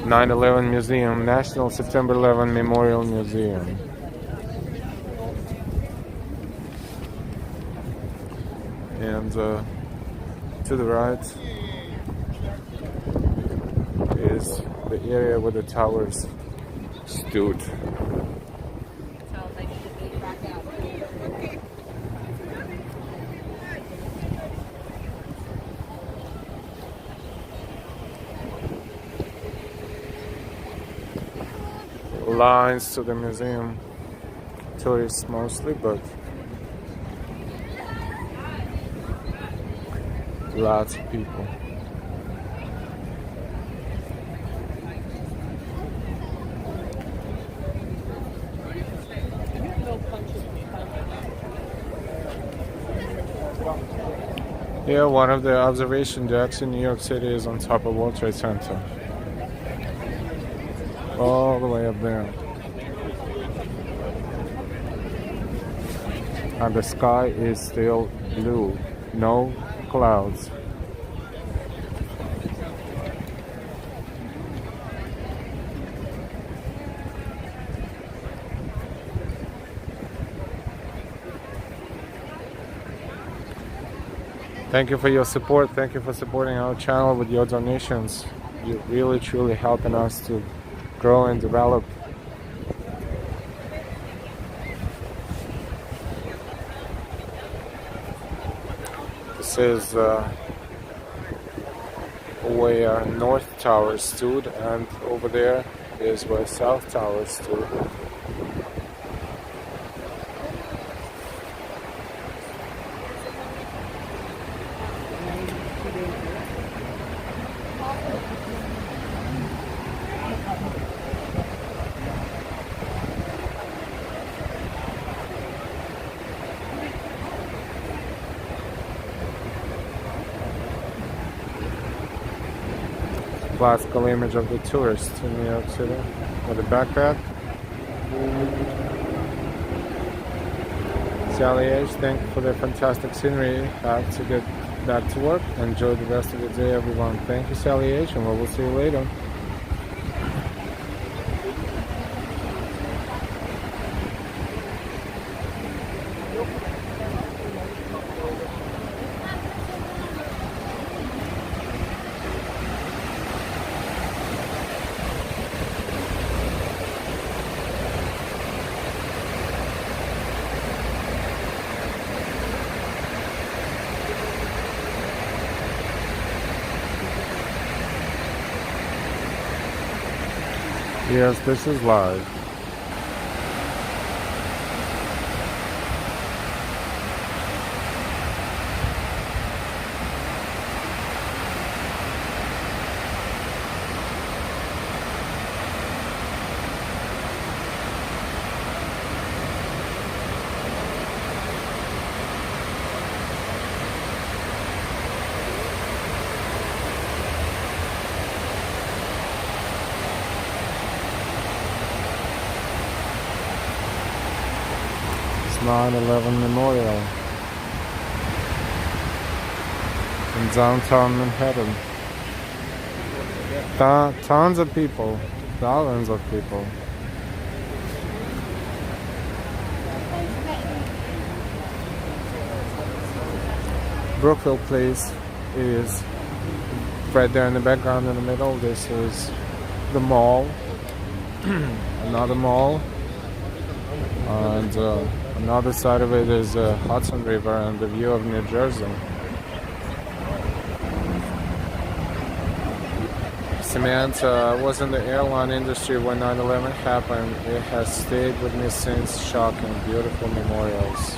9/11 Museum, National September 11 Memorial Museum. And to the right is the area where the towers stood. Lines to the museum, tourists mostly, but lots of people. Yeah, one of the observation decks in New York City is on top of World Trade Center. All the way up there. And the sky is still blue. No clouds. Thank you for your support. Thank you for supporting our channel with your donations. You're really truly helping us to grow and develop. This is where North Tower stood, and over there is where South Tower stood. Classical image of the tourist in New York City with a backpack. Sally H, thank you for the fantastic scenery. Have to get back to work. Enjoy the rest of the day, everyone. Thank you, Sally H, and we will see you later. Yes, this is live. It's 9/11 Memorial in downtown Manhattan. Tons of people, thousands of people. Brookfield Place is right there in the background in the middle. This is the mall, another mall, and another side of it is Hudson River and the view of New Jersey. Cement was in the airline industry when 9/11 happened. It has stayed with me since. Shocking, beautiful memorials.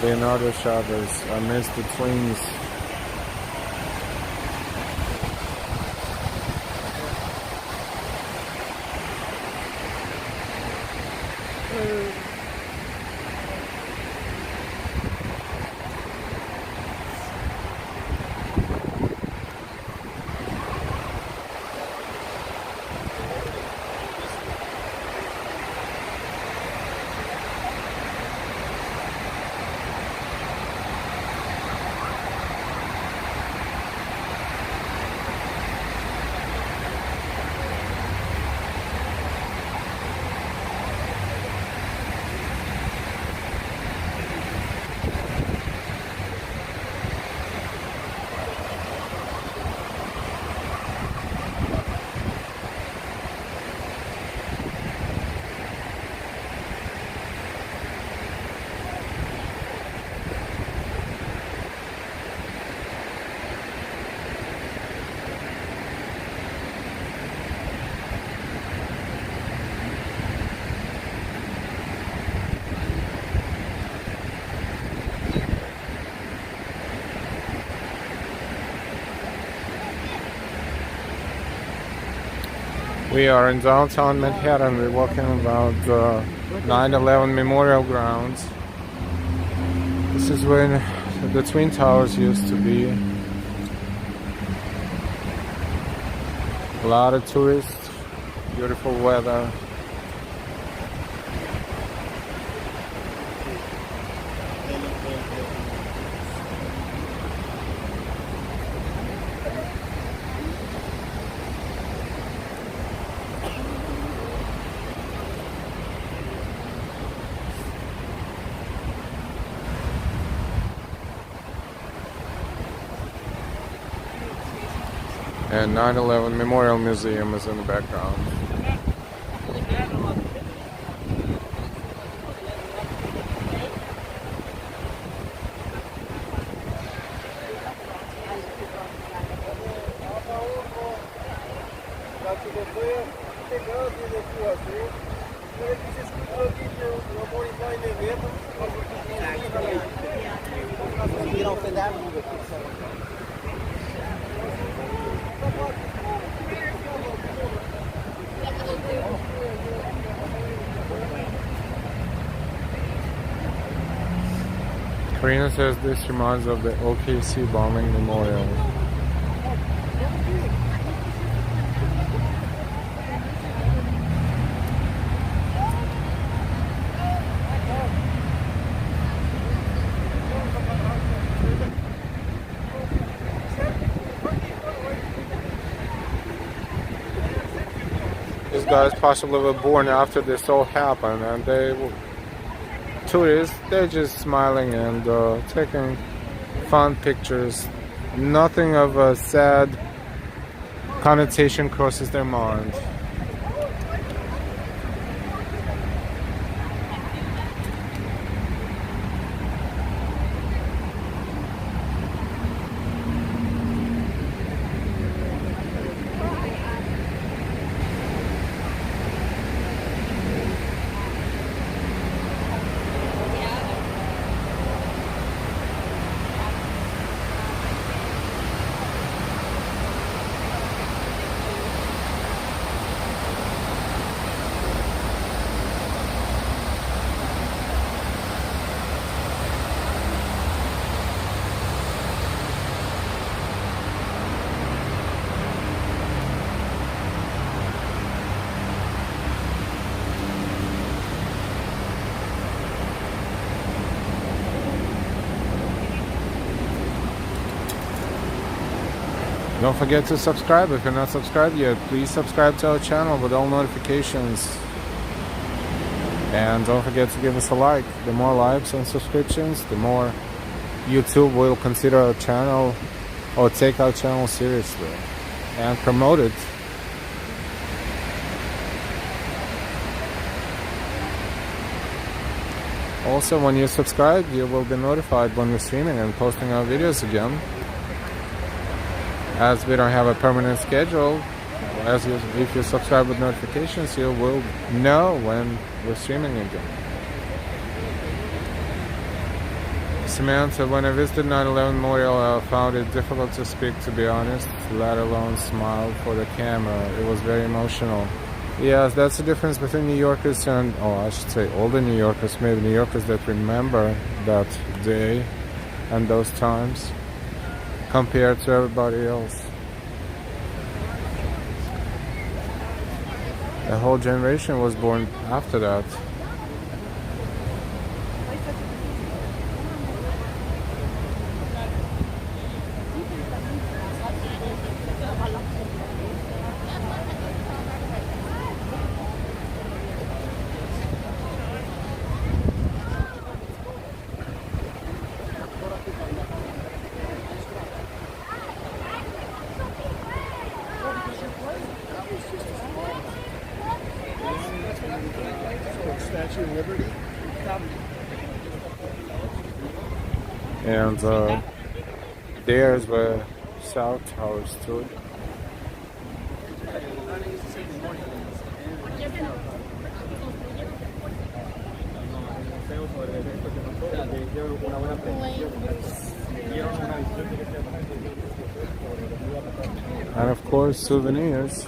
Leonardo Chavez, I miss the twins. We are in downtown Manhattan. We're walking about 9/11 Memorial Grounds. This is where the Twin Towers used to be. A lot of tourists, beautiful weather. And 9/11 Memorial Museum is in the background. Karina says this reminds of the OKC bombing memorial. These guys possibly were born after this all happened, and tourists, they're just smiling and taking fun pictures. Nothing of a sad connotation crosses their mind. Don't forget to subscribe if you're not subscribed yet. Please subscribe to our channel with all notifications. And don't forget to give us a like. The more likes and subscriptions, the more YouTube will consider our channel or take our channel seriously and promote it. Also, when you subscribe, you will be notified when we're streaming and posting our videos again. As we don't have a permanent schedule, if you subscribe with notifications, you will know when we're streaming again. Samantha, when I visited 9/11 Memorial, I found it difficult to speak, to be honest, let alone smile for the camera. It was very emotional. Yes, that's the difference between New Yorkers and, I should say older New Yorkers, maybe New Yorkers that remember that day and those times, compared to everybody else. The whole generation was born after that. Statue of Liberty. And there's where South Tower stood. And of course, souvenirs.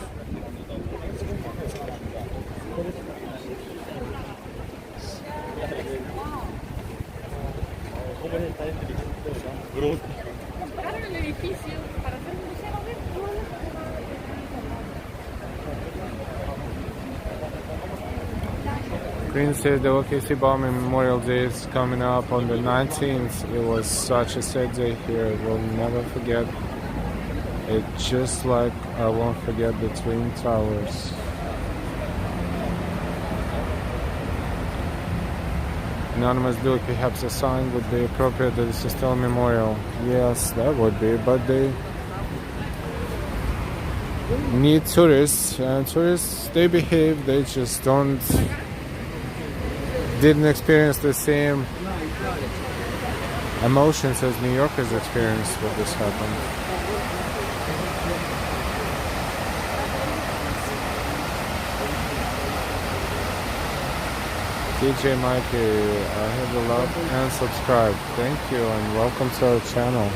Green says the OKC bombing Memorial Day is coming up on the 19th. It was such a sad day here. We'll never forget it, just like I won't forget the Twin Towers. Anonymous Duke, perhaps a sign would be appropriate that this is still a memorial. Yes, that would be, but they need tourists, and tourists, they behave, they just didn't experience the same emotions as New Yorkers experienced when this happened. DJ Mikey, I have a love and subscribe. Thank you and welcome to our channel.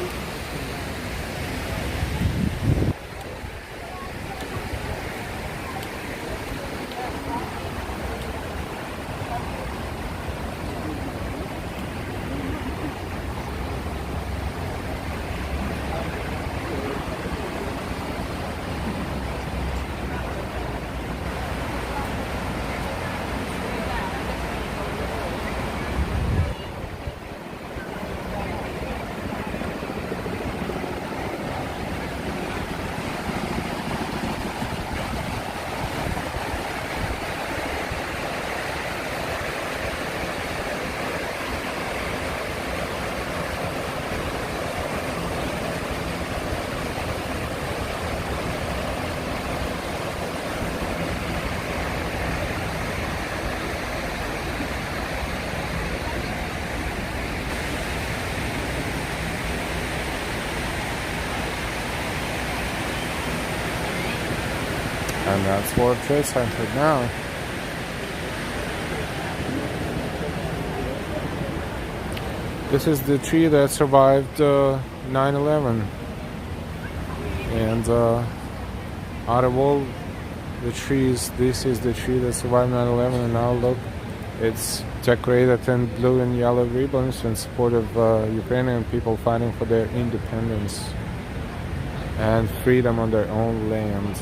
And that's World Trade Center now. This is the tree that survived 9/11. And out of all the trees, this is the tree that survived 9/11. And now look, it's decorated in blue and yellow ribbons in support of Ukrainian people fighting for their independence and freedom on their own land.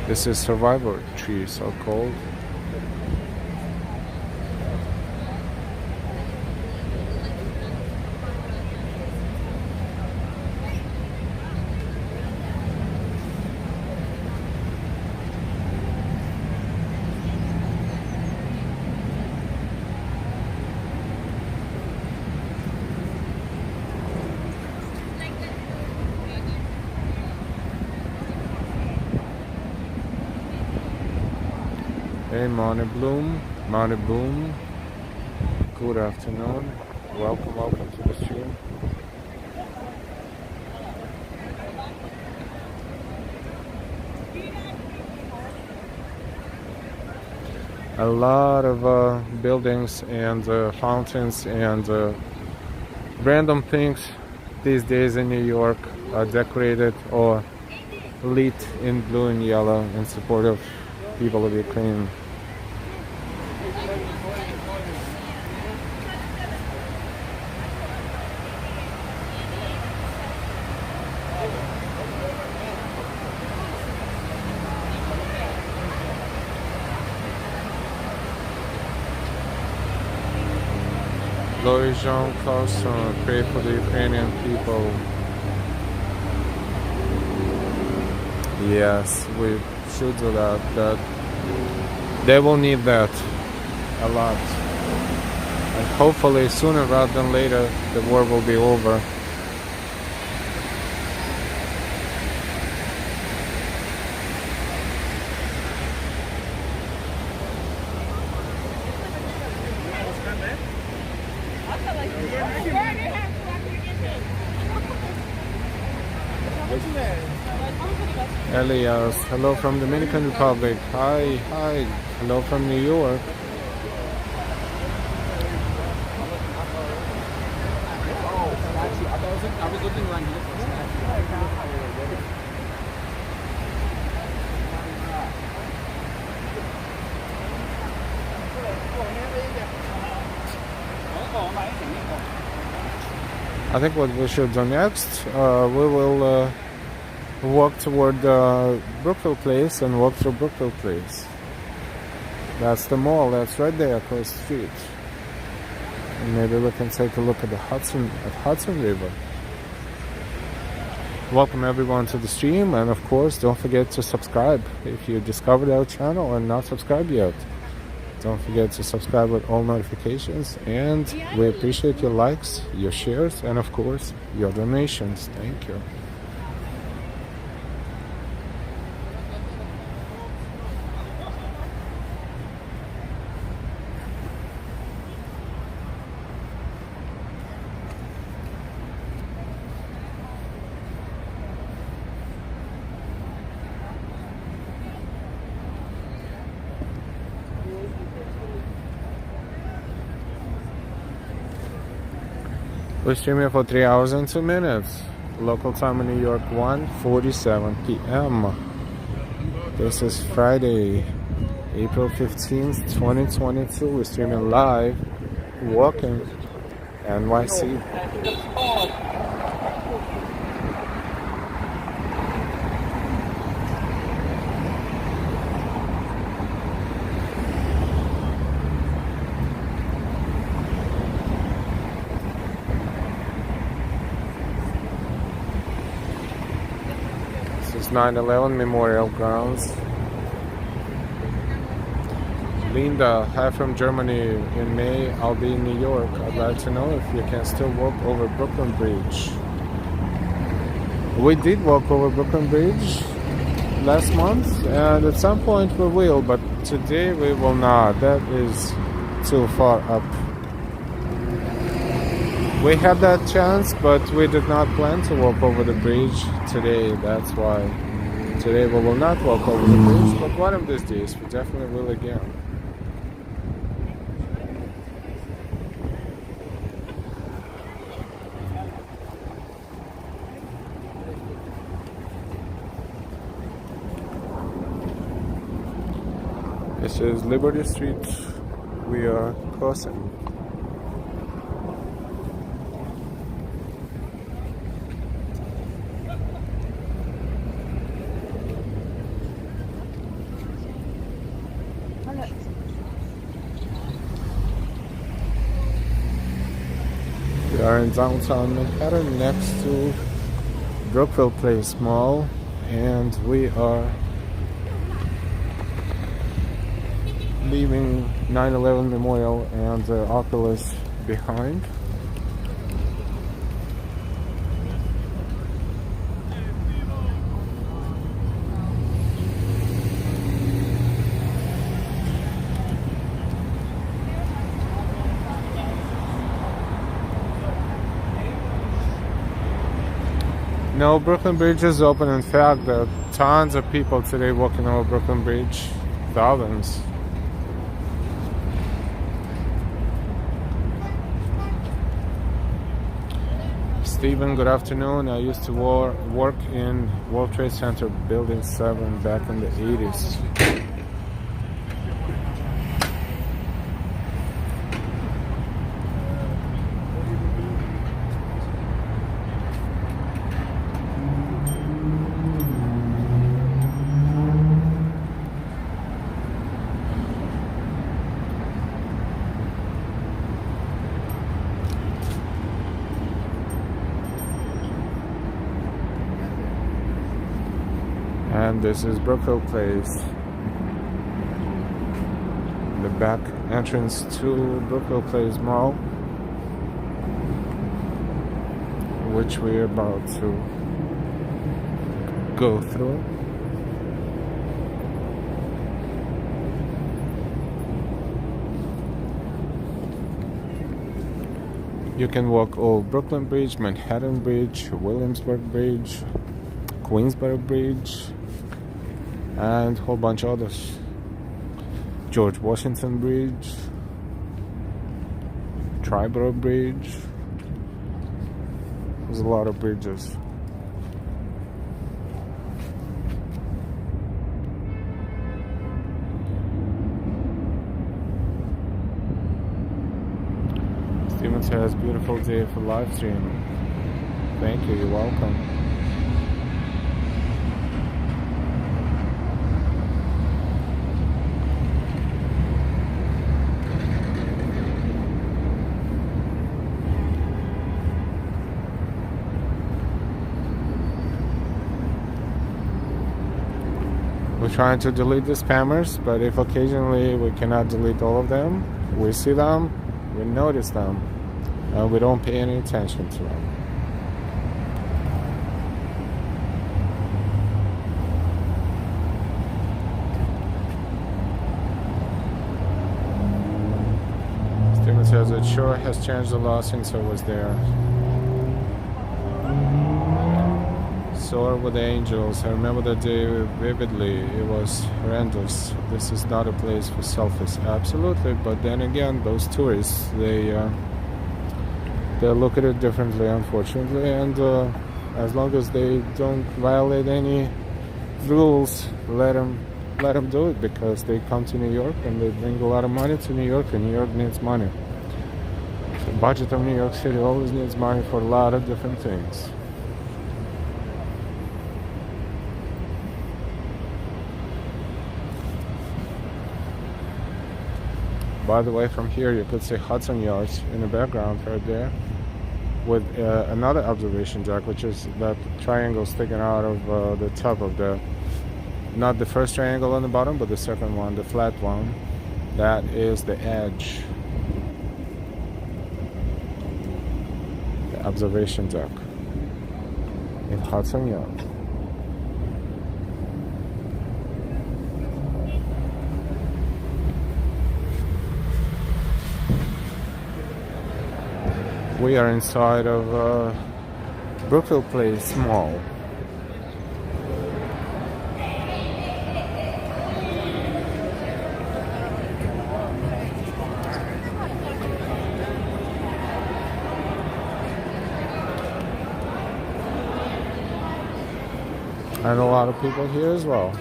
This is survivor tree, so called. Hey, Money Bloom, good afternoon, welcome to the stream. A lot of buildings and fountains and random things these days in New York are decorated or lit in blue and yellow in support of people of Ukraine. Glory Jean Carlson, pray for the Ukrainian people. Yes, we should do that. That they will need that a lot. And hopefully sooner rather than later the war will be over. Elias, hello from Dominican Republic. Hi. Hello from New York. I was looking around here for snacks. I think what we should do next, we will walk toward Brookville Place and walk through Brookville Place. That's the mall, that's right there across the street. And maybe we can take a look at the Hudson River. Welcome everyone to the stream, and of course don't forget to subscribe if you discovered our channel and not subscribed yet. Don't forget to subscribe with all notifications, and we appreciate your likes, your shares, and of course your donations. Thank you. We're streaming for 3 hours and 2 minutes. Local time in New York, 1:47 p.m. This is Friday, April 15th, 2022. We're streaming live, walking NYC. This is 9/11 Memorial Grounds. Linda, hi from Germany. In May, I'll be in New York. I'd like to know if you can still walk over Brooklyn Bridge. We did walk over Brooklyn Bridge last month, and at some point we will, but today we will not. That is too far up. We had that chance, but we did not plan to walk over the bridge today. That's why today we will not walk over the bridge, but one of these days we definitely will again. This is Liberty Street. We are crossing. We are in downtown Manhattan next to Brookville Place Mall, and we are leaving 9/11 Memorial and the Oculus behind. No, Brooklyn Bridge is open. In fact, there are tons of people today walking over Brooklyn Bridge. Thousands. Stephen, good afternoon. I used to work in World Trade Center Building 7 back in the 80s. And this is Brookville Place, the back entrance to Brookville Place Mall, which we're about to go through. You can walk over Brooklyn Bridge, Manhattan Bridge, Williamsburg Bridge, Queensboro Bridge, and a whole bunch of others. George Washington Bridge, Tribeca Bridge. There's a lot of bridges. Steven says, beautiful day for live stream. Thank you. You're welcome. We're trying to delete the spammers, but if occasionally we cannot delete all of them, we see them, we notice them, and we don't pay any attention to them. Steven says it sure has changed a lot since I was there. Soar with the Angels. I remember that day vividly. It was horrendous. This is not a place for selfies. Absolutely, but then again, those tourists, they look at it differently, unfortunately. And as long as they don't violate any rules, let them do it, because they come to New York and they bring a lot of money to New York, and New York needs money. The budget of New York City always needs money for a lot of different things. By the way, from here you could see Hudson Yards in the background right there, with another observation deck, which is that triangle sticking out of the top of the, not the first triangle on the bottom, but the second one, the flat one. That is the edge. The observation deck in Hudson Yards. We are inside of Brookfield Place Mall. And a lot of people here as well.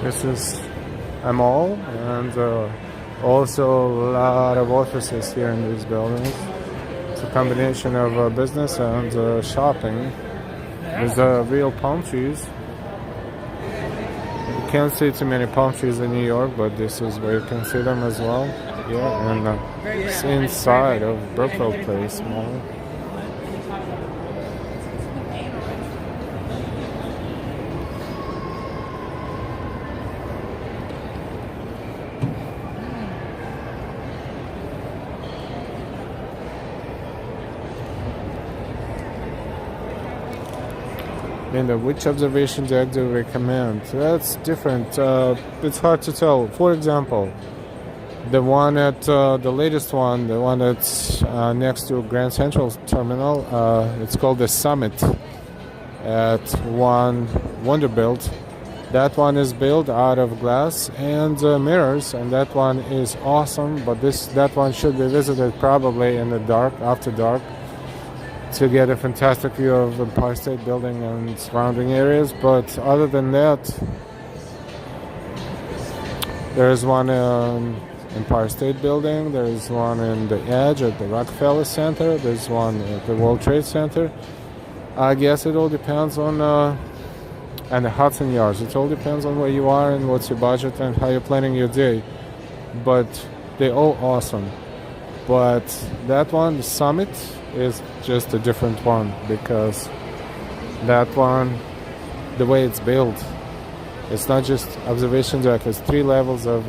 This is a mall, and also a lot of offices here in these buildings. It's a combination of business and shopping. There's real palm trees. You can't see too many palm trees in New York, but this is where you can see them as well. Yeah, and it's inside of Brookfield Place Mall. And which observation deck do you recommend? That's different. It's hard to tell. For example, the one at the latest one, the one that's next to Grand Central Terminal, it's called the Summit at One Vanderbilt. That one is built out of glass and mirrors, and that one is awesome. But that one should be visited probably in the dark, after dark, to get a fantastic view of the Empire State Building and surrounding areas. But other than that, there's one Empire State Building, there's one in the Edge at the Rockefeller Center, there's one at the World Trade Center. I guess it all depends on, and the Hudson Yards, it all depends on where you are and what's your budget and how you're planning your day. But they're all awesome. But that one, the Summit, is just a different one, because that one, the way it's built, it's not just observation deck, it's 3 levels of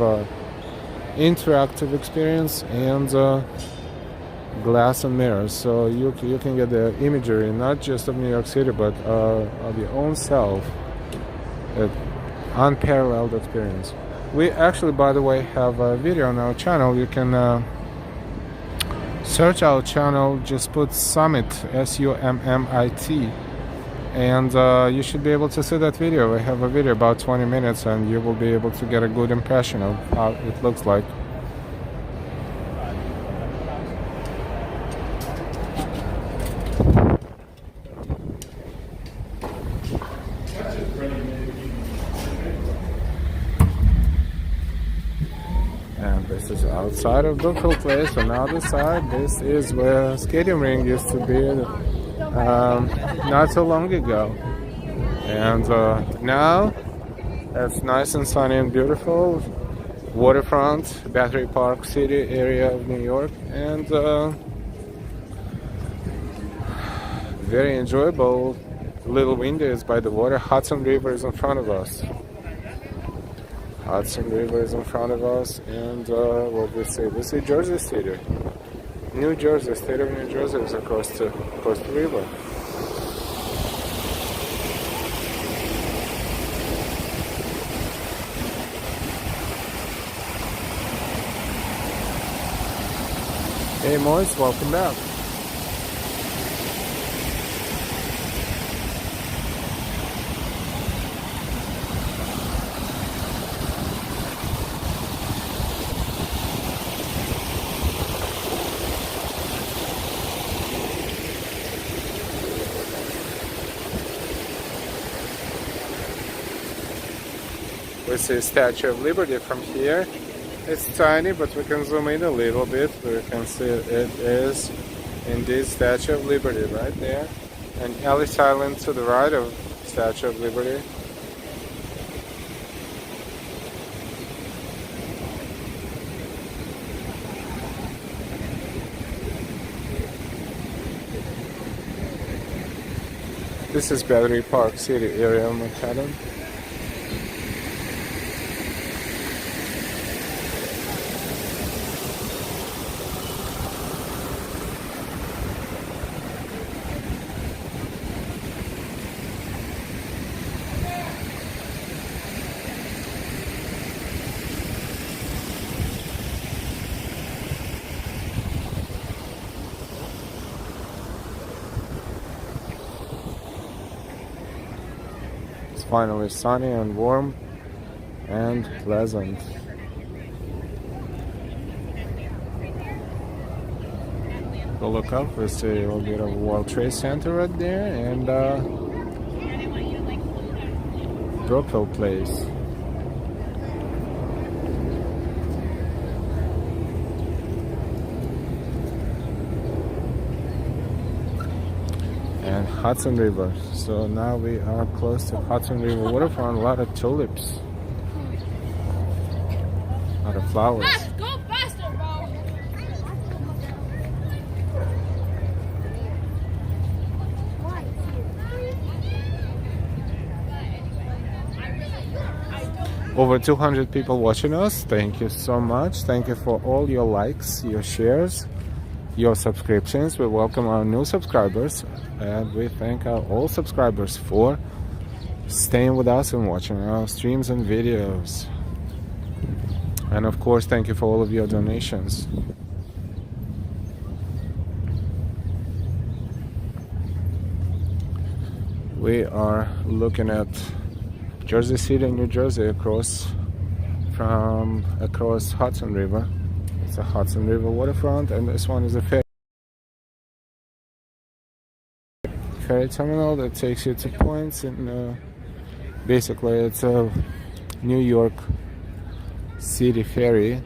interactive experience and glass and mirrors, so you can get the imagery not just of New York City but of your own self. An unparalleled experience. We actually, by the way, have a video on our channel. You can search our channel, just put Summit, SUMMIT, and you should be able to see that video. I have a video about 20 minutes, and you will be able to get a good impression of how it looks like. And this is outside of Brookfield Place. On the other side, this is where skating ring used to be not so long ago. And now it's nice and sunny and beautiful. Waterfront, Battery Park City area of New York, and very enjoyable. Little windows by the water. Hudson River is in front of us. Hudson River is in front of us, and what we see? We see Jersey City. New Jersey, state of New Jersey is across the river. Hey Moise, welcome back. We see Statue of Liberty from here. It's tiny, but we can zoom in a little bit. We can see it is indeed Statue of Liberty right there. And Ellis Island to the right of Statue of Liberty. This is Battery Park City area of Manhattan. Finally sunny and warm and pleasant. Go look up, we see a little bit of World Trade Center right there, and Brookfield Place. And Hudson River. So now we are close to Hudson River waterfront. A lot of tulips, a lot of flowers. Go faster, bro. Over 200 people watching us. Thank you so much. Thank you for all your likes, your shares, your subscriptions. We welcome our new subscribers, and we thank our old subscribers for staying with us and watching our streams and videos. And of course, thank you for all of your donations. We are looking at Jersey City, New Jersey, across Hudson River. It's a Hudson River waterfront, and this one is a ferry terminal that takes you to points in basically it's a New York City ferry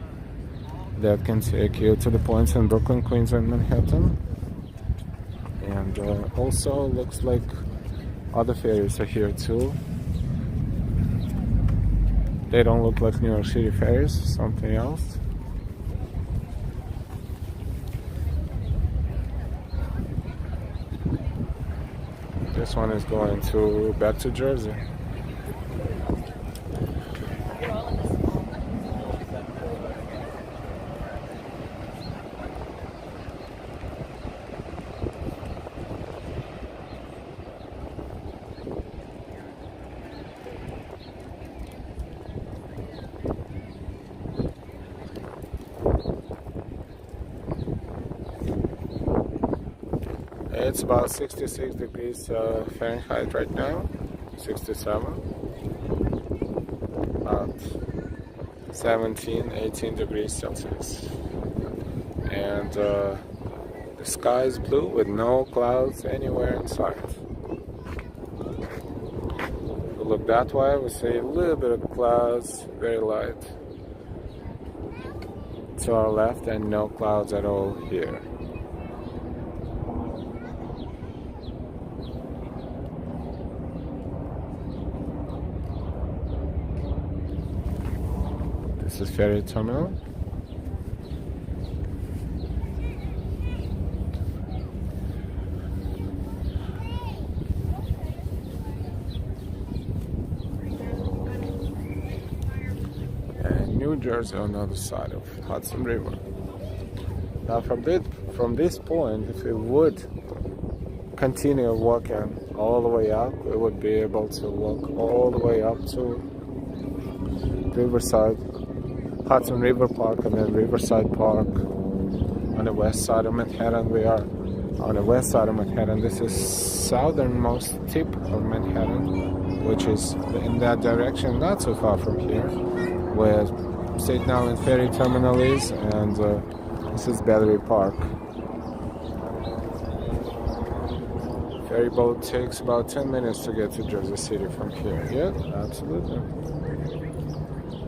that can take you to the points in Brooklyn, Queens, and Manhattan. And also looks like other ferries are here too. They don't look like New York City ferries, something else. This one is going back to Jersey. It's about 66 degrees Fahrenheit right now, 67. About 17, 18 degrees Celsius. And the sky is blue with no clouds anywhere in sight. If we look that way, we see a little bit of clouds, very light, to our left, and no clouds at all here. This is ferry terminal. And New Jersey on the other side of Hudson River. Now from this point, if we would continue walking all the way up, we would be able to walk all the way up to Riverside, Hudson River Park, and then Riverside Park on the west side of Manhattan. We are on the west side of Manhattan. This is southernmost tip of Manhattan, which is in that direction, not so far from here, where State Now and Ferry Terminal is, and this is Battery Park. Ferry boat takes about 10 minutes to get to Jersey City from here. Yeah, absolutely.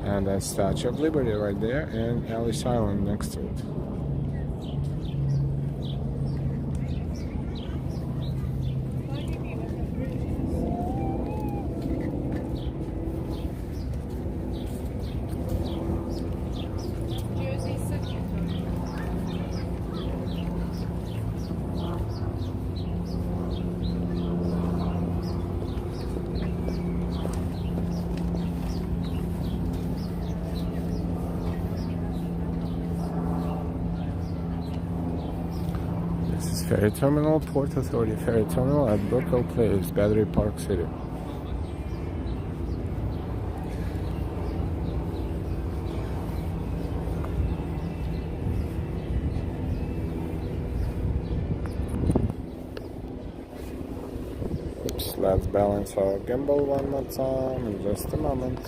And that Statue of Liberty right there, and Ellis Island next to it. Ferry Terminal, Port Authority Ferry Terminal at Broadway Place, Battery Park City. Oops, let's balance our gimbal one more time in just a moment.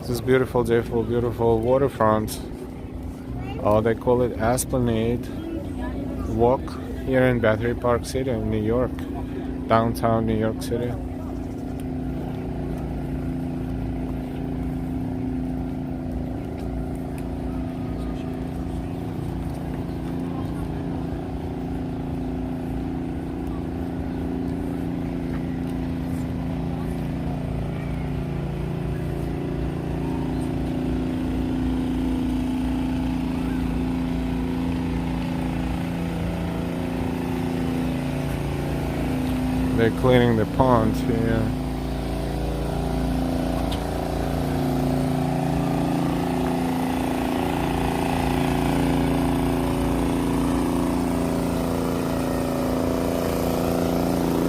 This beautiful, beautiful waterfront. They call it Esplanade Walk here in Battery Park City in New York, downtown New York City. They're cleaning the pond here.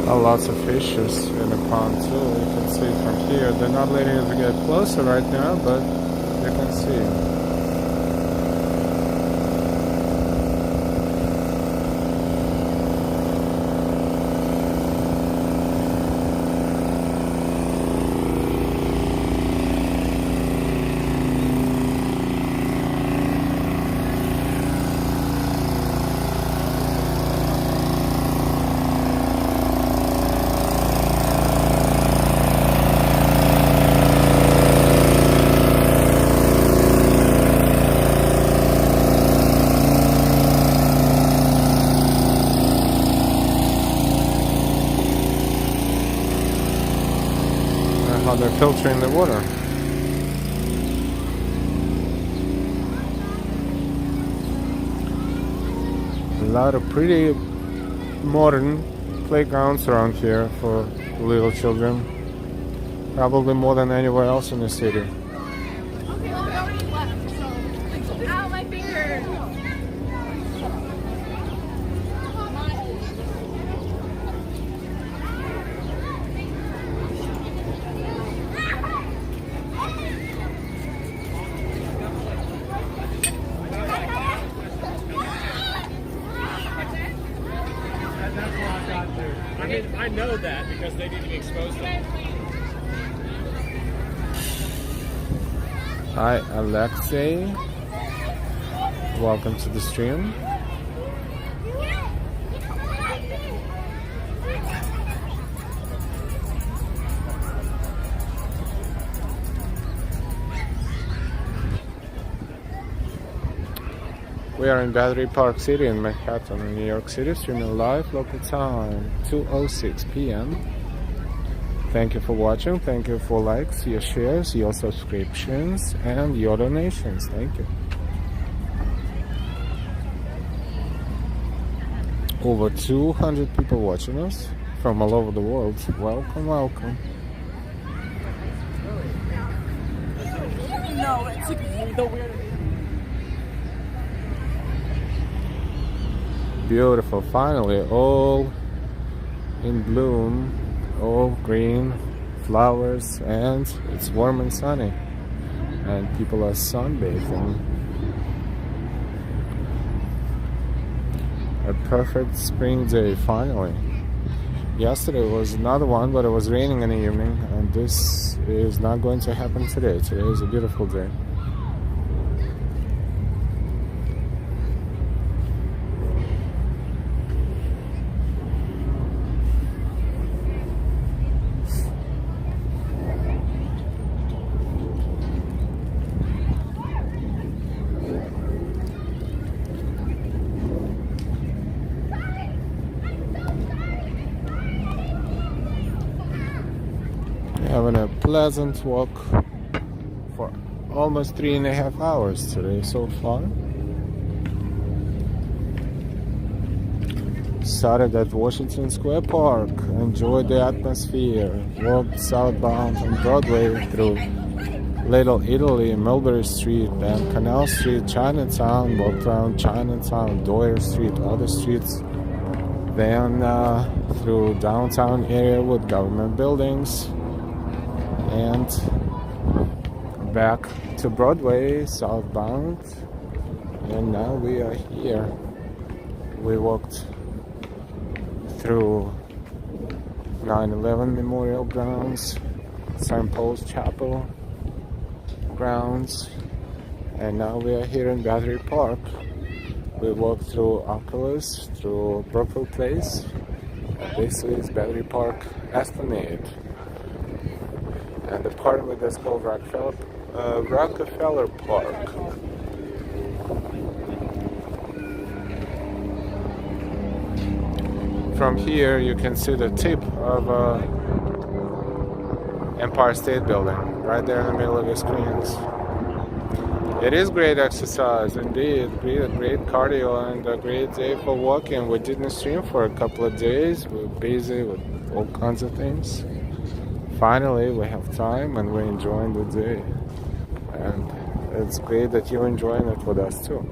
Lots of fishes in the pond too. You can see from here. They're not letting us get closer right now, but you can see. How they're filtering the water. A lot of pretty modern playgrounds around here for little children. Probably more than anywhere else in the city. Okay, well, we already left, so... Ow, my finger! know that because they need to be exposed to it. Hi, Alexei. Welcome to the stream. We are in Battery Park City in Manhattan, in New York City, streaming live local time, 2:06 p.m. Thank you for watching. Thank you for likes, your shares, your subscriptions, and your donations. Thank you. Over 200 people watching us from all over the world. Welcome, welcome. No, it's the weird. Beautiful, finally, all in bloom, all green flowers, and it's warm and sunny, and people are sunbathing. A perfect spring day, finally. Yesterday was another one, but it was raining in the evening, and this is not going to happen today. Today is a beautiful day. Having a pleasant walk for almost 3.5 hours today so far. Started at Washington Square Park, enjoyed the atmosphere, walked southbound on Broadway through Little Italy, Mulberry Street, and Canal Street, Chinatown, walked around Chinatown, Doyer Street, other streets, then through downtown area with government buildings, and back to Broadway, southbound, and now we are here. We walked through 9/11 Memorial Grounds, St. Paul's Chapel grounds, and now we are here in Battery Park. We walked through Oculus, through Brookfield Place, and this is Battery Park Esplanade. And the part with this called Rockefeller Park. From here you can see the tip of Empire State Building, right there in the middle of your screens. It is great exercise, indeed, great cardio, and a great day for walking. We didn't stream for a couple of days, we were busy with all kinds of things. Finally, we have time and we're enjoying the day. And it's great that you're enjoying it with us too.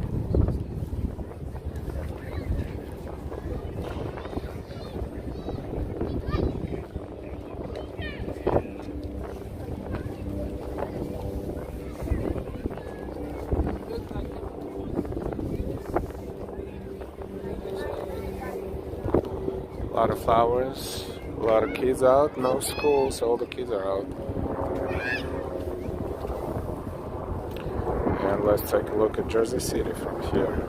A lot of flowers. A lot of kids out, no school, so all the kids are out. And let's take a look at Jersey City from here.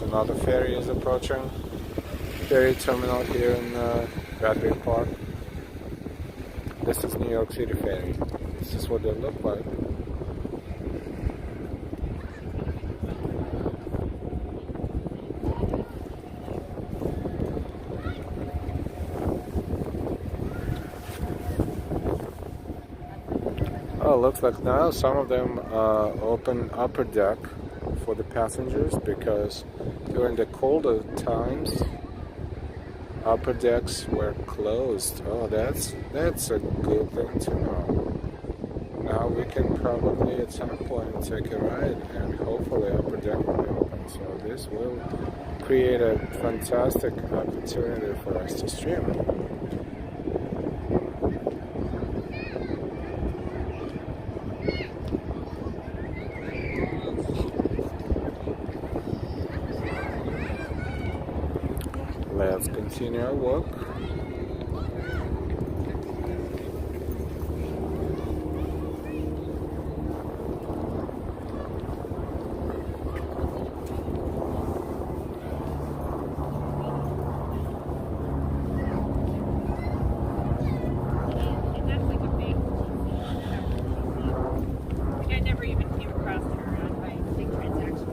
Another ferry is approaching. Ferry terminal here in Battery Park. This is New York City ferry. This is what they look like. Oh, looks like now some of them open upper deck for the passengers because During the colder times, upper decks were closed. Oh, that's a good thing to know. Now we can probably at some point take a ride, and hopefully upper deck will be open. So this will create a fantastic opportunity for us to stream. Let's continue our walk. I never even came across her on my big transaction.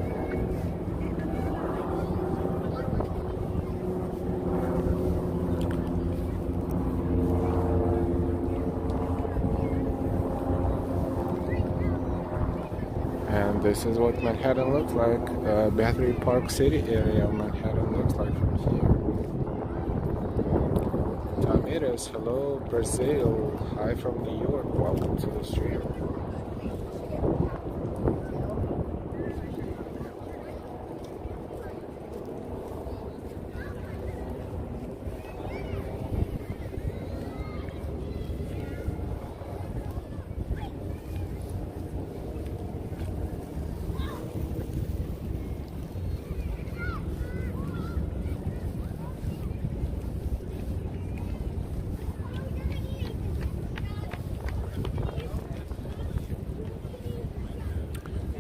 And this is what Manhattan looks like. Battery Park City area of Manhattan looks like from here. Tamiris, hello Brazil. Hi from New York. Welcome to the stream.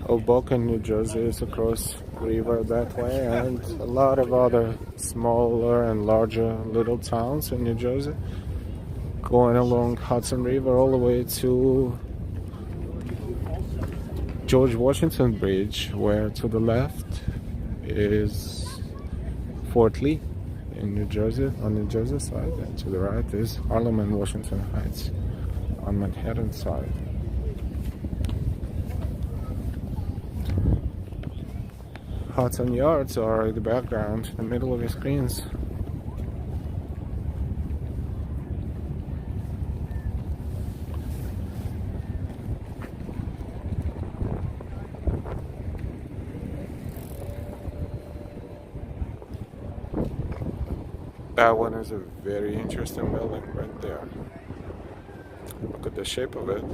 Hoboken, New Jersey is across the river that way, and a lot of other smaller and larger little towns in New Jersey, going along Hudson River all the way to George Washington Bridge, where to the left is Fort Lee in New Jersey, on New Jersey side, and to the right is Harlem and Washington Heights on Manhattan side. Hudson Yards are in the background, in the middle of your screens. That one is a very interesting building right there. Look at the shape of it.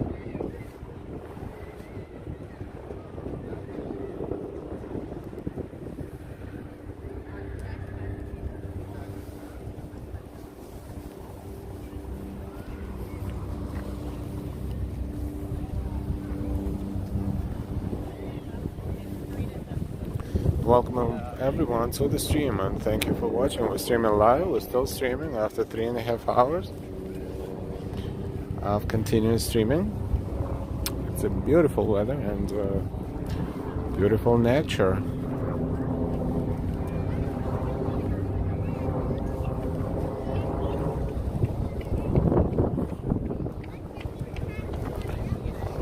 Welcome everyone to the stream, and thank you for watching. We're streaming live. We're still streaming after 3.5 hours of continuous streaming. It's a beautiful weather and beautiful nature.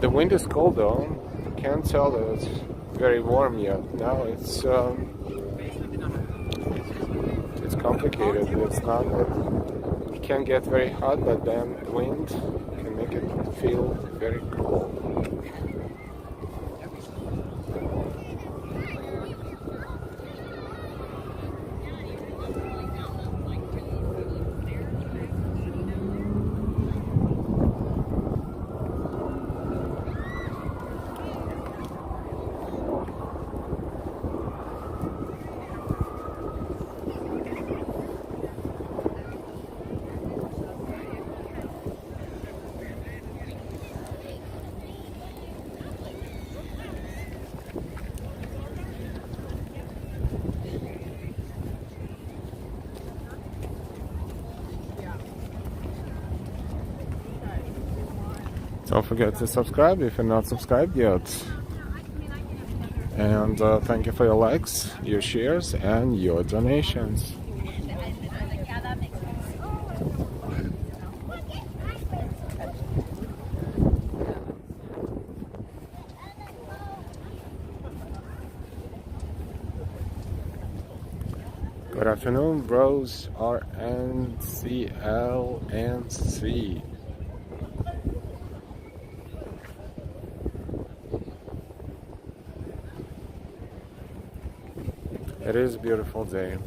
The wind is cold though. You can't tell that it's very warm yet. Now it's complicated. It's not that it can get very hot, but then the wind can make it feel very cold. Don't forget to subscribe if you're not subscribed yet. And thank you for your likes, your shares, and your donations. Good afternoon, Rose, RNCLNC. It is a beautiful day.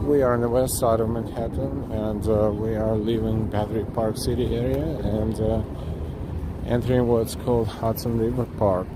We are on the west side of Manhattan, and we are leaving Battery Park City area and entering what's called Hudson River Park.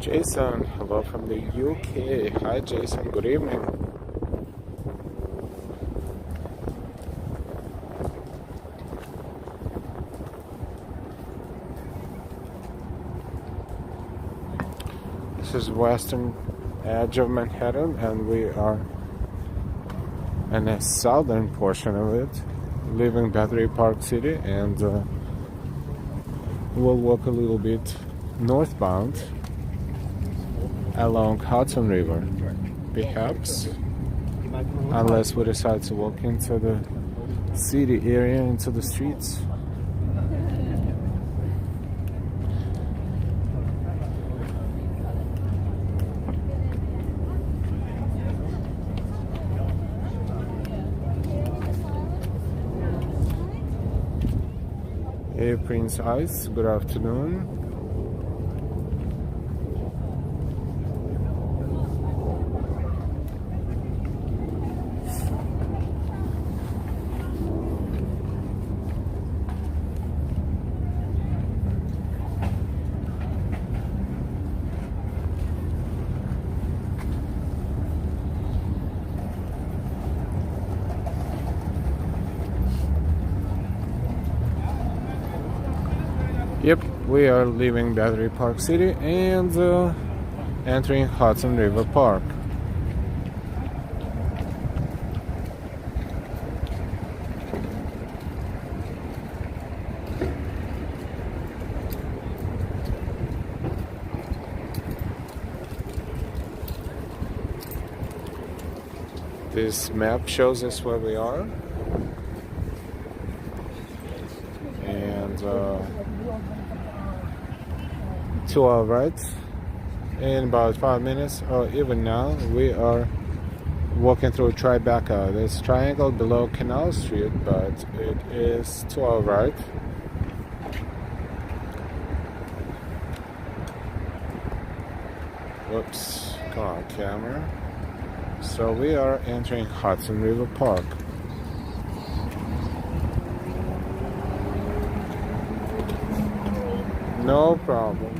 Jason, hello from the UK. Hi Jason, good evening. This is western edge of Manhattan, and we are in the southern portion of it, leaving Battery Park City, and we'll walk a little bit northbound along Hudson River, perhaps, unless we decide to walk into the city area, into the streets. Hey Prince Ice, good afternoon. Yep, we are leaving Battery Park City and entering Hudson River Park. This map shows us where we are. And to our right, in about 5 minutes, or even now, we are walking through Tribeca. There's a triangle below Canal Street, but it is to our right. Whoops, come on, camera. So we are entering Hudson River Park. No problem.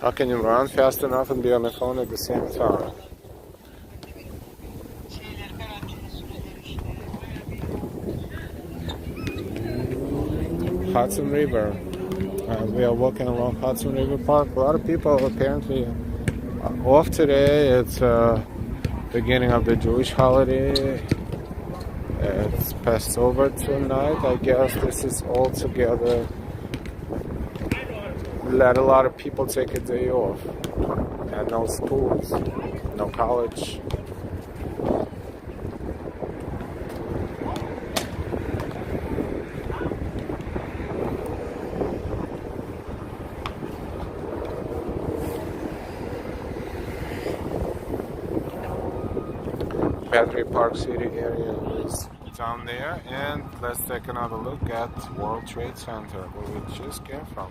How can you run fast enough and be on the phone at the same time? Hudson River. We are walking along Hudson River Park. A lot of people apparently are off today. It's beginning of the Jewish holiday. It's Passover tonight. I guess this is all together. Let a lot of people take a day off, and no schools, no college. Battery Park City area is down there, and let's take another look at World Trade Center where we just came from.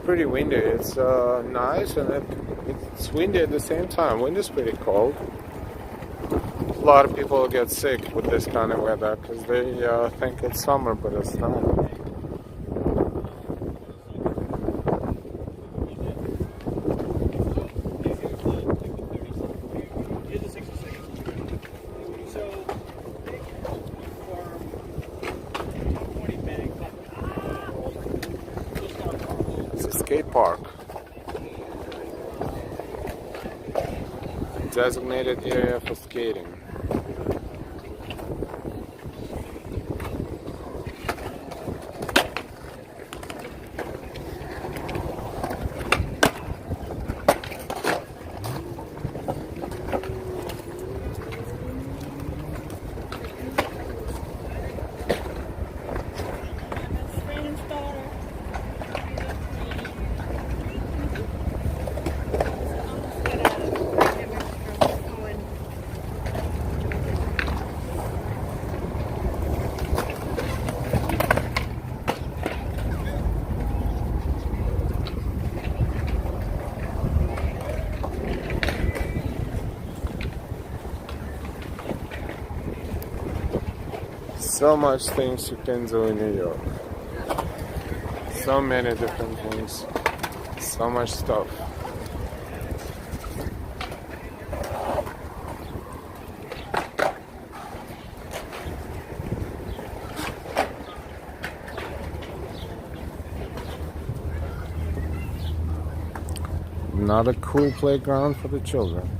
Pretty windy. It's nice, and it's windy at the same time. Wind is pretty cold. A lot of people get sick with this kind of weather because they think it's summer, but it's not. Skate park. Designated area for skating. So much things you can do in New York. So many different things. So much stuff. Another cool playground for the children.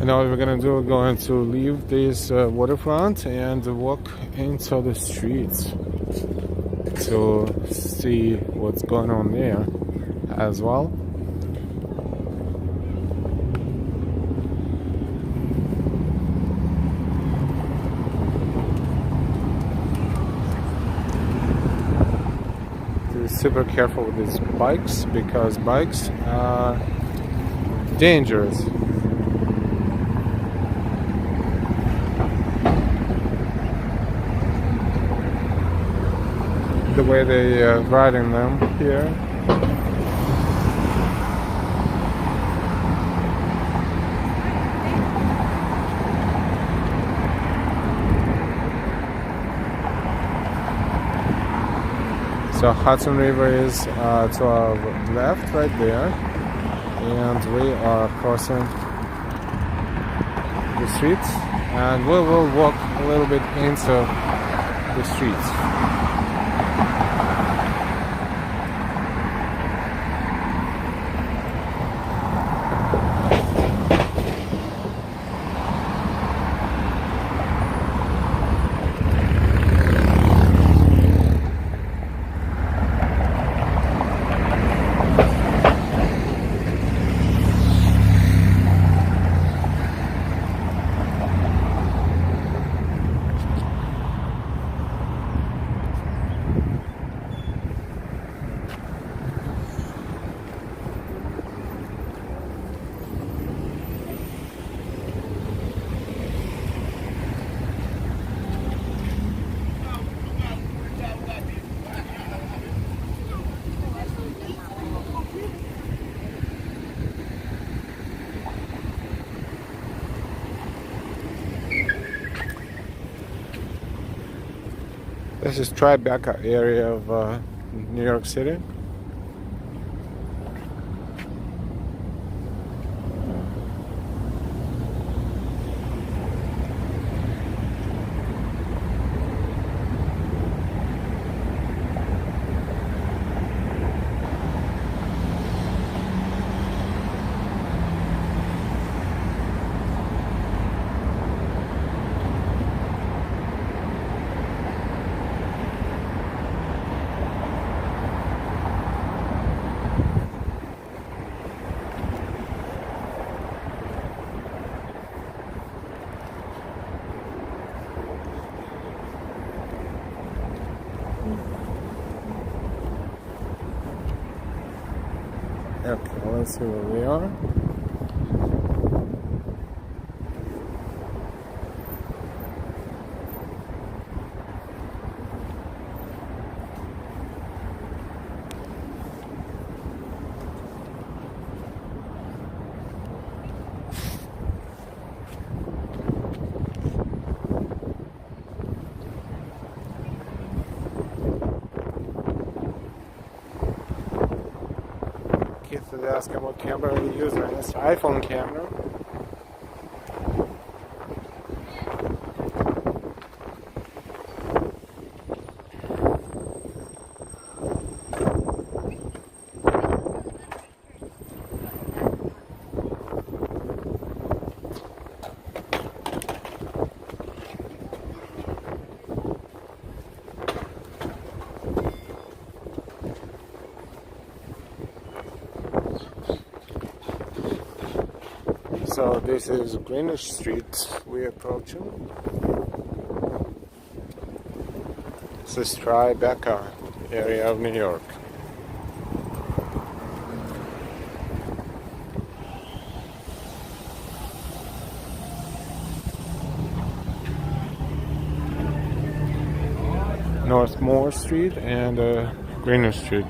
Now what we're gonna do, we're going to leave this waterfront and walk into the streets to see what's going on there as well. Be super careful with these bikes because bikes are dangerous. The way they riding them here. So Hudson River is to our left right there, and we are crossing the streets, and we will walk a little bit into the streets. This is Tribeca area of New York City. Okay, let's see where we are. Keith is asking what camera we're using. It's iPhone camera. So this is Greenwich Street we're approaching. This is Tribeca area of New York. North Moore Street and Greenwich Street.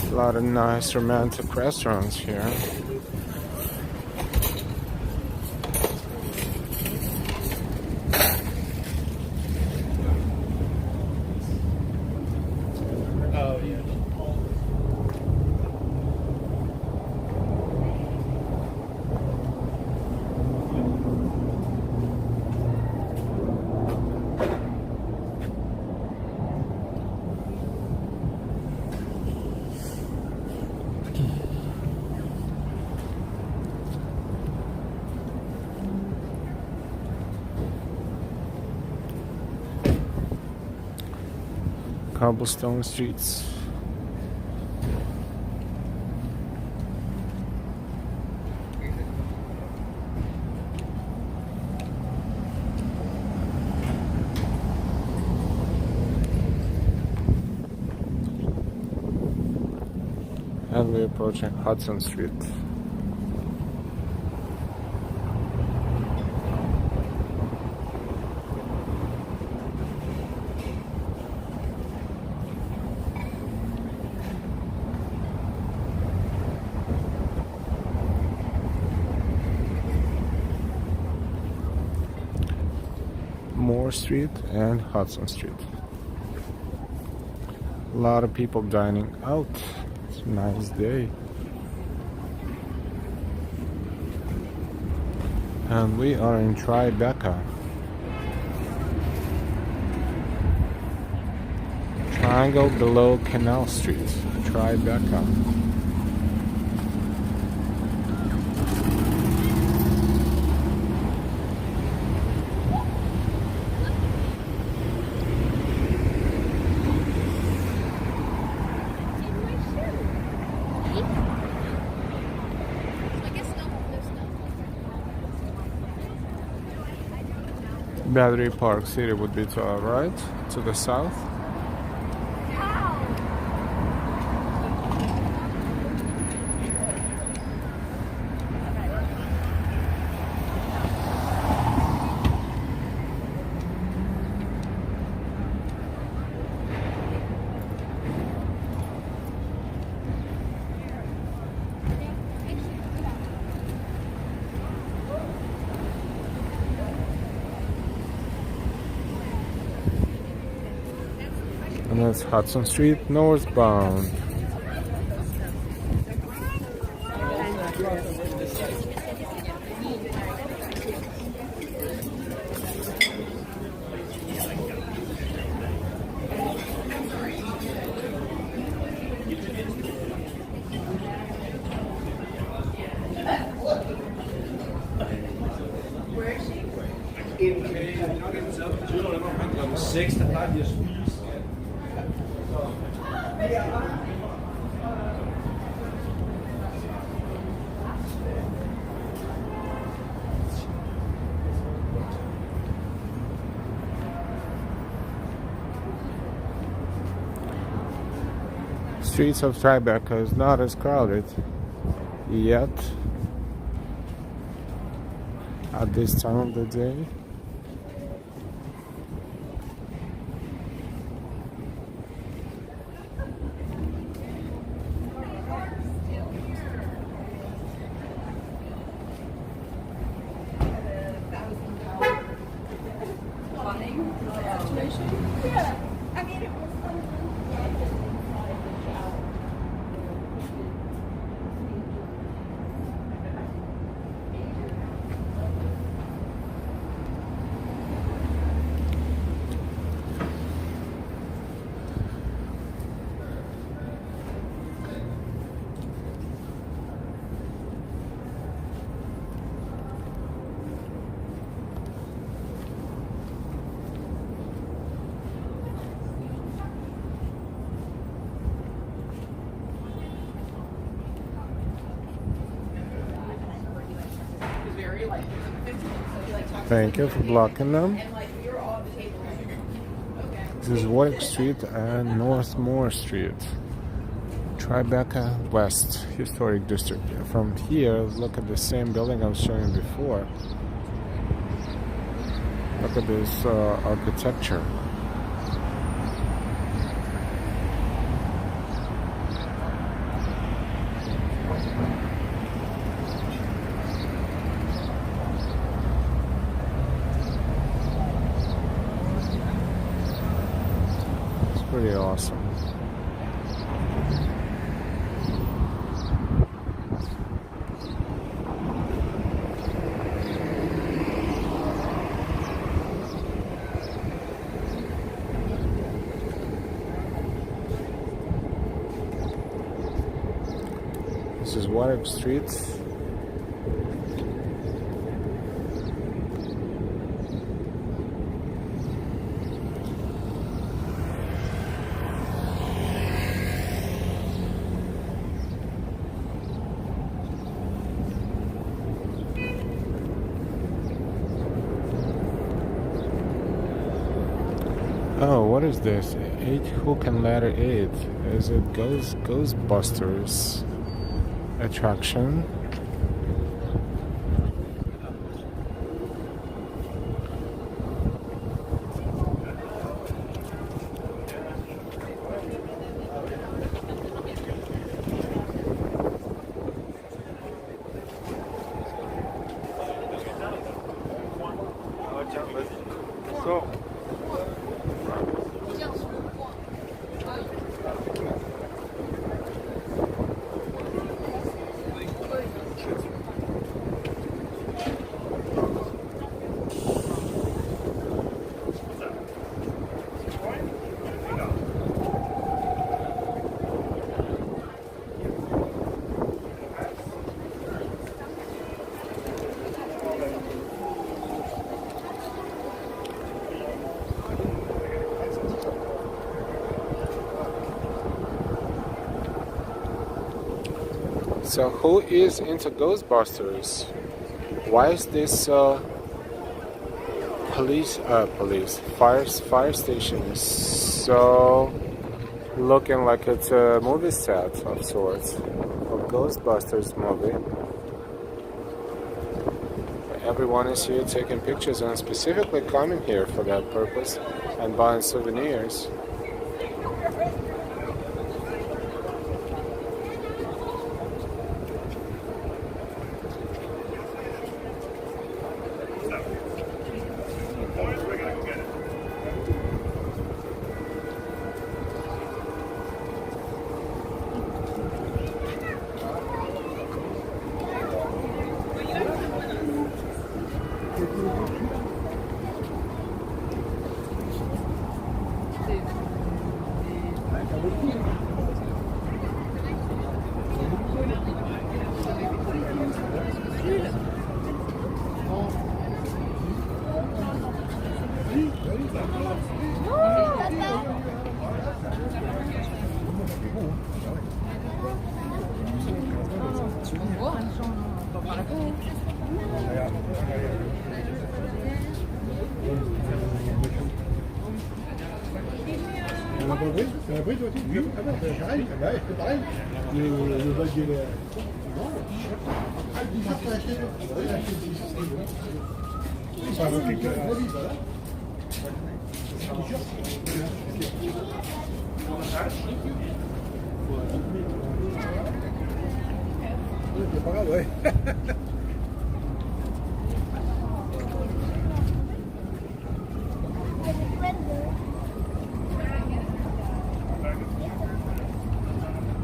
A lot of nice romantic restaurants here. Cobblestone streets. And we're approaching Hudson Street. Moore Street and Hudson Street. A lot of people dining out. It's a nice day. And we are in Tribeca. Triangle below Canal Street. Tribeca. Battery Park City would be to our right, to the south. And that's Hudson Street northbound. Streets of Tribeca is not as crowded yet at this time of the day. Thank you for blocking them. This is Warwick Street and Northmore Street, Tribeca West Historic District. From here, look at the same building I was showing before. Look at this architecture. Pretty awesome. This is Warwick Street. Oh, what is this? 8 hook and ladder 8. Is it Ghostbusters attraction? So who is into Ghostbusters? Why is this fire station so looking like it's a movie set of sorts, a Ghostbusters movie? Everyone is here taking pictures and specifically coming here for that purpose and buying souvenirs.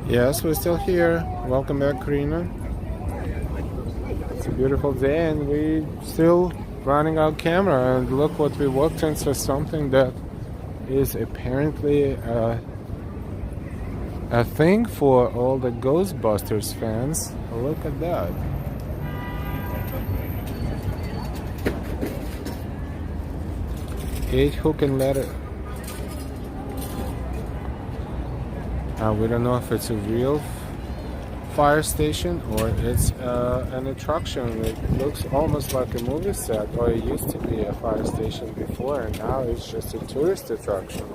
Yes, we're still here. Welcome back, Karina. It's a beautiful day and we still running our camera, and look what we walked into, something that is apparently a thing for all the Ghostbusters fans. Look at that. Eight hook and ladder. We don't know if it's a real fire station or it's an attraction. It looks almost like a movie set, or it used to be a fire station before, and now it's just a tourist attraction.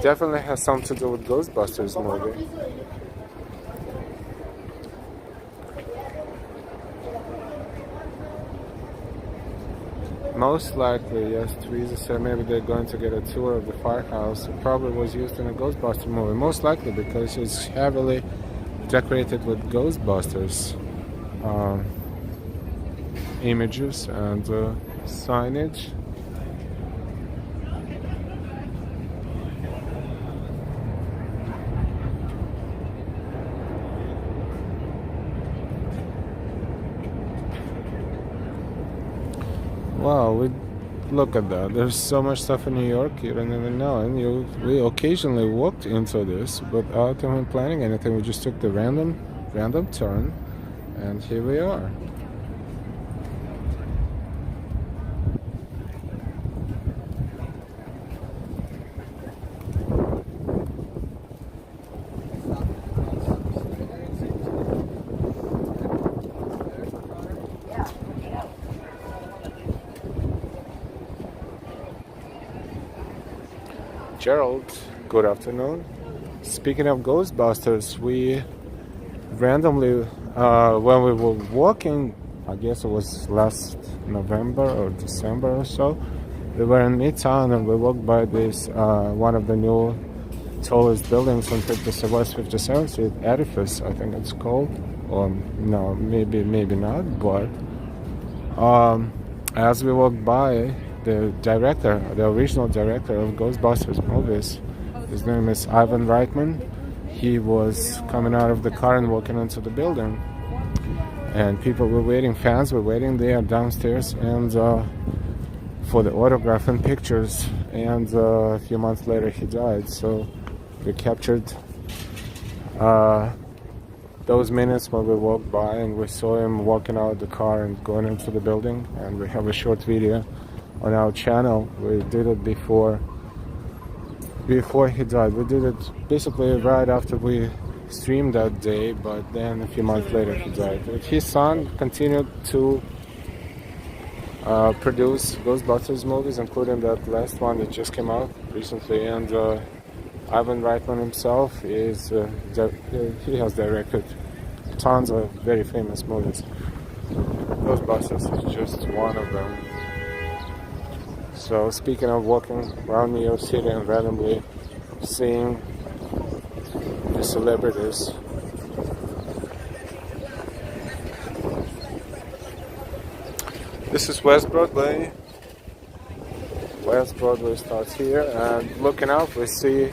Definitely has something to do with Ghostbusters movie. Most likely, yes, Teresa said maybe they're going to get a tour of the firehouse. It probably was used in a Ghostbuster movie. Most likely because it's heavily decorated with Ghostbusters images and signage. Wow, look at that. There's so much stuff in New York you don't even know. And we occasionally walked into this without even planning anything. We just took the random turn, and here we are. Gerald, good afternoon. Speaking of Ghostbusters, we randomly, when we were walking, I guess it was last November or December or so, we were in Midtown and we walked by this, one of the new tallest buildings on West 57th Street, Edifice, I think it's called. Or no, maybe not, but as we walked by, the original director of Ghostbusters movies, his name is Ivan Reitman. He was coming out of the car and walking into the building, and people were waiting, fans were waiting there downstairs, and for the autograph and pictures. And a few months later he died, so we captured those minutes when we walked by and we saw him walking out of the car and going into the building, and we have a short video on our channel. We did it before he died. We did it basically right after we streamed that day, but then a few months later he died. His son continued to produce Ghostbusters movies, including that last one that just came out recently, and Ivan Reitman himself is he has directed tons of very famous movies. Ghostbusters is just one of them. So speaking of walking around New York City and randomly seeing the celebrities, this is West Broadway. West Broadway starts here, and looking out we see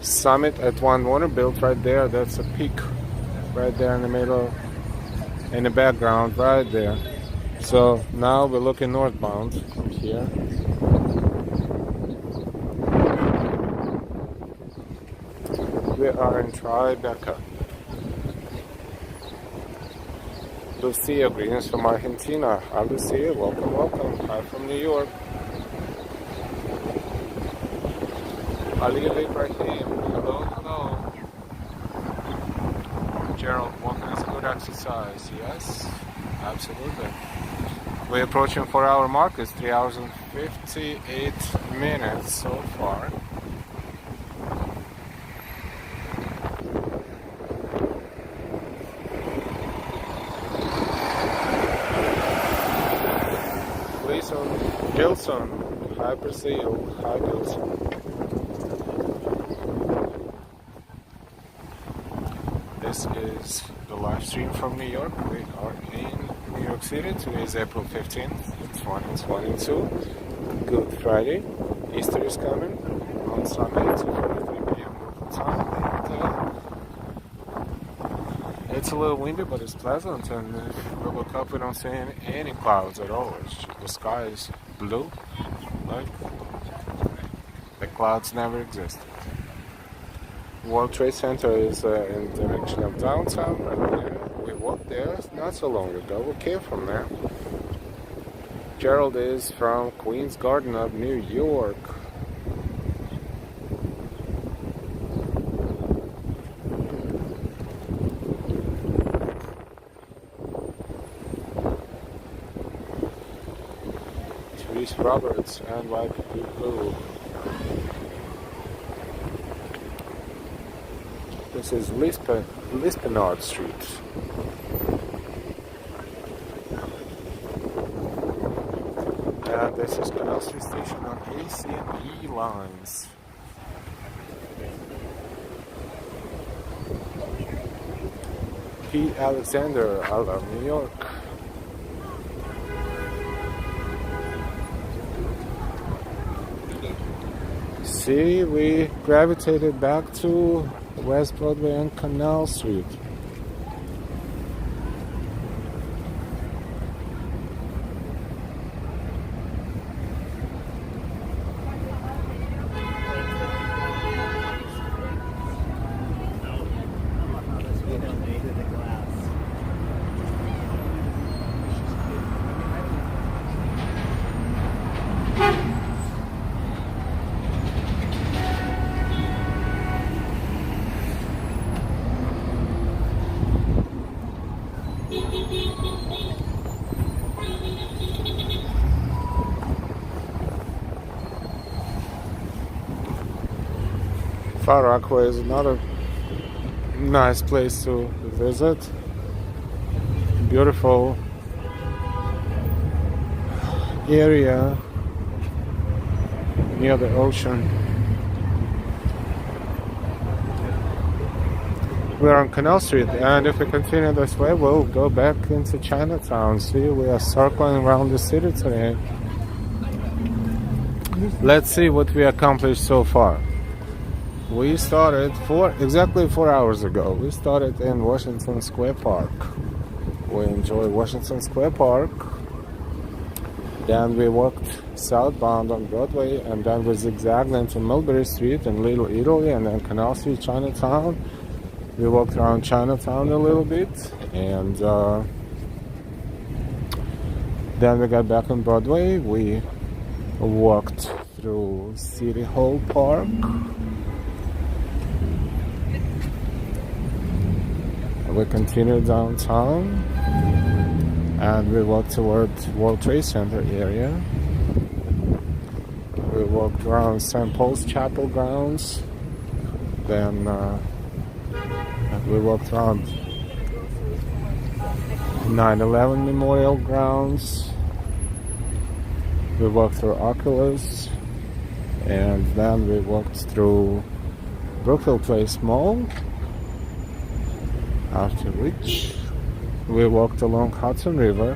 Summit at One Vanderbilt right there. That's a peak right there in the middle, in the background right there. So now we're looking northbound from here. We are in Tribeca. Lucia, greetings from Argentina. Hi Lucia, welcome, welcome. Hi from New York. Ali Ibrahim, hello, hello. Gerald, walking is a good exercise. Yes, absolutely. We're approaching 4-hour mark. It's 3 hours and 58 minutes so far. Gilson, hi Brazil, hi Gilson. This is the live stream from New York. We are in New York City. Today is April 15th, 2022. Good Friday. Easter is coming on Sunday, 2:43 p.m. local time. And, it's a little windy, but it's pleasant. And if we look up, we don't see any clouds at all. The sky is blue, like the clouds never existed. World Trade Center is in the direction of downtown right there. We walked there not so long ago. We came from there. Gerald is from Queens Garden of New York. Roberts and YPP Blue. This is Lispenard Street. And this is Canal Street Station on AC and E lines. P. Alexander, I love New York. See, we gravitated back to West Broadway and Canal Street. Far Rockaway is another nice place to visit. Beautiful area near the ocean. We're on Canal Street, and if we continue this way, we'll go back into Chinatown. See, we are circling around the city today. Let's see what we accomplished so far. We started exactly 4 hours ago. We started in Washington Square Park. We enjoyed Washington Square Park. Then we walked southbound on Broadway, and then we zigzagged into Mulberry Street and Little Italy, and then Canal Street, Chinatown. We walked around Chinatown a little bit, and then we got back on Broadway. We walked through City Hall Park. We continued downtown, and we walked toward World Trade Center area. We walked around St. Paul's Chapel grounds. Then we walked around 9/11 Memorial grounds. We walked through Oculus, and then we walked through Brookfield Place Mall. After which, we walked along Hudson River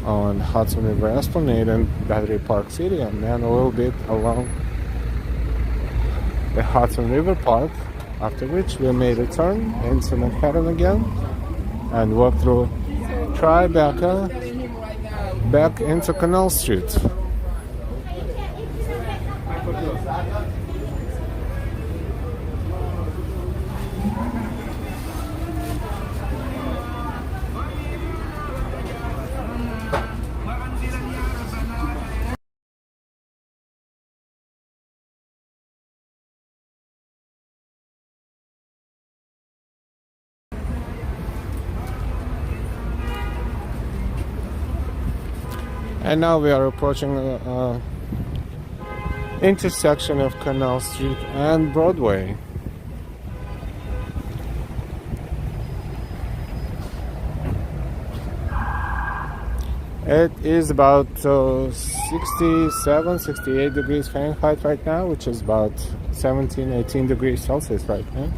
on Hudson River Esplanade and Battery Park City, and then a little bit along the Hudson River Park. After which, we made a turn into Manhattan again and walked through Tribeca back into Canal Street. And now we are approaching the intersection of Canal Street and Broadway. It is about 67, 68 degrees Fahrenheit right now, which is about 17, 18 degrees Celsius right now.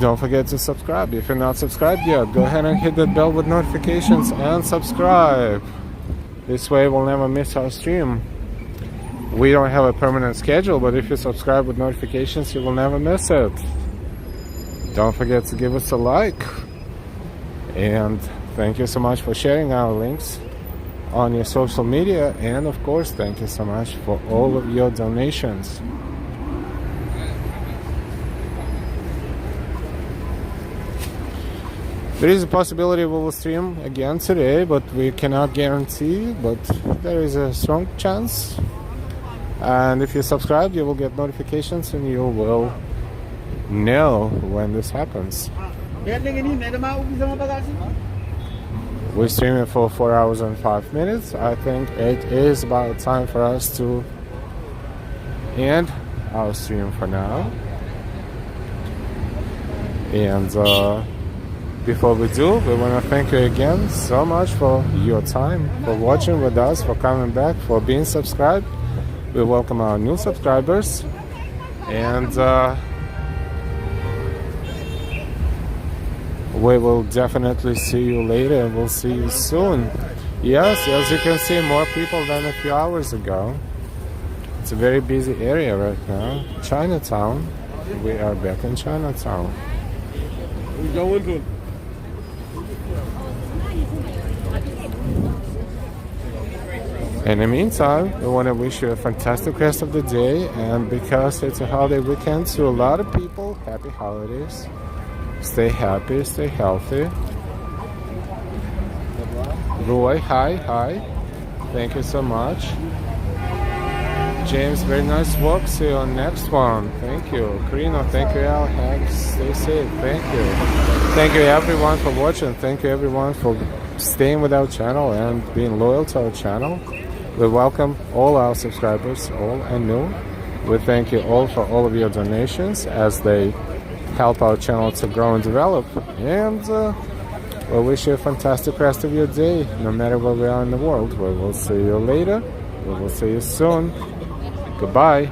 Don't forget to subscribe. If you're not subscribed yet, go ahead and hit that bell with notifications and subscribe. This way we'll never miss our stream. We don't have a permanent schedule, but if you subscribe with notifications, you will never miss it. Don't forget to give us a like. And thank you so much for sharing our links on your social media. And of course, thank you so much for all of your donations. There is a possibility we will stream again today, but we cannot guarantee, but there is a strong chance. And if you subscribe, you will get notifications and you will know when this happens. We're streaming for 4 hours and 5 minutes. I think it is about time for us to end our stream for now. And before we do, we want to thank you again so much for your time, for watching with us, for coming back, for being subscribed. We welcome our new subscribers. And we will definitely see you later. We'll see you soon. Yes, as you can see, more people than a few hours ago. It's a very busy area right now. Chinatown. We are back in Chinatown. In the meantime, we want to wish you a fantastic rest of the day, and because it's a holiday weekend to a lot of people, happy holidays. Stay happy, stay healthy. Roy, hi. Thank you so much. James, very nice walk. See you on next one. Thank you. Karina, thank you. Al, stay safe. Thank you. Thank you everyone for watching. Thank you everyone for staying with our channel and being loyal to our channel. We welcome all our subscribers, old and new. We thank you all for all of your donations as they help our channel to grow and develop. And we wish you a fantastic rest of your day, no matter where we are in the world. We will see you later. We will see you soon. Goodbye.